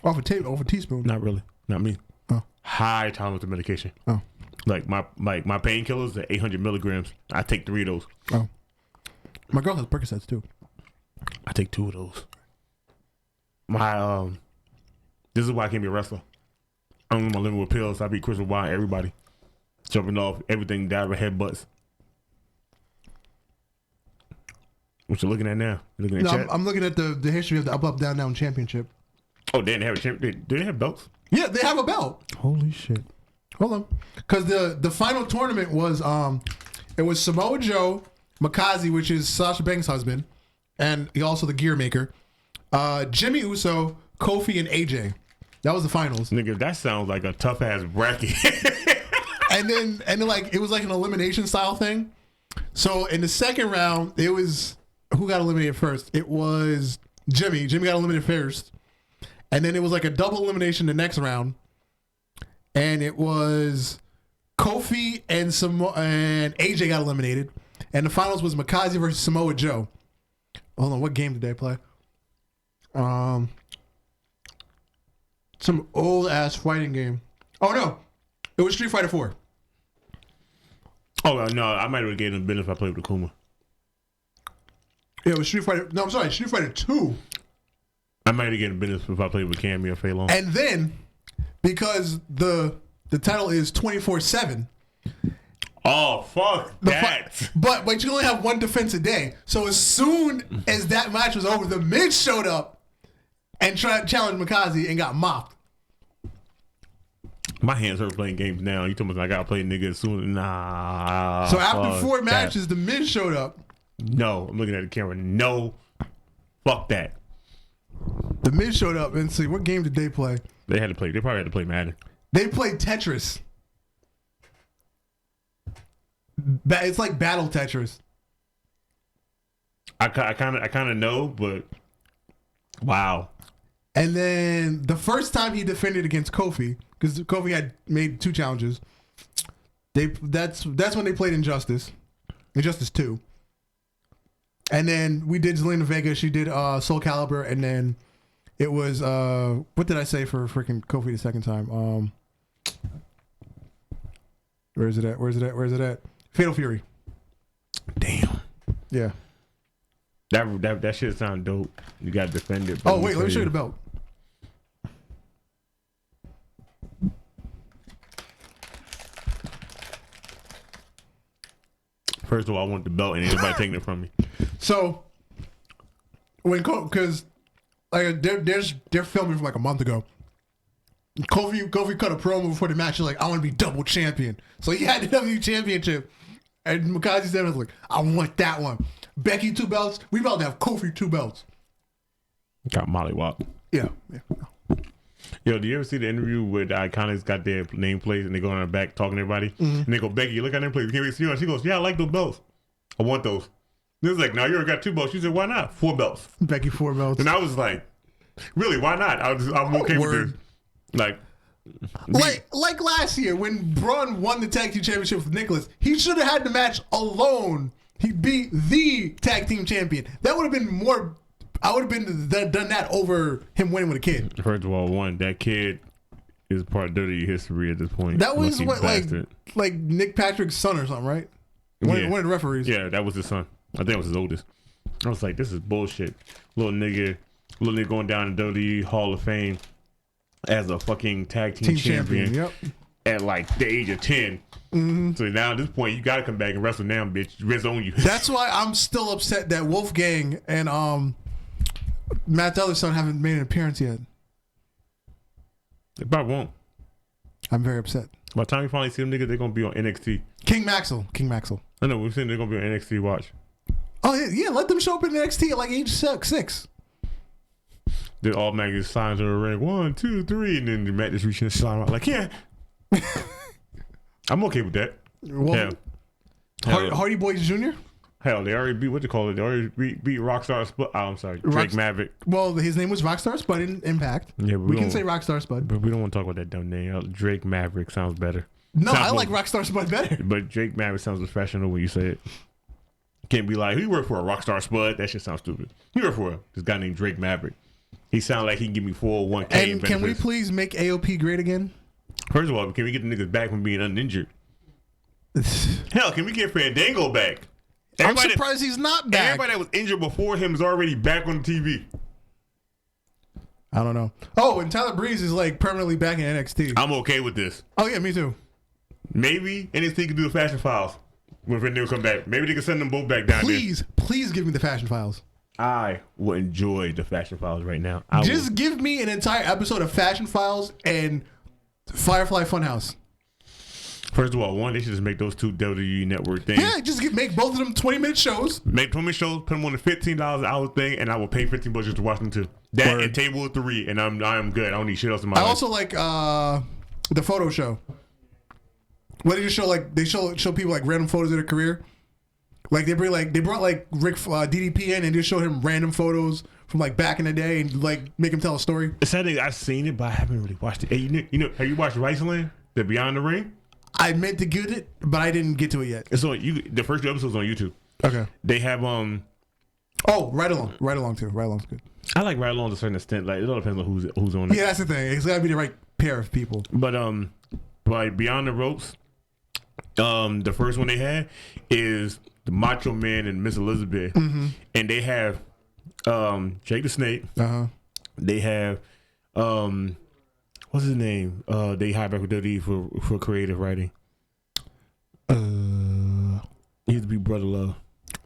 Speaker 1: Off a teaspoon.
Speaker 2: Not really. Not me.
Speaker 1: Oh.
Speaker 2: High tolerance to medication.
Speaker 1: Oh.
Speaker 2: Like my painkillers are 800 milligrams. I take 3 of those.
Speaker 1: Oh. My girl has Percocets too.
Speaker 2: I take 2 of those. My this is why I can't be a wrestler. I'm in my living with pills. I beat Chris Wine, everybody. Jumping off, everything down with headbutts. What you looking at now? You looking at chat?
Speaker 1: I'm looking at the history of the up, down, down championship.
Speaker 2: Oh, they didn't have a champion. Do they have belts?
Speaker 1: Yeah, they have a belt.
Speaker 2: Holy shit.
Speaker 1: Hold on. Because the final tournament was it was Samoa Joe, Mikaze, which is Sasha Banks' husband, and he also the gear maker, Jimmy Uso, Kofi, and AJ. That was the finals.
Speaker 2: Nigga, that sounds like a tough ass bracket.
Speaker 1: and then like it was like an elimination style thing. So in the second round, it was who got eliminated first? It was Jimmy. Jimmy got eliminated first. And then it was like a double elimination the next round. And it was Kofi and AJ got eliminated. And the finals was Mikaze versus Samoa Joe. Hold on, what game did they play? Some old ass fighting game. Oh no, it was Street Fighter 4.
Speaker 2: Oh no, I might have given him a benefit if I played with Akuma.
Speaker 1: Yeah, it was Street Fighter. No, I'm sorry, Street Fighter 2.
Speaker 2: I might have given a benefit if I played with Cammy or Fei Long.
Speaker 1: And then, because the title is 24/7.
Speaker 2: Oh fuck that!
Speaker 1: But you can only have one defense a day. So as soon as that match was over, the Miz showed up and tried to challenge Mikaze and got mopped.
Speaker 2: My hands hurt playing games now. You told me I gotta play nigga as soon. Nah.
Speaker 1: So after 4 matches, the Miz showed up.
Speaker 2: No, I'm looking at the camera. No, fuck that.
Speaker 1: The Miz showed up and see what game did they play?
Speaker 2: They had to play. They probably had to play Madden.
Speaker 1: They played Tetris. It's like Battle Tetris.
Speaker 2: I kind of know, but wow.
Speaker 1: And then the first time he defended against Kofi, because Kofi had made 2 challenges. That's when they played Injustice 2. And then we did Zelina Vega. She did Soul Calibur, and then it was what did I say for freaking Kofi the second time? Where is it at? Fatal Fury.
Speaker 2: Damn.
Speaker 1: Yeah.
Speaker 2: That shit sound dope. You got to defend it.
Speaker 1: Oh wait, let me show you the belt.
Speaker 2: First of all, I want the belt, and anybody taking it from me.
Speaker 1: So because like they're filming from like a month ago, Kofi cut a promo before the match. He's like, I want to be double champion. So he had the WWE championship. And Makazi said, was like, I want that one. Becky 2 belts. We about to have Kofi 2 belts.
Speaker 2: Got Molly Wop.
Speaker 1: Yeah.
Speaker 2: Yo, do you ever see the interview where the Iconics got their nameplates and they go on their back talking to everybody? And they go, Becky, look at their nameplates. Can't we see you? And she goes, yeah, I like those belts. I want those. He was like, no, you already got 2 belts. She said, why not? 4 belts.
Speaker 1: Becky 4 belts.
Speaker 2: And I was like, really, why not? I'm okay with this.
Speaker 1: Like last year when Braun won the tag team championship with Nicholas, he should have had the match alone. He beat the tag team champion. That would have been more. I would have been done that over him winning with a kid.
Speaker 2: First of all, that kid is part of WWE history at this point.
Speaker 1: That was what like Nick Patrick's son or something, right? One of the referees.
Speaker 2: Yeah, that was his son. I think it was his oldest. I was like, this is bullshit. Little nigga going down to WWE Hall of Fame as a fucking tag team champion.
Speaker 1: Yep.
Speaker 2: At like the age of 10. So now at this point, you gotta come back and wrestle now, bitch. Rest on you.
Speaker 1: That's why I'm still upset that Wolfgang and Matt Dudley's son haven't made an appearance yet.
Speaker 2: They probably won't.
Speaker 1: I'm very upset.
Speaker 2: By the time you finally see them niggas, they're gonna be on NXT.
Speaker 1: King Maxwell.
Speaker 2: I know, we're saying they're gonna be on NXT watch.
Speaker 1: Oh yeah, let them show up in NXT at like age 6.
Speaker 2: They automatically signs her a ring. 1, 2, 3, and then the Matt just reaching the sign out like, yeah. I'm okay with that.
Speaker 1: Well, Hardy Boys Jr.?
Speaker 2: Hell, they already beat, They already beat Rockstar Spud. Oh, I'm sorry. Drake Maverick.
Speaker 1: Well, his name was Rockstar Spud in Impact. Yeah, but we can say Rockstar Spud.
Speaker 2: But we don't want to talk about that dumb name. Drake Maverick sounds better.
Speaker 1: No, I like Rockstar Spud better.
Speaker 2: But Drake Maverick sounds professional when you say it. Can't be like, he worked for a Rockstar Spud. That shit sounds stupid. He worked for this guy named Drake Maverick. He sounds like he can give me 401k.
Speaker 1: And can we please make AOP great again?
Speaker 2: First of all, can we get the niggas back from being uninjured? Hell, can we get Fandango back?
Speaker 1: I'm surprised he's not back.
Speaker 2: Everybody that was injured before him is already back on TV.
Speaker 1: I don't know. Oh, and Tyler Breeze is like permanently back in NXT.
Speaker 2: I'm okay with this.
Speaker 1: Oh yeah, me too.
Speaker 2: Maybe NXT can do the Fashion Files when Fandango come back. Maybe they can send them both back down there.
Speaker 1: Please give me the Fashion Files.
Speaker 2: I will enjoy the Fashion Files right now.
Speaker 1: Just give me an entire episode of Fashion Files and Firefly Funhouse.
Speaker 2: First of all, they should just make those 2 WWE Network things.
Speaker 1: Yeah, just make both of them 20-minute shows.
Speaker 2: Make 20-minute shows, put them on the $15 an hour thing, and I will pay $15 just to watch them too. That Word. And Table of 3, and I'm good. I don't need shit else in my life.
Speaker 1: I also like the photo show. Where they just show people like random photos of their career. Like they brought Rick DDP in and just showed him random photos from like back in the day and like make him tell a story.
Speaker 2: It's sad I've seen it, but I haven't really watched it. Hey, you know, have you watched Riceland? The Beyond the Ring?
Speaker 1: I meant to get it, but I didn't get to it yet.
Speaker 2: It's on the first 2 episodes on YouTube.
Speaker 1: Okay.
Speaker 2: They have
Speaker 1: Ride Along too. Ride Along's good.
Speaker 2: I like Ride Along to a certain extent. Like it all depends on who's on it.
Speaker 1: Yeah, that's the thing. It's gotta be the right pair of people.
Speaker 2: But Beyond the Ropes, the first one they had is the Macho Man and Miss Elizabeth, and they have Jake the Snake. They have what's his name? They hired back with WWE for creative writing. He used to be Brother Love.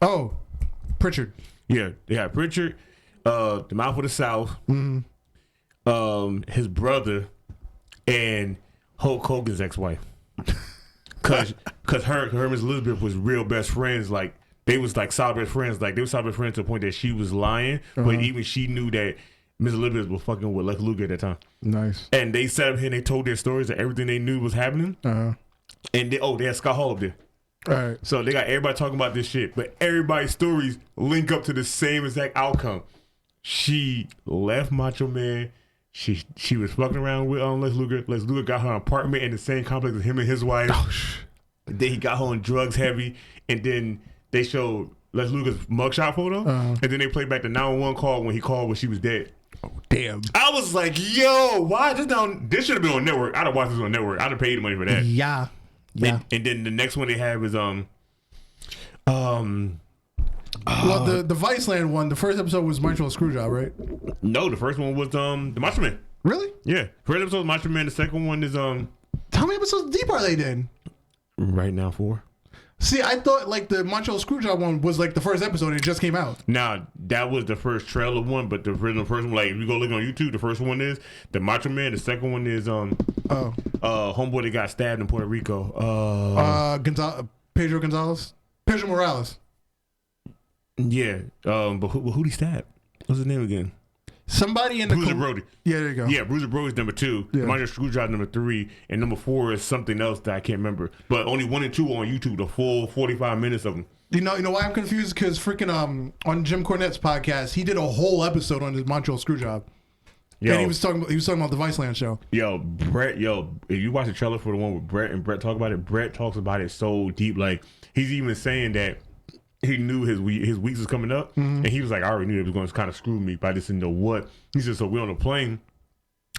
Speaker 1: Oh, Pritchard.
Speaker 2: Yeah, they have Pritchard, the Mouth of the South, his brother, and Hulk Hogan's ex-wife. Cause her and Miss Elizabeth was real best friends. Like they was like solid best friends. Like they were solid best friends to the point that she was lying, but even she knew that Miss Elizabeth was fucking with Lex Luger at that time.
Speaker 1: Nice.
Speaker 2: And they sat up here and they told their stories of everything they knew was happening. And they had Scott Hall up there.
Speaker 1: All right.
Speaker 2: So they got everybody talking about this shit, but everybody's stories link up to the same exact outcome. She left Macho Man. She was fucking around with Lex Luger. Lex Luger got her an apartment in the same complex as him and his wife. Then he got her on drugs heavy, and then they showed Lex Luger's mugshot photo, and then they played back the 911 call when he called when she was dead.
Speaker 1: Oh damn!
Speaker 2: I was like, yo, why this down? This should have been on network. I'd have watched this on network. I'd have paid the money for that.
Speaker 1: Yeah.
Speaker 2: And then the next one they have is
Speaker 1: well, the Viceland one, the first episode was Montreal Screwjob, right?
Speaker 2: No, the first one was the Macho Man.
Speaker 1: Really?
Speaker 2: Yeah. First episode was Macho Man. The second one is
Speaker 1: How many episodes deep are they then?
Speaker 2: Right now 4.
Speaker 1: See, I thought like the Montreal Screwjob one was like the first episode and it just came out.
Speaker 2: Now, that was the first trailer one, but the original first one, like if you go look on YouTube, the first one is the Macho Man. The second one is homeboy that got stabbed in Puerto Rico.
Speaker 1: Pedro Morales.
Speaker 2: Yeah, but who he stabbed? What's his name again?
Speaker 1: Somebody in the
Speaker 2: Bruiser Brody.
Speaker 1: Yeah, there you go.
Speaker 2: Yeah, Bruiser Brody's number 2.
Speaker 1: Yeah.
Speaker 2: Montreal Screwjob number 3, and number 4 is something else that I can't remember. But only 1 and 2 on YouTube. The full 45 minutes of them.
Speaker 1: You know why I'm confused? Because freaking on Jim Cornette's podcast, he did a whole episode on his Montreal Screwjob.
Speaker 2: Yo,
Speaker 1: And he was talking about the Viceland show.
Speaker 2: Yo, Brett, if you watch the trailer for the one with Brett and Brett talk about it, Brett talks about it so deep. Like, he's even saying that he knew his weeks was coming up, and he was like, I already knew it was going to kind of screw me, but I just didn't know what. He said, so we're on a plane.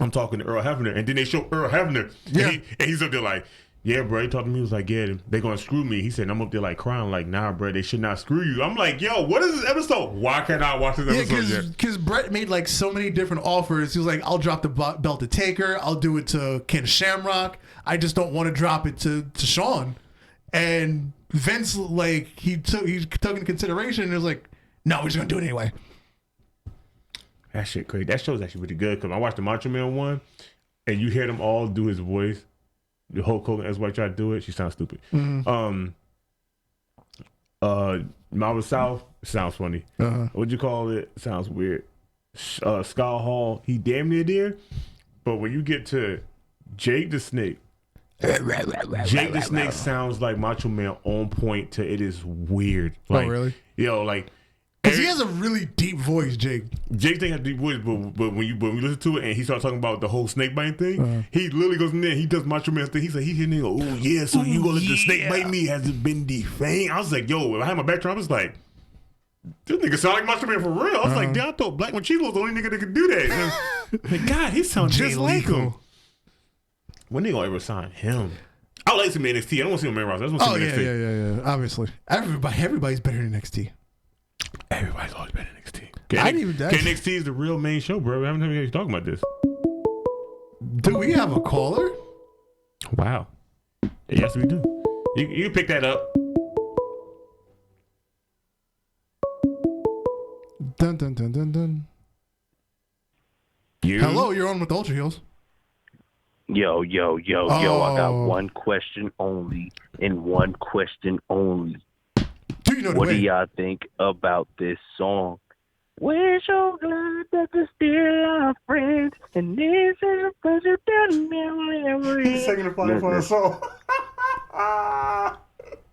Speaker 2: I'm talking to Earl Hebner, and then they show Earl Hebner, and he's up there like, yeah, bro. He talked to me. He was like, yeah, they're going to screw me. He said, I'm up there like crying, like, nah, bro, they should not screw you. I'm like, yo, what is this episode? Why can't I watch this episode yet?
Speaker 1: Because Brett made like so many different offers. He was like, I'll drop the belt to Taker. I'll do it to Ken Shamrock. I just don't want to drop it to Shawn. And Vince, like, he took into consideration and was like, no, we're just going to do it anyway.
Speaker 2: That shit crazy. That show's actually pretty good because I watched the Macho Man one, and you hear them all do his voice. The Hulk Hogan ex-wife tried to do it. She sounds stupid. Marvel South sounds funny. What'd you call it? Sounds weird. Scott Hall, he damn near there. But when you get to Jake the Snake, Jake the Snake sounds like Macho Man on point to it is weird. Like,
Speaker 1: oh, really?
Speaker 2: Yo, like.
Speaker 1: Because he has a really deep voice, Jake.
Speaker 2: Jake thing has deep voice, but when you listen to it and he starts talking about the whole snake bite thing, he literally goes in there. He does Macho Man thing. He's like, he go, oh yeah, so you gonna let the snake bite me? Has it been defanged? I was like, yo, if I had my back turned, I was like, this nigga sound like Macho Man for real. I was like, damn, I thought Black Machismo was the only nigga that could do that. Like, God, he sounds just like him. When they gonna ever sign him? I like him in NXT. I don't want to see him in roster. I just want to see him in NXT.
Speaker 1: Yeah. Obviously, everybody's better than NXT.
Speaker 2: Everybody's always been NXT. NXT is the real main show, bro. We haven't heard anybody talking about this.
Speaker 1: Do we have a caller?
Speaker 2: Wow. Yes, we do. You pick that up.
Speaker 1: Dun dun dun dun dun. Hello, you're on with Ultra Heels.
Speaker 4: Yo. I got one question only, and one question only. What do y'all think about this song? We're so glad that we're still our friends, and this is a pleasure to memory.
Speaker 2: He's singing the final song.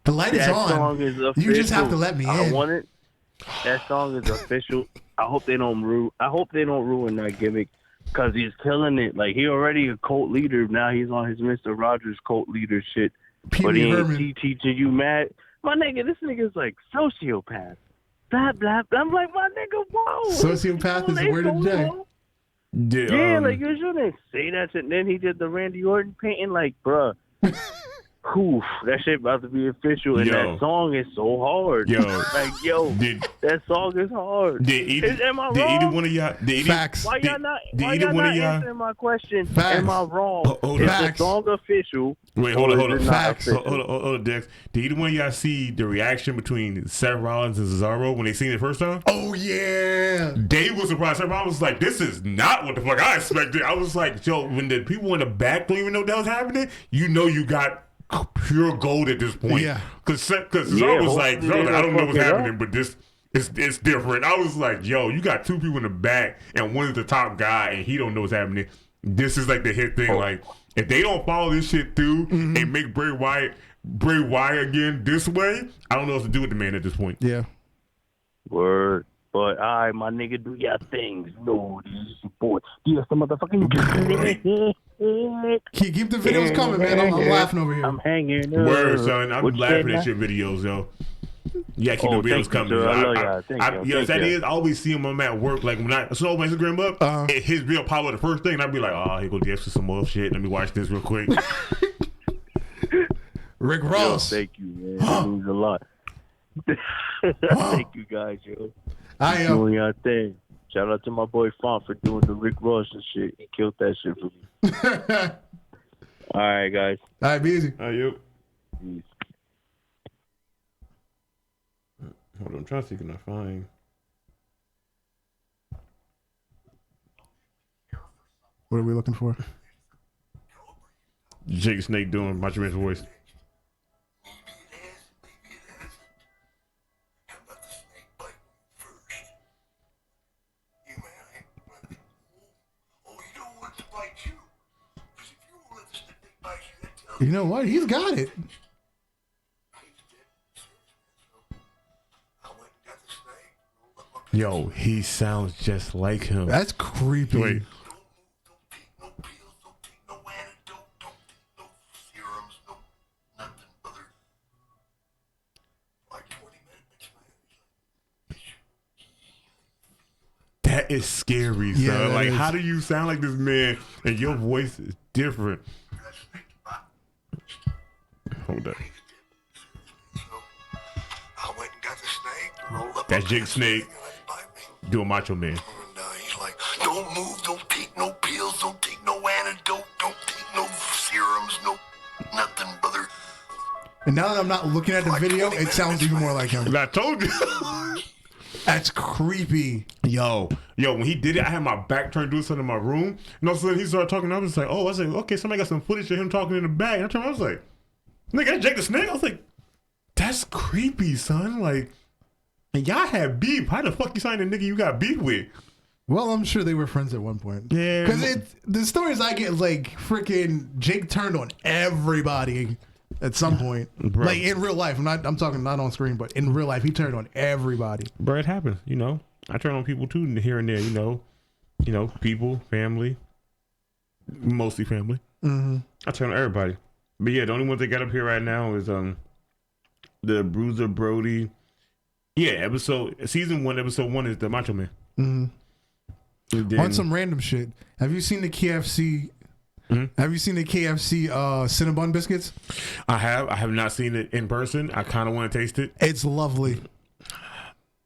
Speaker 1: The light is on.
Speaker 4: Song is official.
Speaker 1: You just have to let me in.
Speaker 4: I want it. That song is official. I hope they don't ruin that gimmick, because he's killing it. Like, he already a cult leader. Now he's on his Mr. Rogers cult leader shit. But he ain't teaching you mad. My nigga, this nigga's like sociopath. Blah, blah, blah. I'm like, my nigga, whoa.
Speaker 1: Sociopath is the word of the day.
Speaker 4: Yeah, like, you shouldn't say that shit. And then he did the Randy Orton painting, like, bruh. Oof, that shit about to be official, and that song is so hard. That song is hard. Am I wrong?
Speaker 2: Did either one of y'all?
Speaker 1: Facts.
Speaker 4: Why y'all not answering my question?
Speaker 1: Facts.
Speaker 4: Am I wrong? Is the song official?
Speaker 2: Wait, hold on.
Speaker 1: Facts.
Speaker 2: Hold on, Dex. Did either one of y'all see the reaction between Seth Rollins and Cesaro when they seen it the first time?
Speaker 1: Oh, yeah.
Speaker 2: Dave was surprised. Seth Rollins was like, this is not what the fuck I expected. I was like, yo, when the people in the back don't even know that was happening, you know you got pure gold at this point.
Speaker 1: Yeah.
Speaker 2: Because Cesaro was like, I don't know what's happening, but this it's different. I was like, yo, you got two people in the back and one is the top guy and he don't know what's happening. This is like the hit thing. Like, if they don't follow this shit through and make Bray Wyatt again this way, I don't know what to do with the man at this point.
Speaker 1: Yeah.
Speaker 4: Word. But all right, my nigga, do your things. No, this is support. Yes, the motherfucking.
Speaker 1: Keep the videos coming, man. I'm laughing over here.
Speaker 4: I'm hanging.
Speaker 2: Word, son. I'm laughing at your videos, yo. Yeah, keep the videos coming. I always see him when I'm at work. Like, when I slow my Instagram up, his real power the first thing, and I'd be like, oh, here go Jeff for some more shit. Let me watch this real quick.
Speaker 1: Rick Ross.
Speaker 4: Yo, thank you, man. That means a lot. Thank you, guys, yo. Doing your thing. Shout out to my boy Font for doing the Rick Ross and shit. He killed that shit for me. All right, guys.
Speaker 1: All right, be easy.
Speaker 2: All right, yo.
Speaker 4: Peace.
Speaker 2: I'm trying to see can I find.
Speaker 1: What are we looking for?
Speaker 2: Jake Snake doing Macho Man's voice.
Speaker 1: You know what? He's got it.
Speaker 2: Yo, he sounds just like him.
Speaker 1: That's creepy.
Speaker 2: Wait. That is scary, son.
Speaker 1: Yeah,
Speaker 2: Like,
Speaker 1: is.
Speaker 2: how do you sound like this man and your voice is different? Hold up. That's Jake Snake doing Macho Man.
Speaker 5: He's like, don't move, don't take no pills, don't take no antidote, don't take no serums, no nothing, brother.
Speaker 1: And now that I'm not looking at the video, it sounds even more like him.
Speaker 2: And I told you.
Speaker 1: That's creepy.
Speaker 2: Yo, when he did it, I had my back turned doing something in my room. And all of a sudden he started talking. I was like, oh, I was like, okay, somebody got some footage of him talking in the back. And I turned around, I was like, nigga, that's Jake the Snake? I was like, that's creepy, son. Like, and y'all had beef. How the fuck you signed a nigga you got beef with?
Speaker 1: Well, I'm sure they were friends at one point.
Speaker 2: Yeah.
Speaker 1: Because the stories I get, like, freaking Jake turned on everybody at some point.
Speaker 2: Bro.
Speaker 1: Like, in real life. I'm talking not on screen, but in real life, he turned on everybody.
Speaker 2: Bro, it happens, you know. I turn on people too here and there, you know, people, family, mostly family.
Speaker 1: Mm-hmm.
Speaker 2: I turn on everybody. But yeah, the only ones they got up here right now is the Bruiser Brody. Yeah, season 1, episode 1 is the Macho Man.
Speaker 1: Mm-hmm.
Speaker 2: Then,
Speaker 1: On some random shit. Have you seen the KFC?
Speaker 2: Mhm.
Speaker 1: Have you seen the KFC Cinnabon biscuits?
Speaker 2: I have not seen it in person. I kind of want to taste it.
Speaker 1: It's lovely.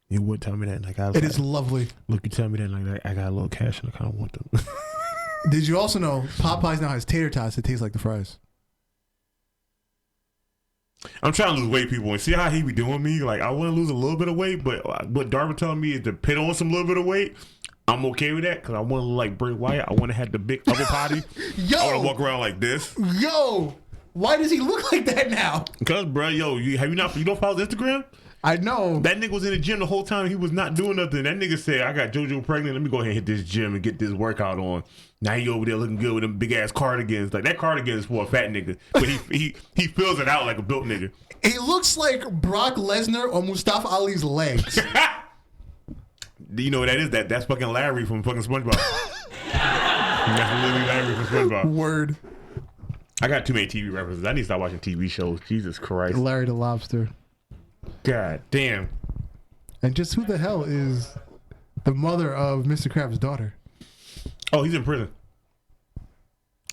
Speaker 2: You would tell me that, like I was
Speaker 1: It
Speaker 2: like,
Speaker 1: is lovely.
Speaker 2: Look, you tell me that, like I got a little cash and I kind of want them.
Speaker 1: Did you also know Popeyes now has tater tots that taste like the fries?
Speaker 2: I'm trying to lose weight, people, and see how he be doing me. Like I want to lose a little bit of weight, but what Darvin telling me is to put on some little bit of weight. I'm okay with that because I want to look like Bray Wyatt. I want to have the big upper body. I want to walk around like this.
Speaker 1: Yo, why does he look like that now?
Speaker 2: Because, bro, you don't follow his Instagram?
Speaker 1: I know.
Speaker 2: That nigga was in the gym the whole time. He was not doing nothing. That nigga said, I got JoJo pregnant. Let me go ahead and hit this gym and get this workout on. Now he over there looking good with them big ass cardigans. Like that cardigan is for a fat nigga, but he fills it out like a built nigga.
Speaker 1: He looks like Brock Lesnar or Mustafa Ali's legs.
Speaker 2: You know what that is? That's fucking Larry from fucking SpongeBob. That's literally Larry from SpongeBob.
Speaker 1: Word.
Speaker 2: I got too many TV references. I need to start watching TV shows. Jesus Christ.
Speaker 1: Larry the Lobster.
Speaker 2: God damn.
Speaker 1: And just who the hell is the mother of Mr. Krabs' daughter?
Speaker 2: Oh, he's in prison.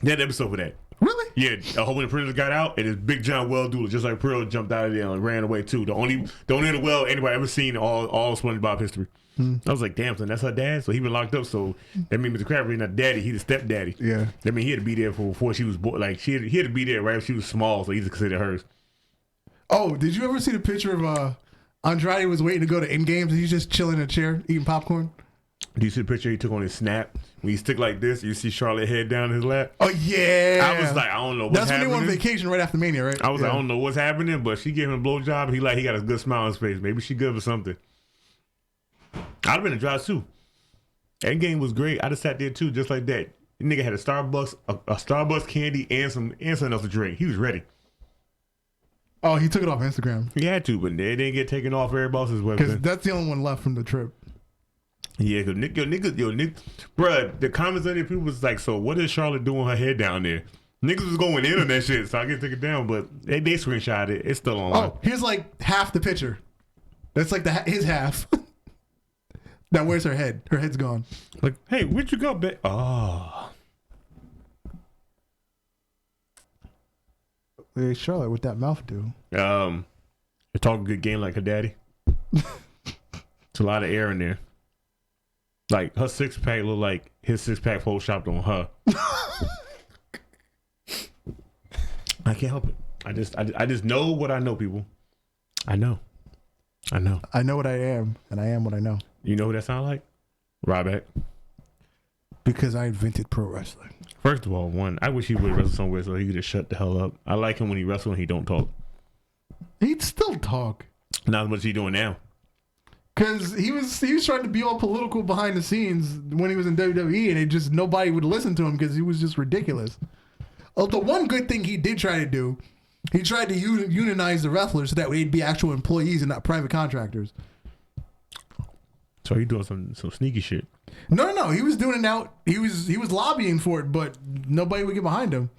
Speaker 2: They had an episode for that.
Speaker 1: Really?
Speaker 2: Yeah, a whole bunch of prisoners got out, and his Big John well doula, just like Pearl, jumped out of there and ran away too. The only well anybody ever seen in all SpongeBob history. I was like, damn, son, that's her dad. So he been locked up. So that means Mr. Krabs not daddy. He's the stepdaddy.
Speaker 1: Yeah.
Speaker 2: That mean he had to be there before she was born. Like he had to be there right when she was small, so he's considered hers.
Speaker 1: Oh, did you ever see the picture of Andrade was waiting to go to in games and he's just chilling in a chair eating popcorn?
Speaker 2: Do you see the picture he took on his snap? When he stick like this, you see Charlotte head down his lap.
Speaker 1: Oh yeah.
Speaker 2: I was like, I don't know what's
Speaker 1: That's
Speaker 2: happening.
Speaker 1: when he went on vacation right after Mania, right?
Speaker 2: I was like, I don't know what's happening, but she gave him a blowjob. He got a good smile on his face. Maybe she good for something. I'd have been a drive too. Endgame was great. I'd have sat there too, just like that. The nigga had a Starbucks candy and something else to drink. He was ready.
Speaker 1: Oh, he took it off Instagram.
Speaker 2: He had to, but they didn't get taken off everybody else's
Speaker 1: Because
Speaker 2: website.
Speaker 1: that's the only one left from the trip.
Speaker 2: Yeah, because Nick, bruh, the comments on there, people was like, so what is Charlotte doing her head down there? Niggas was going in on that shit, so I get to take it down, but they screenshot it. It's still online.
Speaker 1: Oh, here's like half the picture. That's like his half. Now where's her head? Her head's gone.
Speaker 2: Like, hey, where'd you go, bitch? Oh.
Speaker 1: Hey, Charlotte, what that mouth do?
Speaker 2: They're talking good game like her daddy. It's a lot of air in there. Like her 6-pack look like his 6-pack photoshopped on her. I can't help it. I just know what I know, people. I know. I know.
Speaker 1: I know what I am, and I am what I know.
Speaker 2: You know who that sound like? Ryback.
Speaker 1: Because I invented pro wrestling.
Speaker 2: First of all, one, I wish he would wrestle somewhere so he could just shut the hell up. I like him when he wrestles and he don't talk.
Speaker 1: He'd still talk.
Speaker 2: Not as much as he doing now.
Speaker 1: Because he was trying to be all political behind the scenes when he was in WWE, and it just nobody would listen to him because he was just ridiculous. The one good thing he did try to do, he tried to unionize the wrestlers so that they'd be actual employees and not private contractors.
Speaker 2: So he doing some sneaky shit.
Speaker 1: No. He was doing it out. He was lobbying for it, but nobody would get behind him.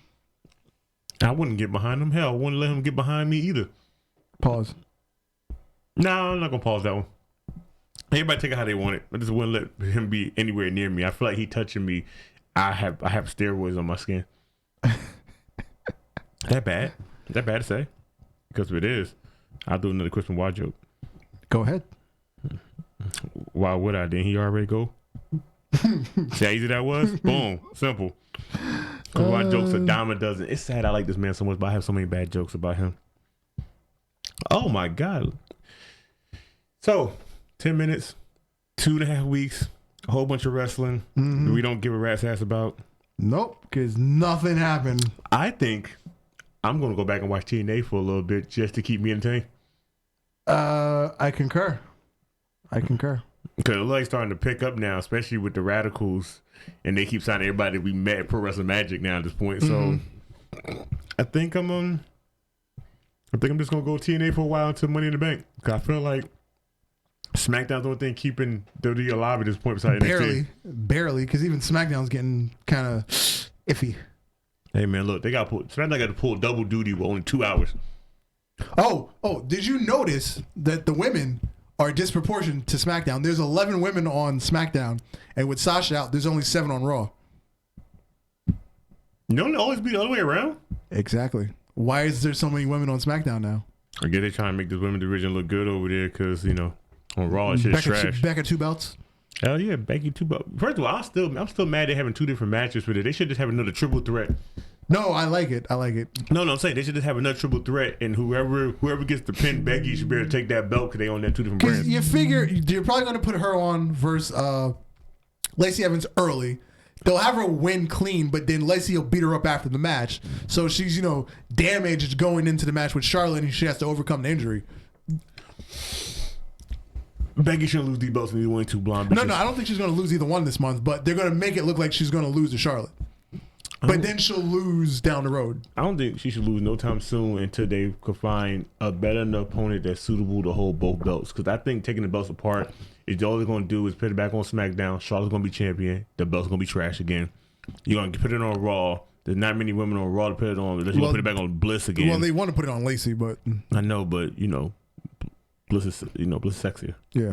Speaker 2: I wouldn't get behind him. Hell, I wouldn't let him get behind me either.
Speaker 1: Pause.
Speaker 2: No, I'm not gonna pause that one. Everybody take it how they want it. I just wouldn't let him be anywhere near me. I feel like he touching me. I have steroids on my skin. That bad? Is that bad to say? Because if it is, I'll do another Chris Benoit joke.
Speaker 1: Go ahead.
Speaker 2: Why would I? Didn't he already go? See how easy that was? Boom. Simple. Because my jokes are dime a dozen. It's sad I like this man so much, but I have so many bad jokes about him. Oh my God. So, 10 minutes, 2.5 weeks, a whole bunch of wrestling we don't give a rat's ass about.
Speaker 1: Nope, because nothing happened.
Speaker 2: I think I'm going to go back and watch TNA for a little bit just to keep me entertained.
Speaker 1: I concur.
Speaker 2: Because it's like starting to pick up now, especially with the Radicals, and they keep signing everybody we met at Pro Wrestling Magic now at this point. So I think I'm just gonna go TNA for a while until Money in the Bank. Because I feel like SmackDown's the only thing keeping WWE alive at this point besides NXT.
Speaker 1: Barely, because even SmackDown's getting kind of iffy.
Speaker 2: Hey man, look, SmackDown got to pull double duty with only 2 hours.
Speaker 1: Oh, did you notice that the women are disproportionate to SmackDown? There's 11 women on SmackDown, and with Sasha out, there's only 7 on Raw.
Speaker 2: You don't always be the other way around.
Speaker 1: Exactly. Why is there so many women on SmackDown now?
Speaker 2: I guess they trying to make this women's division look good over there because, you know, on Raw, it's just trash.
Speaker 1: Becca 2 belts?
Speaker 2: Hell yeah, Becky 2 belts. First of all, I'm still mad they're having 2 different matches with it. They should just have another triple threat.
Speaker 1: No, I like it.
Speaker 2: No, I'm saying they should just have another triple threat, and whoever gets the pin Becky should be able to take that belt because they own that 2 different brands.
Speaker 1: You figure you're probably going to put her on versus Lacey Evans early. They'll have her win clean, but then Lacey will beat her up after the match. So she's, damaged going into the match with Charlotte, and she has to overcome the injury.
Speaker 2: Becky shouldn't lose these belts and only 2 blonde bitches.
Speaker 1: No, I don't think she's going to lose either one this month, but they're going to make it look like she's going to lose to Charlotte. But then she'll lose down the road.
Speaker 2: I don't think she should lose no time soon until they could find a better enough opponent that's suitable to hold both belts. Because I think taking the belts apart is all they're going to do is put it back on SmackDown. Charlotte's going to be champion. The belt's going to be trash again. You're going to put it on Raw. There's not many women on Raw to put it on. Unless you're going to put it back on Bliss again.
Speaker 1: Well, they want to put it on Lacey, but...
Speaker 2: I know, but, Bliss is sexier.
Speaker 1: Yeah.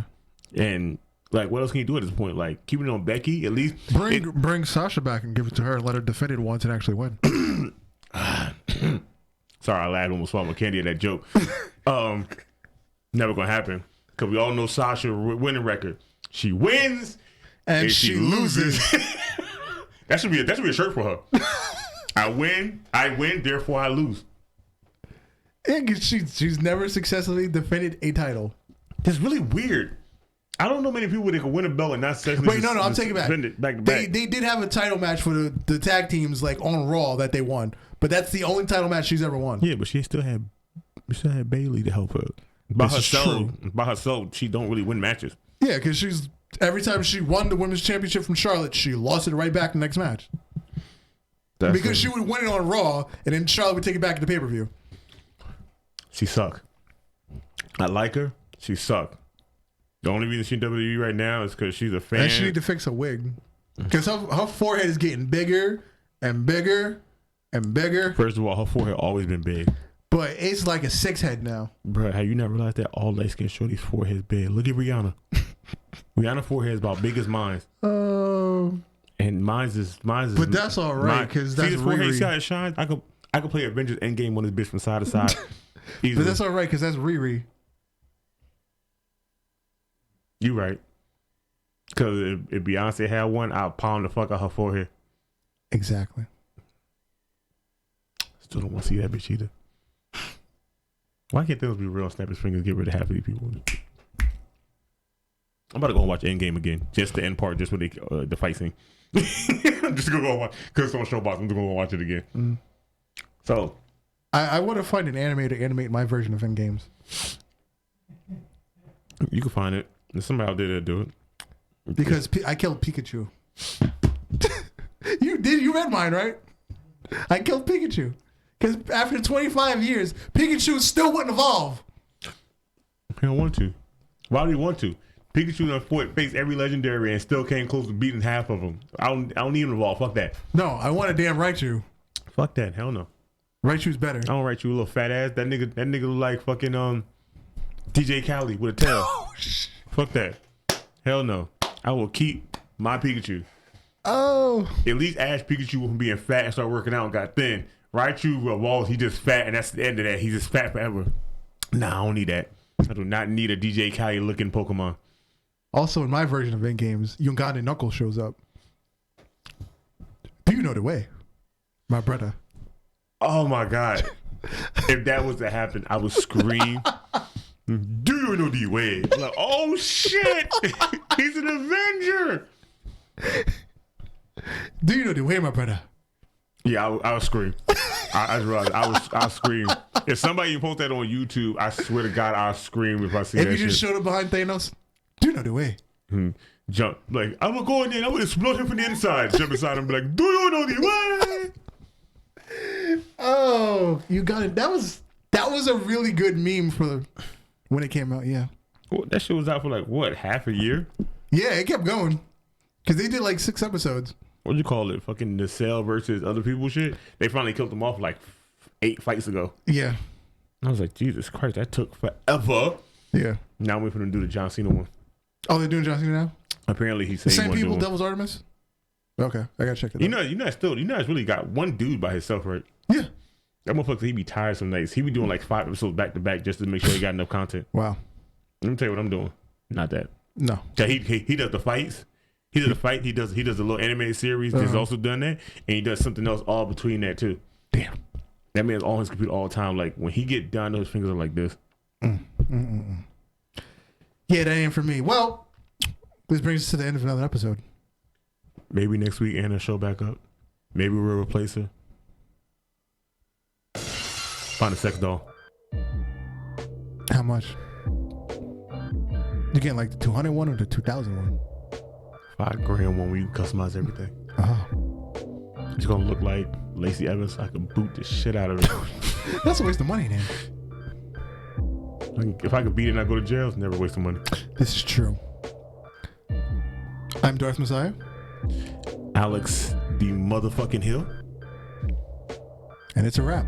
Speaker 2: And... like, what else can you do at this point? Like, keeping it on Becky, at least...
Speaker 1: Bring Sasha back and give it to her and let her defend it once and actually win.
Speaker 2: Sorry, I laughed, almost swallowed my candy at that joke. Never gonna happen. Because we all know Sasha's winning record. She wins
Speaker 1: and she loses.
Speaker 2: That should be a shirt for her. I win, therefore I lose.
Speaker 1: She's never successfully defended a title.
Speaker 2: That's really weird. I don't know many people that can win a belt and not successfully.
Speaker 1: Wait, no, I'm taking it back. They did have a title match for the tag teams like on Raw that they won, but that's the only title match she's ever won.
Speaker 2: Yeah, but she still had Bayley to help her. By herself, she don't really win matches.
Speaker 1: Yeah, because every time she won the women's championship from Charlotte, she lost it right back in the next match. Because she would win it on Raw, and then Charlotte would take it back to the pay-per-view.
Speaker 2: She suck. I like her. She suck. The only reason she's in WWE right now is because she's a fan.
Speaker 1: And she need to fix a wig. Because her forehead is getting bigger and bigger and bigger.
Speaker 2: First of all, her forehead always been big.
Speaker 1: But it's like a 6 head now.
Speaker 2: Bro, have you not realized that all light-skinned shorties' forehead's big? Look at Rihanna. Rihanna's forehead is about big as mine. And mine's is.
Speaker 1: But that's all right, because that's
Speaker 2: Riri. See how it shines? I could play Avengers Endgame on this bitch from side to side.
Speaker 1: But that's all right, because that's Riri.
Speaker 2: You right. Because if Beyonce had one, I'll pound the fuck out her forehead.
Speaker 1: Exactly.
Speaker 2: Still don't want to see that bitch either. Why can't things be real? Snap his fingers, get rid of half of these people. I'm about to go and watch Endgame again, just the end part, just with the fight scene. I'm just gonna go watch because it's on Showbox. I'm just gonna go watch it again. So,
Speaker 1: I want to find an animator to animate my version of Endgames.
Speaker 2: you can find it. There's somebody out there that do it.
Speaker 1: Because I killed Pikachu. You read mine, right? I killed Pikachu. Because after 25 years, Pikachu still wouldn't evolve.
Speaker 2: He don't want to. Why do he want to? Pikachu done faced every legendary and still came close to beating half of them. I don't need him to evolve. Fuck that.
Speaker 1: No, I want a damn Raichu.
Speaker 2: Fuck that. Hell no.
Speaker 1: Raichu's better.
Speaker 2: I don't Raichu, a little fat ass. That nigga look like fucking DJ Khaled with a tail. Fuck that. Hell no. I will keep my Pikachu.
Speaker 1: Oh.
Speaker 2: At least Ash Pikachu from being fat and start working out and got thin. Raichu evolves, he just fat and that's the end of that. He's just fat forever. Nah, I don't need that. I do not need a DJ Khaled looking Pokemon.
Speaker 1: Also, in my version of Endgames, Ugandan Knuckles shows up. Do you know the way? My brother.
Speaker 2: Oh my God. If that was to happen, I would scream. Do you know the way? Like, oh shit! He's an Avenger.
Speaker 1: Do you know the way, my brother?
Speaker 2: Yeah, I would scream. I'll scream. If somebody post that on YouTube, I swear to God, I'll scream if I see that
Speaker 1: If you
Speaker 2: shit.
Speaker 1: just showed up behind Thanos, do you know the way?
Speaker 2: Jump. Like, I'm gonna go in there and I'm gonna explode him from the inside. Jump inside him and be like, do you know the way?
Speaker 1: Oh, you got it. That was a really good meme for when it came out, yeah.
Speaker 2: Well, that shit was out for like, what, half a year?
Speaker 1: Yeah, it kept going. Because they did like 6 episodes.
Speaker 2: What'd you call it? Fucking the Cell versus other people shit? They finally killed them off like 8 fights ago.
Speaker 1: Yeah.
Speaker 2: I was like, Jesus Christ, that took forever.
Speaker 1: Yeah.
Speaker 2: Now I'm waiting for them to do the John Cena one.
Speaker 1: Oh, they're doing John Cena now?
Speaker 2: Apparently he
Speaker 1: The
Speaker 2: said
Speaker 1: same
Speaker 2: he
Speaker 1: people,
Speaker 2: do
Speaker 1: Devil's Artemis? Okay, I gotta check it out.
Speaker 2: You know, it's really got one dude by himself, right?
Speaker 1: Yeah.
Speaker 2: That motherfucker, he be tired some nights. He be doing like 5 episodes back to back just to make sure he got enough content.
Speaker 1: Wow.
Speaker 2: Let me tell you what I'm doing. Not that.
Speaker 1: No.
Speaker 2: So he does the fights. He does the fight. He does the little animated series. He's also done that, and he does something else all between that too.
Speaker 1: Damn.
Speaker 2: That man's on his computer all the time. Like when he get done, those fingers are like this.
Speaker 1: Yeah, that ain't for me. Well, this brings us to the end of another episode.
Speaker 2: Maybe next week Anna show back up. Maybe we'll replace her. Find a sex doll.
Speaker 1: How much? You getting like the 200 one or the 2000 one?
Speaker 2: $5,000 one where you can customize everything.
Speaker 1: Oh.
Speaker 2: It's gonna look like Lacey Evans. So I can boot the shit out of it.
Speaker 1: That's a waste of money, man.
Speaker 2: If I could beat it and I go to jail, it's never wasting money.
Speaker 1: This is true. I'm Darth Messiah.
Speaker 2: Alex, the motherfucking Hill.
Speaker 1: And it's a wrap.